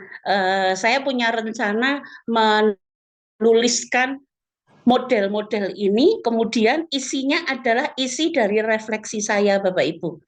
saya punya rencana menuliskan model-model ini, kemudian isinya adalah isi dari refleksi saya Bapak Ibu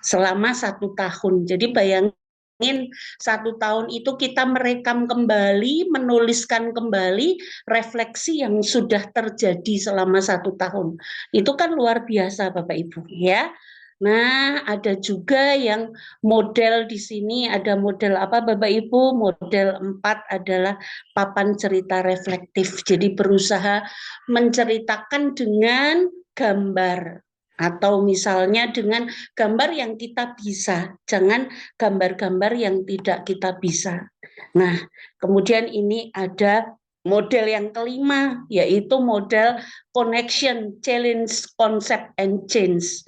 selama 1 tahun. Jadi bayangin 1 tahun itu kita merekam kembali, menuliskan kembali refleksi yang sudah terjadi selama 1 tahun. Itu kan luar biasa Bapak Ibu ya. Nah, ada juga yang model di sini, ada model apa Bapak Ibu? Model 4 adalah papan cerita reflektif. Jadi berusaha menceritakan dengan gambar atau misalnya dengan gambar yang kita bisa, jangan gambar-gambar yang tidak kita bisa. Nah, kemudian ini ada model yang kelima, yaitu model connection, challenge, concept, and change.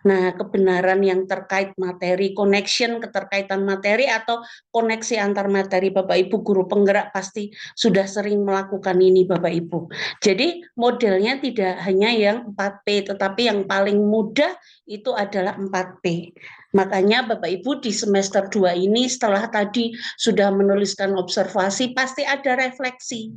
Nah, kebenaran yang terkait materi, connection, keterkaitan materi atau koneksi antar materi. Bapak Ibu guru penggerak pasti sudah sering melakukan ini Bapak Ibu. Jadi modelnya tidak hanya yang 4P, tetapi yang paling mudah itu adalah 4P. Makanya Bapak Ibu di semester 2 ini setelah tadi sudah menuliskan observasi, pasti ada refleksi.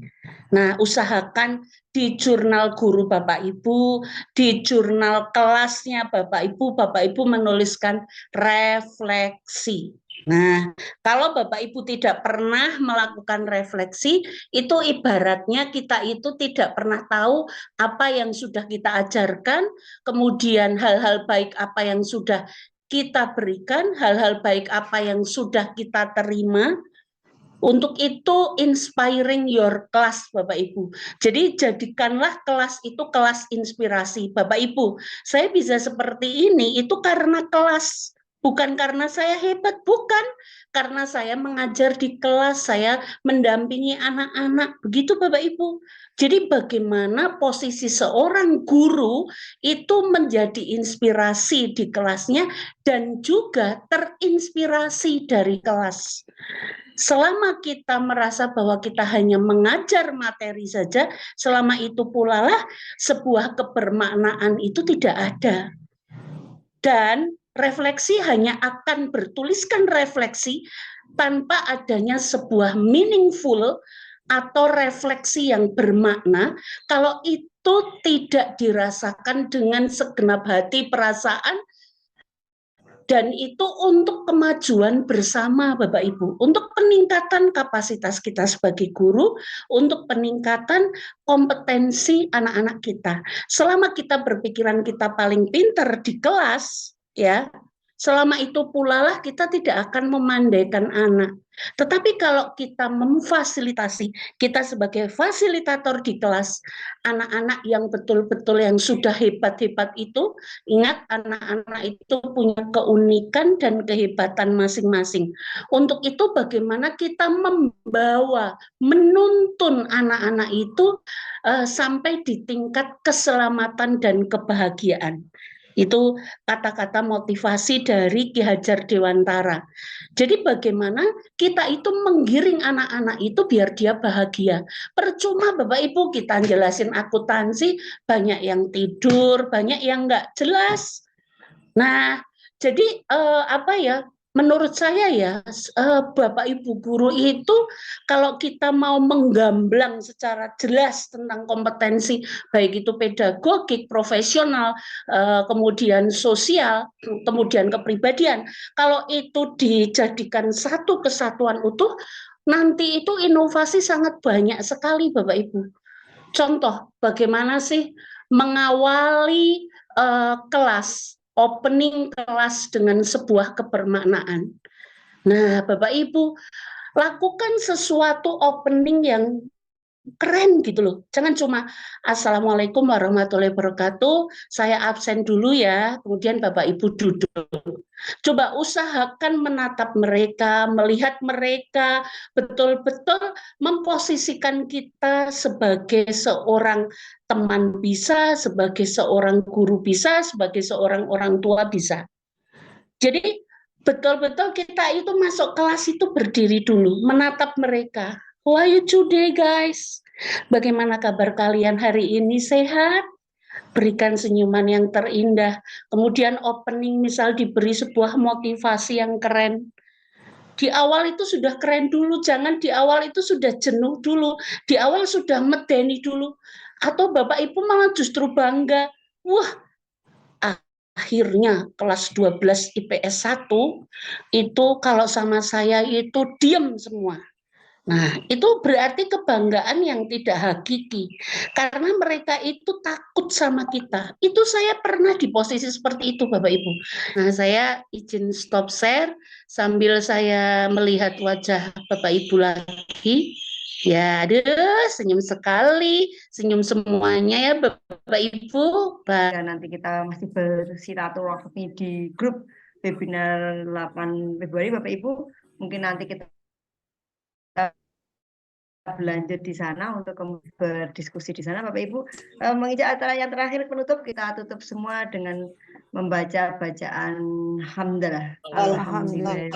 Nah, usahakan di jurnal guru Bapak Ibu, di jurnal kelasnya Bapak Ibu menuliskan refleksi. Nah, kalau Bapak Ibu tidak pernah melakukan refleksi, itu ibaratnya kita itu tidak pernah tahu apa yang sudah kita ajarkan, kemudian hal-hal baik apa yang sudah kita berikan, hal-hal baik apa yang sudah kita terima. Untuk itu inspiring your class Bapak Ibu. Jadi jadikanlah kelas itu kelas inspirasi Bapak Ibu. Saya bisa seperti ini itu karena kelas Bukan karena saya hebat, bukan. Karena saya mengajar di kelas, saya mendampingi anak-anak. Begitu Bapak Ibu. Jadi bagaimana posisi seorang guru itu menjadi inspirasi di kelasnya dan juga terinspirasi dari kelas. Selama kita merasa bahwa kita hanya mengajar materi saja, selama itu pula lah sebuah kebermaknaan itu tidak ada. Dan refleksi hanya akan bertuliskan refleksi tanpa adanya sebuah meaningful atau refleksi yang bermakna kalau itu tidak dirasakan dengan segenap hati perasaan, dan itu untuk kemajuan bersama Bapak Ibu, untuk peningkatan kapasitas kita sebagai guru, untuk peningkatan kompetensi anak-anak kita. Selama kita berpikiran kita paling pintar di kelas, ya, selama itu pula lah kita tidak akan memandaikan anak. Tetapi kalau kita memfasilitasi, kita sebagai fasilitator di kelas, anak-anak yang betul-betul yang sudah hebat-hebat itu, ingat anak-anak itu punya keunikan dan kehebatan masing-masing. Untuk itu bagaimana kita membawa, menuntun anak-anak itu sampai di tingkat keselamatan dan kebahagiaan. Itu kata-kata motivasi dari Ki Hajar Dewantara. Jadi bagaimana kita itu menggiring anak-anak itu biar dia bahagia. Percuma Bapak Ibu kita jelasin akuntansi, banyak yang tidur, banyak yang nggak jelas. Nah, jadi menurut saya ya, Bapak Ibu guru itu kalau kita mau menggamblang secara jelas tentang kompetensi, baik itu pedagogik, profesional, kemudian sosial, kemudian kepribadian, kalau itu dijadikan satu kesatuan utuh, nanti itu inovasi sangat banyak sekali Bapak Ibu. Contoh, bagaimana sih mengawali kelas, opening kelas dengan sebuah kebermaknaan. Nah, Bapak Ibu, lakukan sesuatu opening yang keren gitu loh. Jangan cuma Assalamualaikum warahmatullahi wabarakatuh, saya absen dulu ya, kemudian Bapak Ibu duduk. Coba usahakan menatap mereka, melihat mereka, betul-betul memposisikan kita sebagai seorang teman bisa, sebagai seorang guru bisa, sebagai seorang orang tua bisa. Jadi betul-betul kita itu masuk kelas itu berdiri dulu, menatap mereka. How are you today guys? Bagaimana kabar kalian hari ini, sehat? Berikan senyuman yang terindah. Kemudian opening misal diberi sebuah motivasi yang keren. Di awal itu sudah keren dulu, jangan di awal itu sudah jenuh dulu. Di awal sudah medeni dulu. Atau Bapak Ibu malah justru bangga. Wah, akhirnya kelas 12 IPS 1 itu kalau sama saya itu diam semua. Nah, itu berarti kebanggaan yang tidak hakiki. Karena mereka itu takut sama kita. Itu saya pernah di posisi seperti itu, Bapak Ibu. Nah, saya izin stop share sambil saya melihat wajah Bapak Ibu lagi. Ya, aduh, senyum sekali. Senyum semuanya ya, Bapak Ibu. Ya, nanti kita masih bersilaturahmi di grup webinar 8 Februari, Bapak Ibu. Mungkin nanti kita berlanjut di sana untuk berdiskusi di sana, Bapak Ibu. Menginjak acara yang terakhir penutup, kita tutup semua dengan membaca bacaan hamdalah. Alhamdulillah.